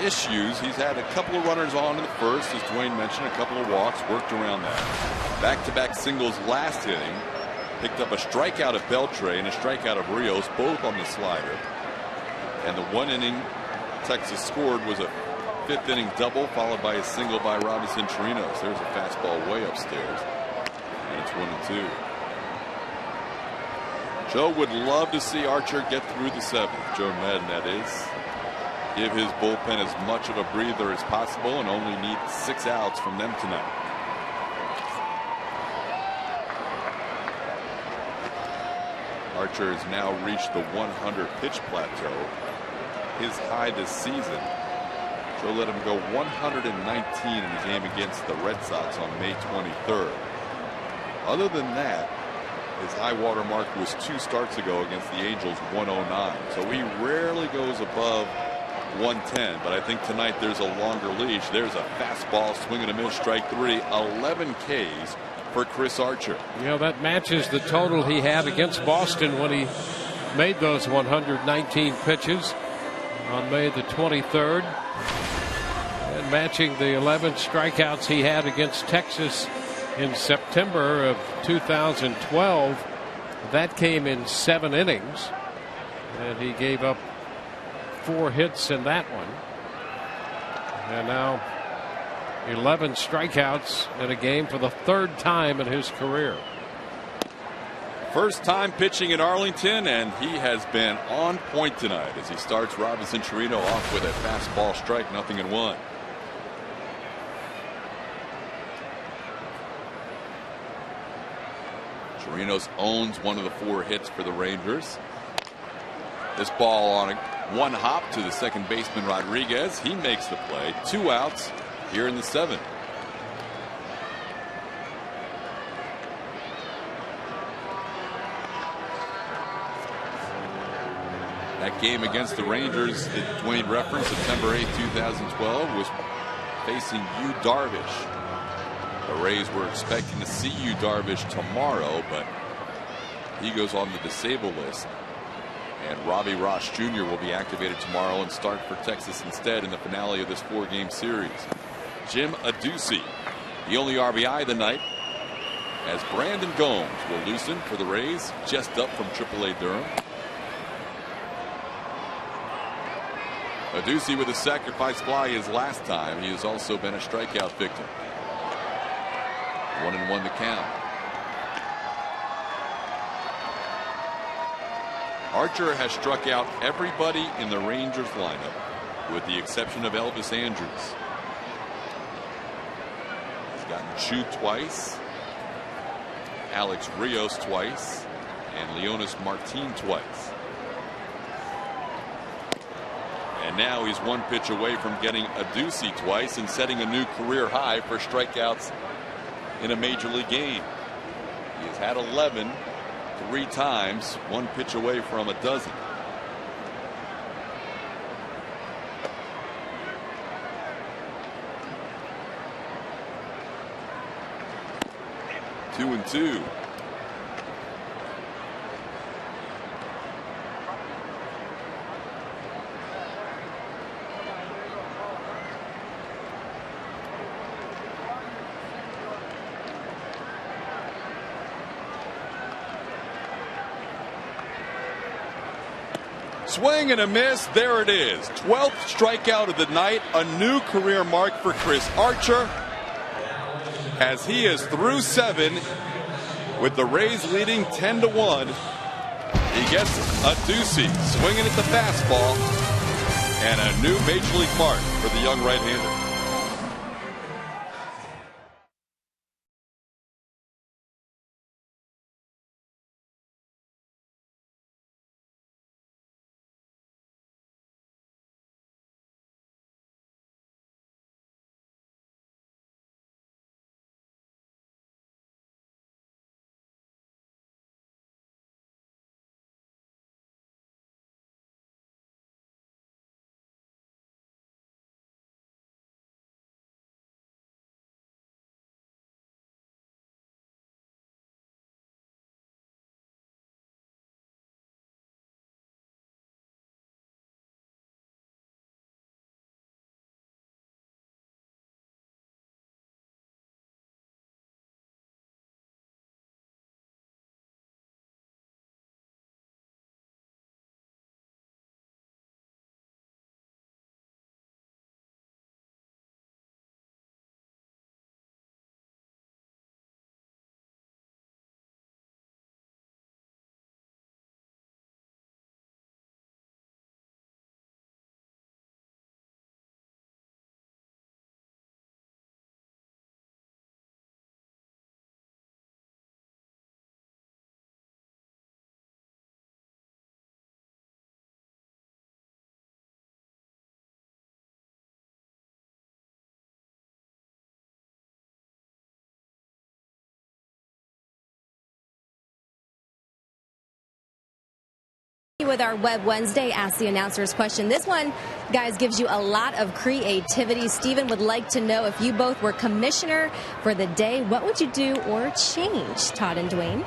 issues. He's had a couple of runners on in the 1st, as Dwayne mentioned, a couple of walks, worked around that. Back-to-back singles last inning. Picked up a strikeout of Beltre and a strikeout of Rios, both on the slider. And the 1 inning Texas scored was a 5th inning double, followed by a single by Robinson Chirinos. There's a fastball way upstairs. And it's 1-2. Joe would love to see Archer get through the 7th. Joe Madden, that is. Give his bullpen as much of a breather as possible and only need 6 outs from them tonight. Archer has now reached the 100 pitch plateau. His high this season. Joe let him go 119 in the game against the Red Sox on May 23rd. Other than that, his high water mark was 2 starts ago against the Angels, 109. So he rarely goes above 110, but I think tonight there's a longer leash. There's a fastball, swing and a miss, strike 3, 11 Ks for Chris Archer. You know, that matches the total he had against Boston when he made those 119 pitches on May the 23rd, and matching the 11 strikeouts he had against Texas in September of 2012. That came in 7 innings, and he gave up 4 hits in that one. And now 11 strikeouts in a game for the 3rd time in his career. First time pitching in Arlington, and he has been on point tonight as he starts Robinson Chirino off with a fastball strike, 0-1. Chirinos owns one of the 4 hits for the Rangers. This ball on a 1 hop to the second baseman Rodriguez. He makes the play. 2 outs here in the 7th. That game against the Rangers that Dwayne referenced, September 8, 2012, was facing Yu Darvish. The Rays were expecting to see Yu Darvish tomorrow, but he goes on the disabled list. And Robbie Ross Jr. will be activated tomorrow and start for Texas instead in the finale of this 4-game series. Jim Adduci, the only RBI of the night, as Brandon Gomes will loosen for the Rays, just up from AAA Durham. Adduci with a sacrifice fly his last time. He has also been a strikeout victim. 1-1 the count. Archer has struck out everybody in the Rangers lineup with the exception of Elvis Andrus. He's gotten chewed twice, Alex Rios twice, and Leonis Martin twice. And now he's 1 pitch away from getting Adduci twice and setting a new career high for strikeouts in a major league game. He has had 11 3 times, 1 pitch away from a dozen. Two and two. Swing and a miss. There it is. 12th strikeout of the night. A new career mark for Chris Archer, as he is through 7 with the Rays leading 10-1. He gets Adduci swinging at the fastball, and a new major league mark for the young right-hander. With our Web Wednesday Ask the Announcers question. This one, guys, gives you a lot of creativity. Steven would like to know, if you both were commissioner for the day, what would you do or change? Todd and Dwayne.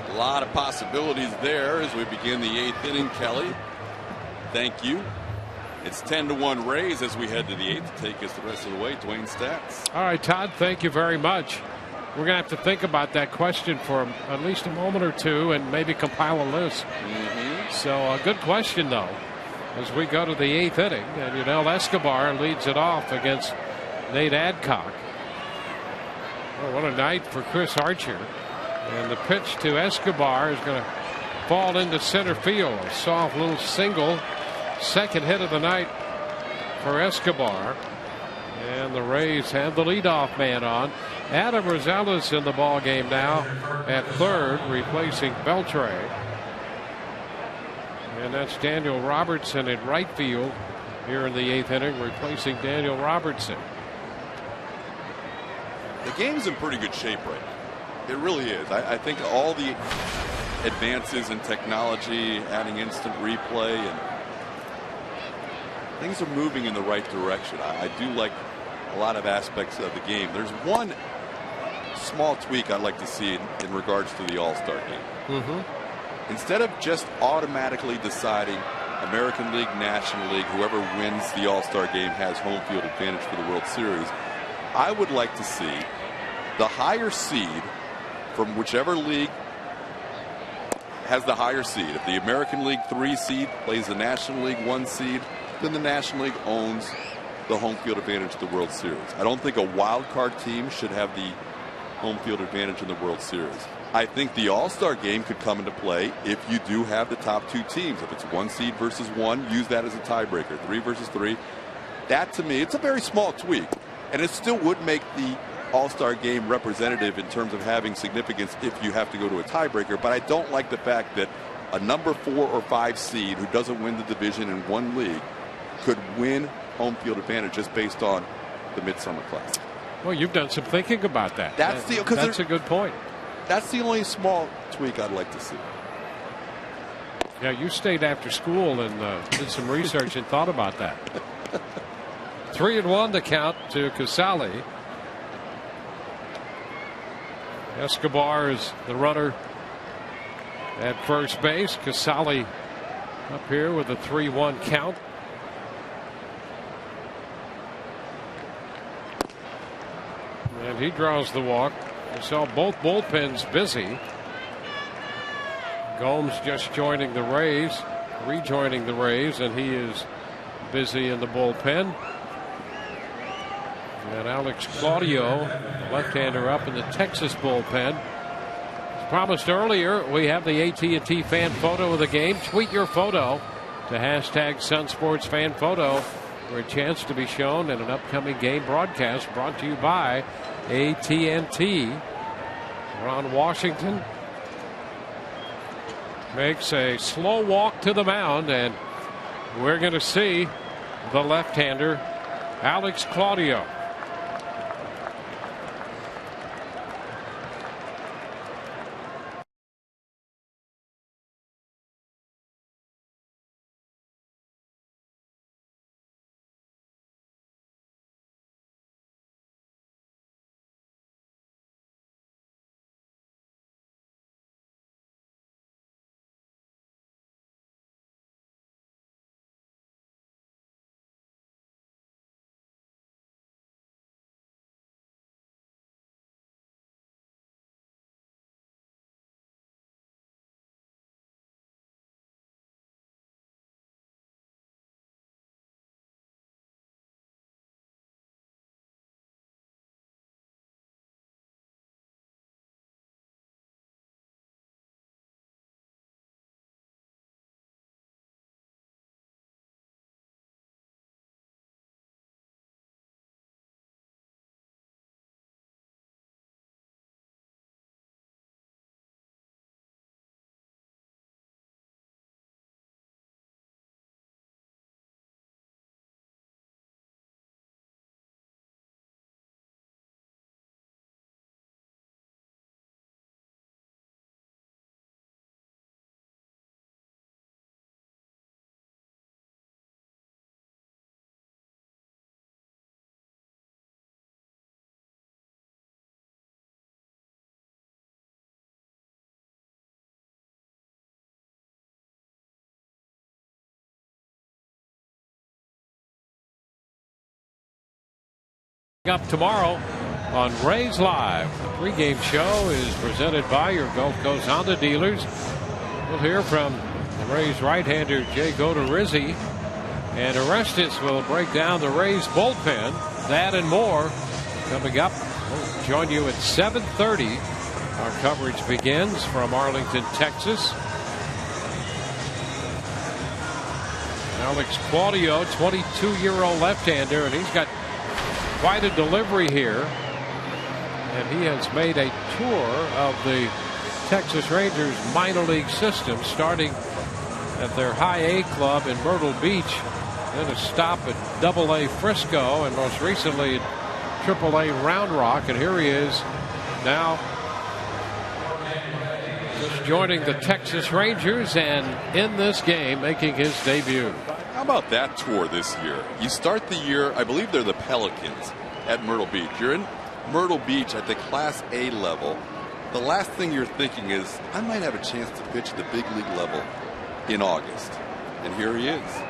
A lot of possibilities there as we begin the 8th inning. Kelly, thank you. It's 10-1 Rays as we head to the 8th to take us the rest of the way. Dwayne, stats. All right, Todd, thank you very much. We're going to have to think about that question for at least a moment or two and maybe compile a list. So a good question, though, as we go to the 8th inning. And Yunel Escobar leads it off against Nate Adcock. Oh, what a night for Chris Archer. And the pitch to Escobar is going to fall into center field. A soft little single. Second hit of the night for Escobar. And the Rays have the leadoff man on. Adam Rosales in the ball game now at third, replacing Beltre. And that's Daniel Robertson in right field here in the 8th inning, replacing Daniel Robertson. The game's in pretty good shape right now. It really is. I think all the advances in technology, adding instant replay, and things are moving in the right direction. I do like a lot of aspects of the game. There's one small tweak I'd like to see in regards to the All-Star game. Instead of just automatically deciding American League, National League, whoever wins the All-Star game has home field advantage for the World Series, I would like to see the higher seed from whichever league has the higher seed. If the American League 3 seed plays the National League 1 seed, then the National League owns the home field advantage of the World Series. I don't think a wild card team should have the home field advantage in the World Series. I think the All-Star game could come into play if you do have the top 2 teams. If it's 1 seed versus 1, use that as a tiebreaker. 3 versus 3. That, to me, it's a very small tweak. And it still would make the All-Star game representative in terms of having significance if you have to go to a tiebreaker. But I don't like the fact that a number 4 or 5 seed who doesn't win the division in one league could win home field advantage just based on the Midsummer Classic. Well, you've done some thinking about that. That's a good point. That's the only small tweak I'd like to see. Yeah, you stayed after school and did some research and thought about that. 3-1 the count to Casali. Escobar is the runner at first base. Casali up here with a 3-1 count. And he draws the walk. We saw both bullpens busy. Gomes just joining the Rays, rejoining the Rays, and he is busy in the bullpen. And Alex Claudio, left-hander, up in the Texas bullpen. As promised earlier, we have the AT&T fan photo of the game. Tweet your photo to hashtag SunSportsFanPhoto for a chance to be shown in an upcoming game broadcast brought to you by AT&T. Ron Washington makes a slow walk to the mound, and we're going to see the left-hander Alex Claudio. Up tomorrow on Rays Live. The pregame show is presented by your Gulf Coast Honda dealers. We'll hear from the Rays right-hander Jay Godorizzi, and Orestes will break down the Rays bullpen. That and more coming up. We'll join you at 7:30. Our coverage begins from Arlington, Texas. Alex Claudio, 22-year-old left-hander, and he's got quite a delivery here. And he has made a tour of the Texas Rangers minor league system, starting at their High A club in Myrtle Beach, then a stop at Double-A Frisco, and most recently at Triple-A Round Rock. And here he is now, just joining the Texas Rangers, and in this game making his debut. How about that tour this year? You start the year, I believe they're the Pelicans at Myrtle Beach. You're in Myrtle Beach at the Class A level. The last thing you're thinking is, I might have a chance to pitch at the big league level in August. And here he is.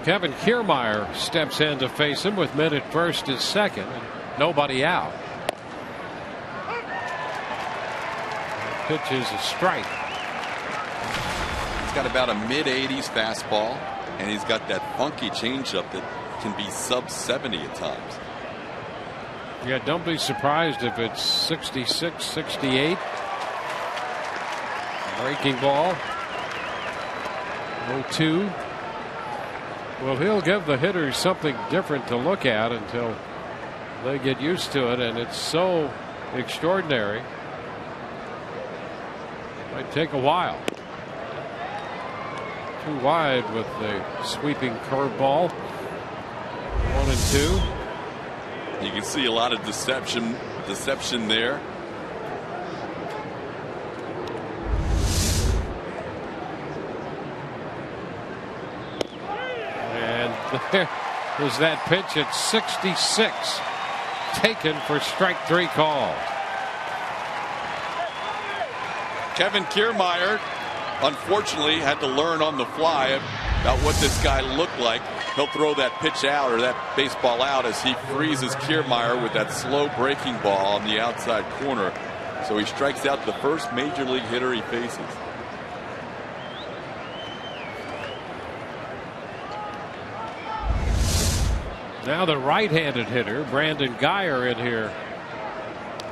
Kevin Kiermaier steps in to face him with men at first and second, and nobody out. Pitch is a strike. He's got about a mid-80s fastball, and he's got that funky changeup that can be sub-70 at times. Yeah, don't be surprised if it's 66, 68. Breaking ball. 0-2. Well, he'll give the hitters something different to look at until they get used to it, and it's so extraordinary. Might take a while. Too wide with the sweeping curveball. 1-2. You can see a lot of deception there. And there is that pitch at 66, taken for strike 3 call. Kevin Kiermaier, unfortunately, had to learn on the fly about what this guy looked like. He'll throw that pitch out, or that baseball out, as he freezes Kiermaier with that slow breaking ball on the outside corner. So he strikes out the first major league hitter he faces. Now the right-handed hitter, Brandon Guyer, in here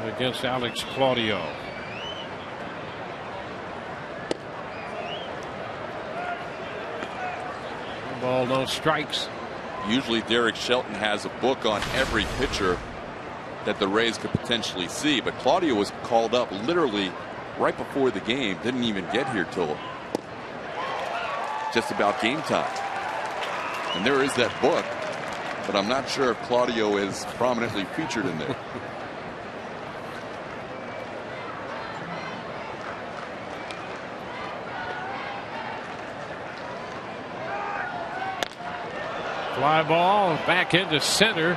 against Alex Claudio. Ball, no strikes. Usually Derek Shelton has a book on every pitcher that the Rays could potentially see, but Claudio was called up literally right before the game. Didn't even get here till just about game time. And there is that book, but I'm not sure if Claudio is prominently featured in there. Fly ball back into center.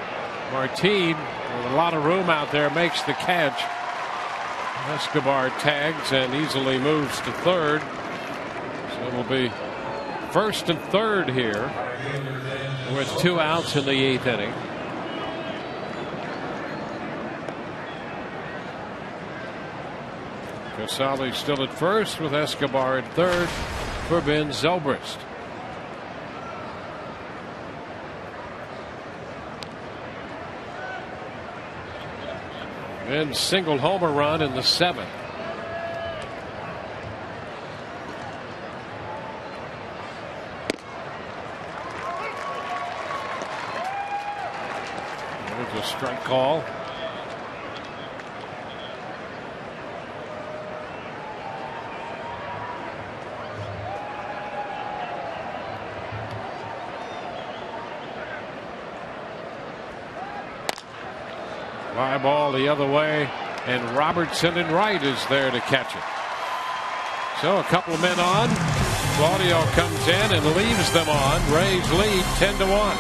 Martin, with a lot of room out there, makes the catch. Escobar tags and easily moves to third. So it'll be first and third here with 2 outs in the 8th inning. Casale still at first with Escobar at third for Ben Zobrist. Ben single homer run in the 7th. There's a strike call. Fly ball the other way, and Robertson in right is there to catch it. So a couple of men on. Claudio comes in and leaves them on. Rays lead 10-1.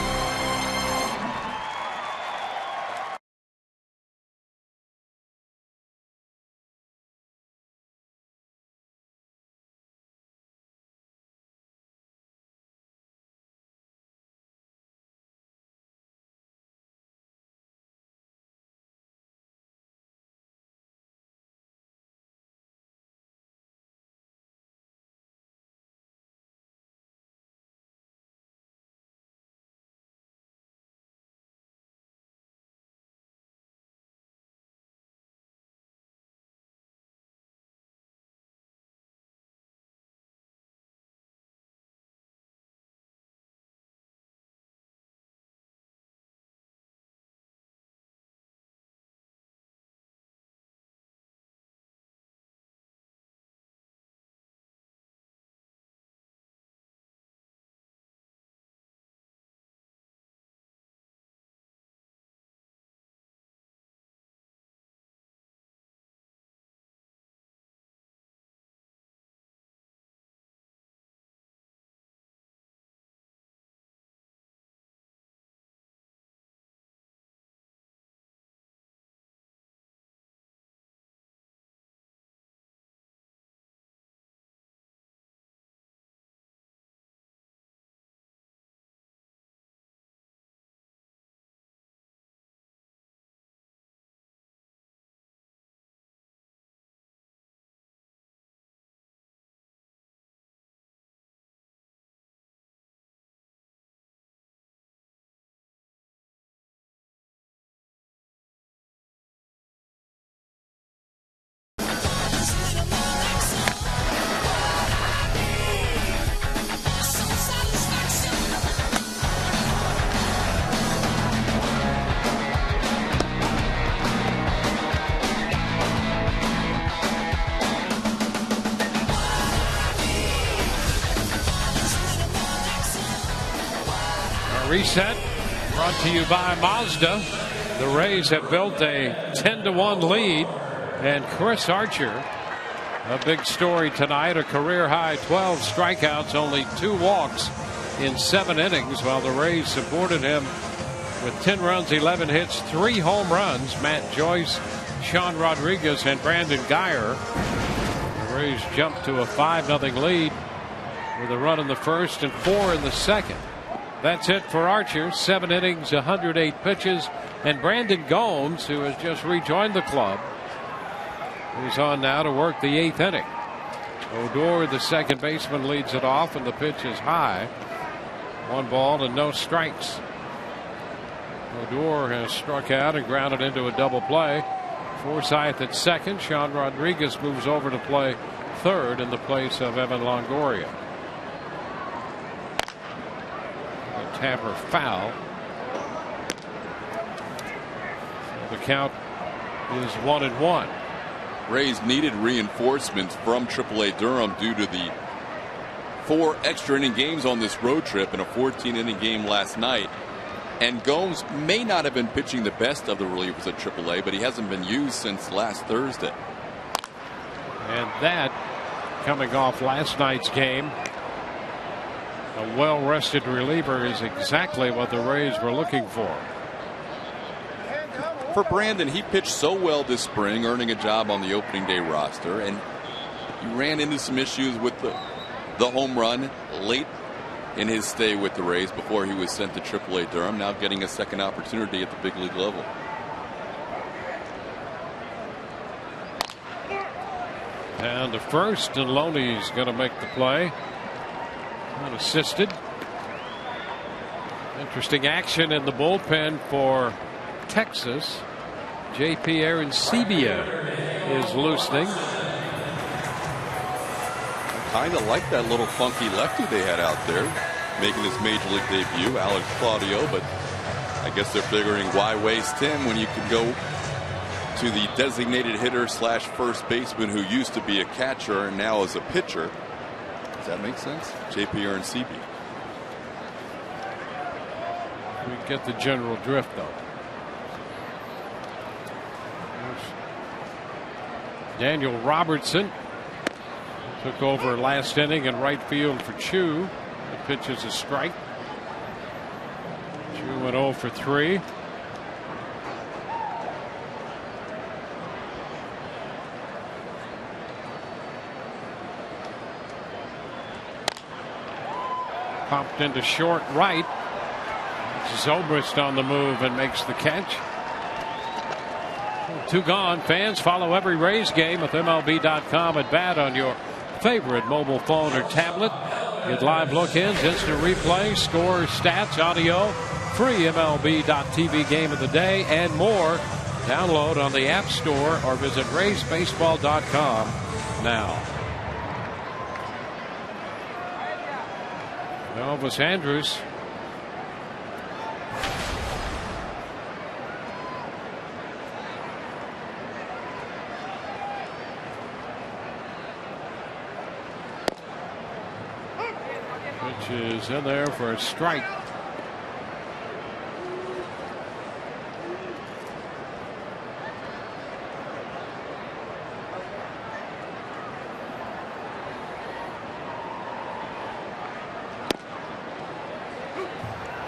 Reset brought to you by Mazda. The Rays have built a 10-1 lead, and Chris Archer, a big story tonight, a career high 12 strikeouts, only 2 walks in 7 innings, while the Rays supported him with 10 runs, 11 hits, 3 home runs. Matt Joyce, Sean Rodriguez, and Brandon Guyer. The Rays jumped to a 5-0 lead with a run in the first and 4 in the second. That's it for Archer. 7 innings, 108 pitches. And Brandon Gomes, who has just rejoined the club, is on now to work the 8th inning. Odor, the second baseman, leads it off, and the pitch is high. 1 ball and no strikes. Odor has struck out and grounded into a double play. Forsythe at second. Sean Rodriguez moves over to play third in the place of Evan Longoria. A Tampa foul. The count is 1-1. Rays needed reinforcements from AAA Durham due to the 4 extra inning games on this road trip and a 14-inning game last night. And Gomes may not have been pitching the best of the relievers at AAA, but he hasn't been used since last Thursday. And that, coming off last night's game, a well-rested reliever is exactly what the Rays were looking for. For Brandon, he pitched so well this spring, earning a job on the opening day roster, and he ran into some issues with the home run late in his stay with the Rays before he was sent to AAA Durham, now getting a second opportunity at the big league level. And the first, and Loney's going to make the play. Unassisted. Interesting action in the bullpen for Texas. J.P. Arencibia is loosening. Kind of like that little funky lefty they had out there making his major league debut, Alex Claudio, but I guess they're figuring why waste him when you can go to the designated hitter / first baseman who used to be a catcher and now is a pitcher. Does that make sense? J.P. Arencibia. We get the general drift, though. Daniel Robertson took over last inning in right field for Chu. The pitch is a strike. Chu went 0 for 3. Popped into short right. ZOBRIST on the move and makes the catch. 2 gone. Fans, follow every Rays game with MLB.com at bat on your favorite mobile phone or tablet. Get live look-ins, instant replay, scores, stats, audio, free MLB.tv game of the day, and more. Download on the App Store or visit RaysBaseball.com now. Elvis Andrus. Is in there for a strike.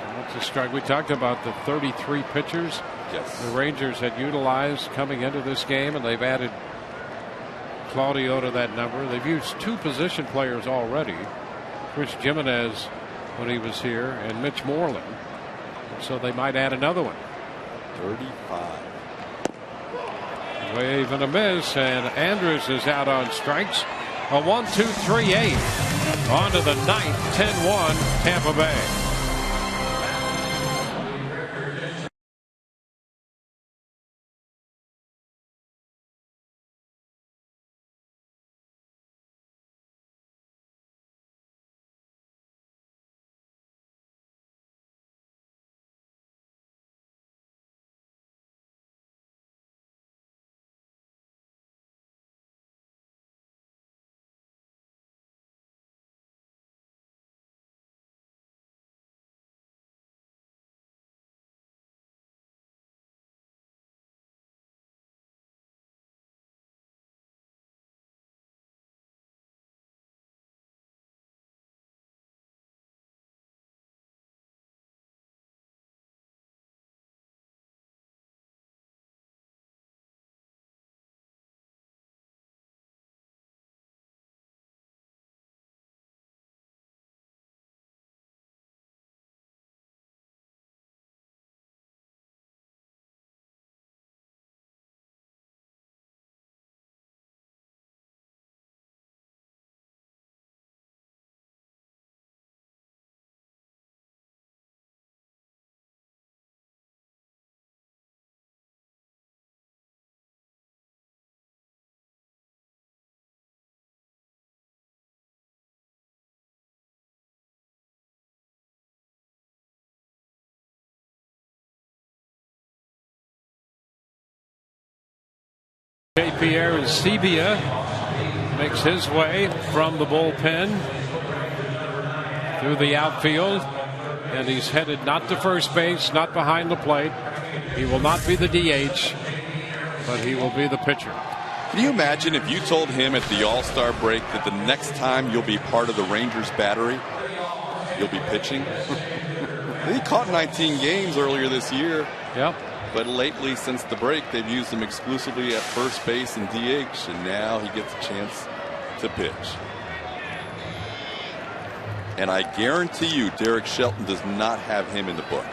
That's a strike. We talked about the 33 pitchers the Rangers had utilized coming into this game, and they've added Claudio to that number. They've used 2 position players already. Chris Jimenez when he was here, and Mitch Moreland. So they might add another one. 35. Wave and a miss, and Andrus is out on strikes. A 1-2-3-8. On to the 9th, 10-1 Tampa Bay. happy Aaron Sebia makes his way from the bullpen through the outfield, and he's headed not to first base, not behind the plate. He will not be the DH, but he will be the pitcher. Can you imagine if you told him at the All-Star break that the next time you'll be part of the Rangers battery, you'll be pitching? He caught 19 games earlier this year. Yep. But lately, since the break, they've used him exclusively at first base and DH, and now he gets a chance to pitch. And I guarantee you, Derek Shelton does not have him in the book.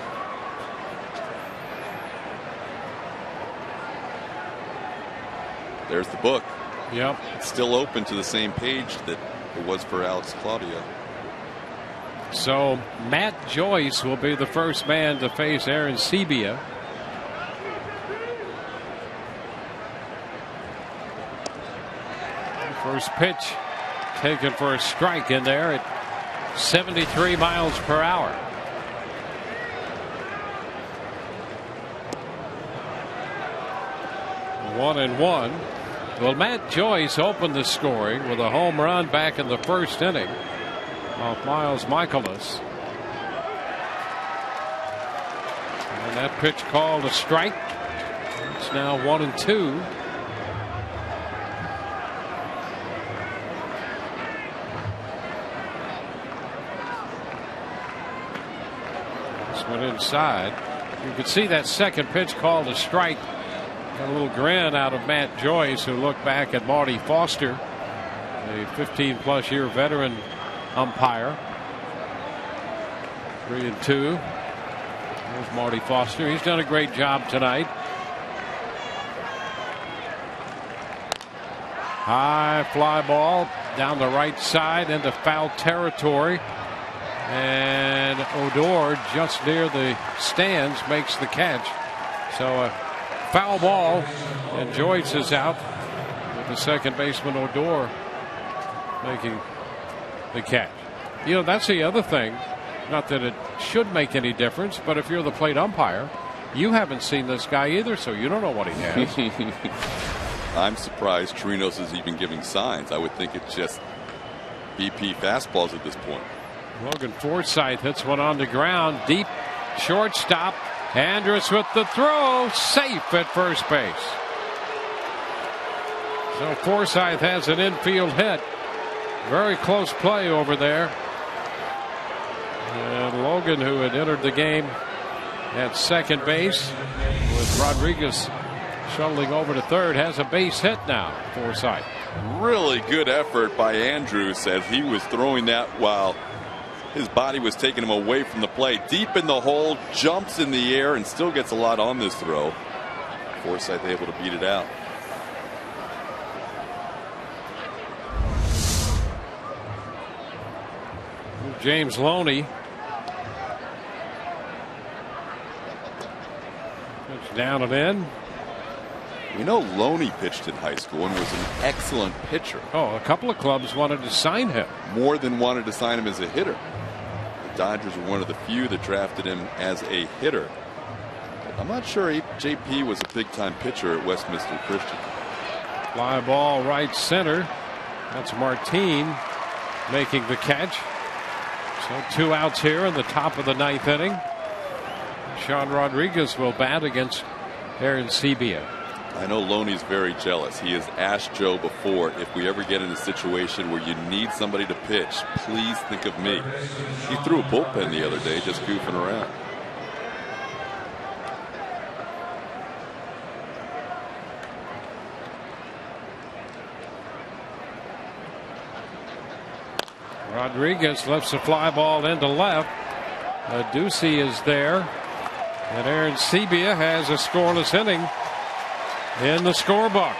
There's the book. Yep. It's still open to the same page that it was for Alex Claudio. So Matt Joyce will be the first man to face Aaron Sebia. First pitch taken for a strike in there at 73 miles per hour. One and one. Well, Matt Joyce opened the scoring with a home run back in the first inning off Miles Michaelis. And that pitch called a strike. It's now 1-2. This went inside. You could see that second pitch called a strike. Got a little grin out of Matt Joyce, who looked back at Marty Foster, a 15-plus year veteran umpire. 3-2. There's Marty Foster. He's done a great job tonight. High fly ball down the right side into foul territory. And Odor, just near the stands, makes the catch. So a foul ball, and Joyce is out with the second baseman Odor making the catch. You know, that's the other thing. Not that it should make any difference, but if you're the plate umpire, you haven't seen this guy either, so you don't know what he has. I'm surprised Chirinos is even giving signs. I would think it's just BP fastballs at this point. Logan Forsythe hits one on the ground, deep shortstop. Andrus with the throw, safe at first base. So Forsythe has an infield hit. Very close play over there. And Logan, who had entered the game at second base with Rodriguez shuttling over to third, has a base hit now. Forsythe. Really good effort by Andrus as he was throwing that while his body was taking him away from the plate. Deep in the hole, jumps in the air, and still gets a lot on this throw. Forsythe able to beat it out. James Loney. Pitch down and in. You know, Loney pitched in high school and was an excellent pitcher. Oh, a couple of clubs wanted to sign him. More than wanted to sign him as a hitter. The Dodgers were one of the few that drafted him as a hitter. I'm not sure JP was a big-time pitcher at Westminster Christian. Fly ball right center. That's Martin making the catch. So 2 outs here in the top of the 9th inning. Sean Rodriguez will bat against Aaron Sebia. I know Loney's very jealous. He has asked Joe before, if we ever get in a situation where you need somebody to pitch, please think of me. He threw a bullpen the other day just goofing around. Rodriguez lifts a fly ball into left. Ducey is there. And Aaron Sebia has a scoreless inning in the scorebook.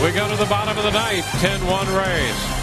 We go to the bottom of the 9th, 10-1 Rays.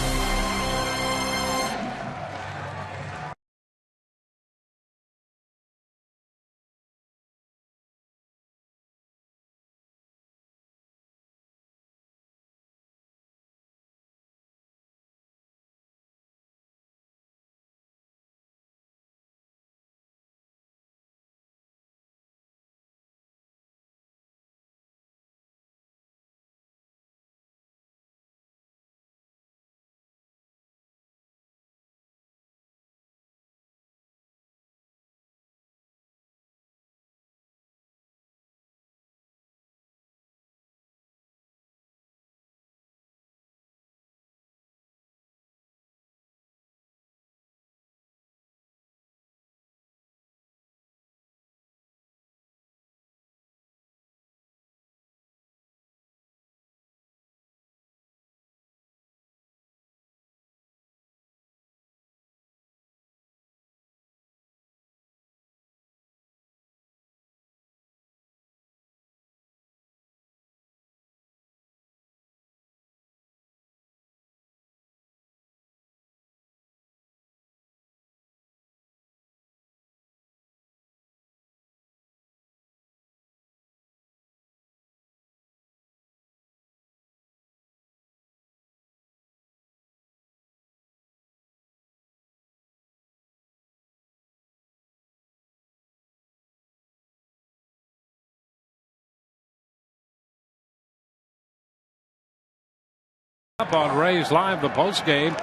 Up on Rays Live, the postgame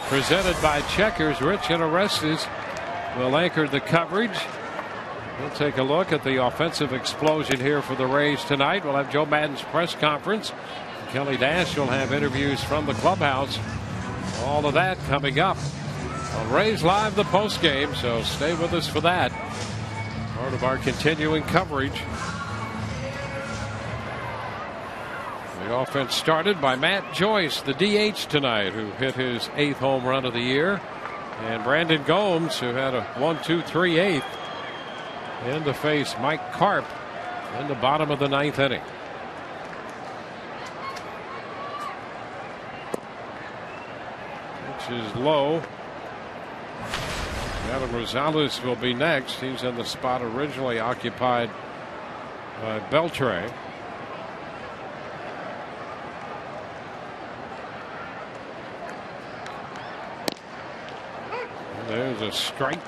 presented by Checkers. Rich and Orestes will anchor the coverage. We'll take a look at the offensive explosion here for the Rays tonight. We'll have Joe Maddon's press conference. Kelly Dash will have interviews from the clubhouse. All of that coming up on Rays Live, the postgame. So stay with us for that. Part of our continuing coverage. The offense started by Matt Joyce, the DH tonight, who hit his 8th home run of the year. And Brandon Gomes, who had a 1-2-3 8th. In to face Mike Karp in the bottom of the 9th inning. Which is low. Adam Rosales will be next. He's in the spot originally occupied by Beltre. There's a strike.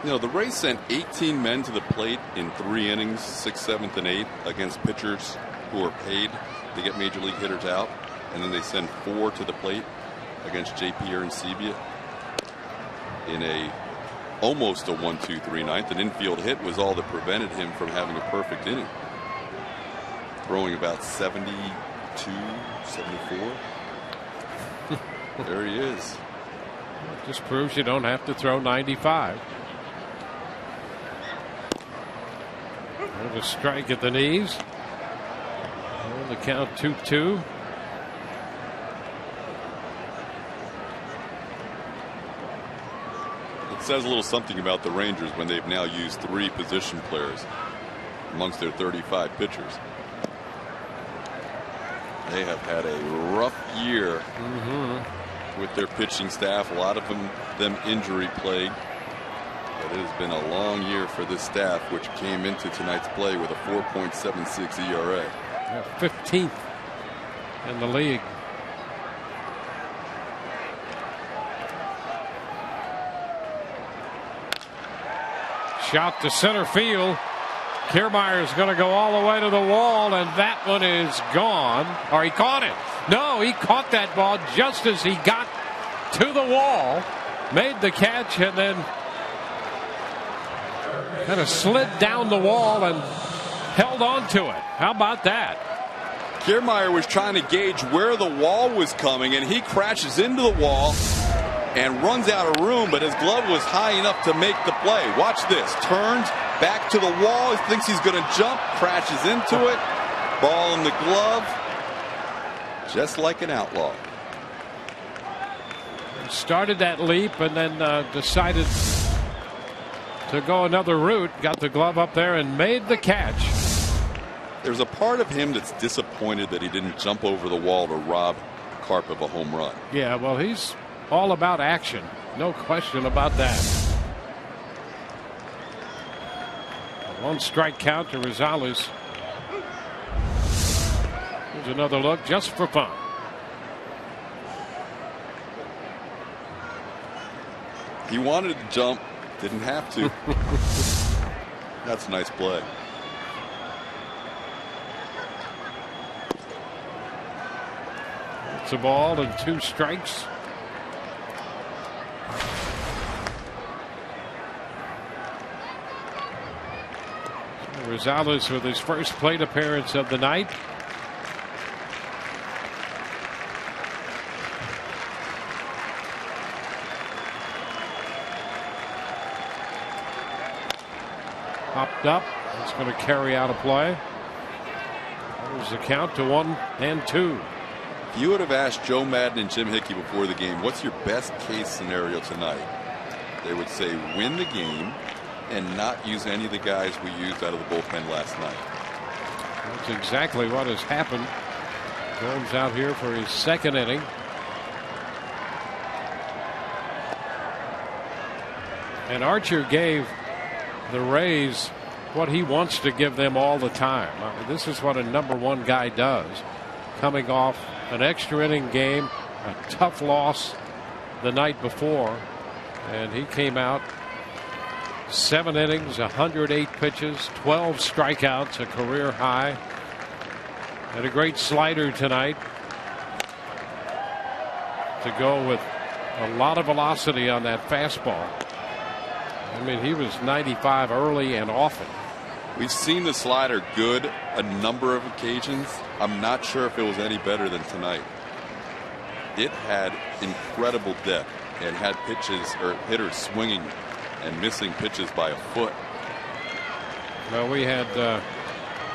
You know, the Rays sent 18 men to the plate in 3 innings, 6th, 7th, and 8th against pitchers who are paid to get major league hitters out. And then they send 4 to the plate against JP Arencibia in almost a 1-2-3 9th. An infield hit was all that prevented him from having a perfect inning. Throwing about 72, 74. There he is. It just proves you don't have to throw 95. There's a strike at the knees. And the count 2-2. It says a little something about the Rangers when they've now used 3 position players amongst their 35 pitchers. They have had a rough year with their pitching staff, a lot of them injury plagued. But it has been a long year for this staff, which came into tonight's play with a 4.76 ERA. Yeah, 15th in the league. Shot to center field. Kiermaier is going to go all the way to the wall, and that one is gone. Or he caught it. No, he caught that ball just as he got to the wall, made the catch, and then kind of slid down the wall and held on to it. How about that? Kiermaier was trying to gauge where the wall was coming, and he crashes into the wall and runs out of room, but his glove was high enough to make the play. Watch this. Turns back to the wall. He thinks he's going to jump, crashes into it. Ball in the glove. Just like an outlaw. Started that leap and then decided to go another route. Got the glove up there and made the catch. There's a part of him that's disappointed that he didn't jump over the wall to rob Karp of a home run. Yeah, well, he's all about action. No question about that. A 1-strike count to Rosales. Here's another look just for fun. He wanted to jump, didn't have to. That's a nice play. It's a ball and 2 strikes. Rosales with his first plate appearance of the night. Popped up. It's going to carry out a play. There's the count to 1-2. If you would have asked Joe Maddon and Jim Hickey before the game, what's your best case scenario tonight? They would say win the game and not use any of the guys we used out of the bullpen last night. That's exactly what has happened. Gomes out here for his 2nd inning. And Archer gave the Rays what he wants to give them all the time. I mean, this is what a #1 guy does. Coming off an extra inning game, a tough loss the night before, and he came out 7 innings, 108 pitches, 12 strikeouts, a career high. Had a great slider tonight. to go with a lot of velocity on that fastball. I mean, he was 95 early and often. We've seen the slider good a number of occasions. I'm not sure if it was any better than tonight. It had incredible depth and had pitches or hitters swinging and missing pitches by a foot. Well, we had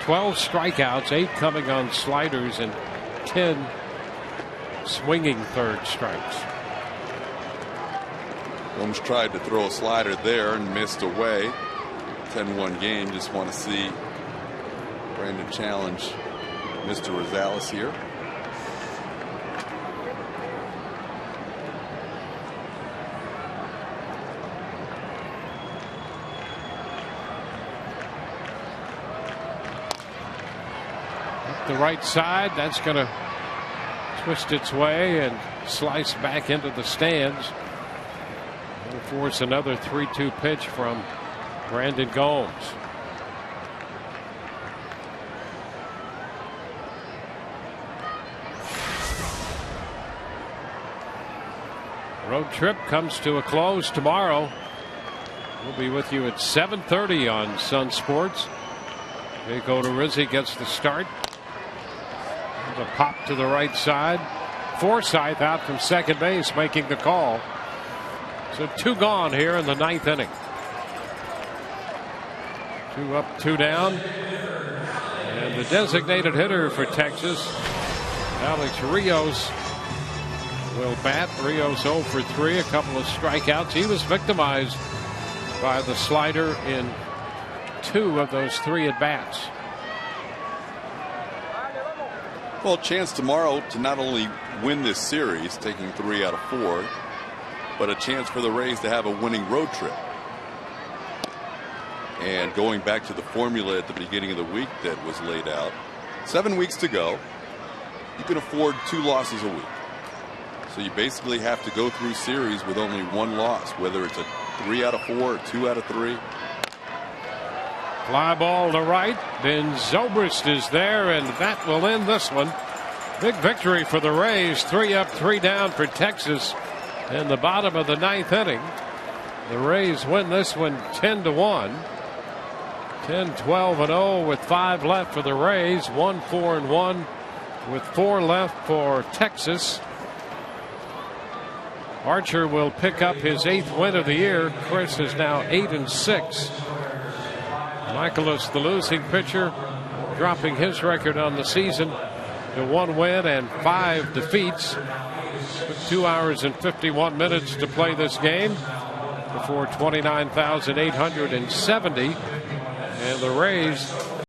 12 strikeouts, 8 coming on sliders, and 10 swinging third strikes. Holmes tried to throw a slider there and missed away. 10-1 game. Just want to see Brandon challenge Mr. Rosales here. Up the right side, that's going to twist its way and slice back into the stands. It'll force another 3-2 pitch from Brandon Gomes. Road trip comes to a close tomorrow. We'll be with you at 7:30 on Sun Sports. Jake Odorizzi gets the start. The pop to the right side. Forsythe out from second base making the call. So 2 gone here in the 9th inning. 2 up, 2 down. And the designated hitter for Texas, Alex Rios, will bat. Rios 0 for 3, a couple of strikeouts. He was victimized by the slider in 2 of those 3 at bats. Well, chance tomorrow to not only win this series, taking 3 out of 4, but a chance for the Rays to have a winning road trip. And going back to the formula at the beginning of the week that was laid out, 7 weeks to go, you can afford 2 losses a week. So you basically have to go through series with only 1 loss, whether it's a 3 out of 4 or 2 out of 3. Fly ball to right. Then ZOBRIST is there, and that will end this one. Big victory for the Rays. 3 up, 3 down for Texas in the bottom of the 9th inning. The Rays win this one 10-1. 10-12-0 with 5 left for the Rays. 1-4-1 with 4 left for Texas. Archer will pick up his 8th win of the year. Chris is now 8-6. Michaelis, the losing pitcher, dropping his record on the season to 1 win and 5 defeats. Took 2 hours and 51 minutes to play this game before 29,870. And the Rays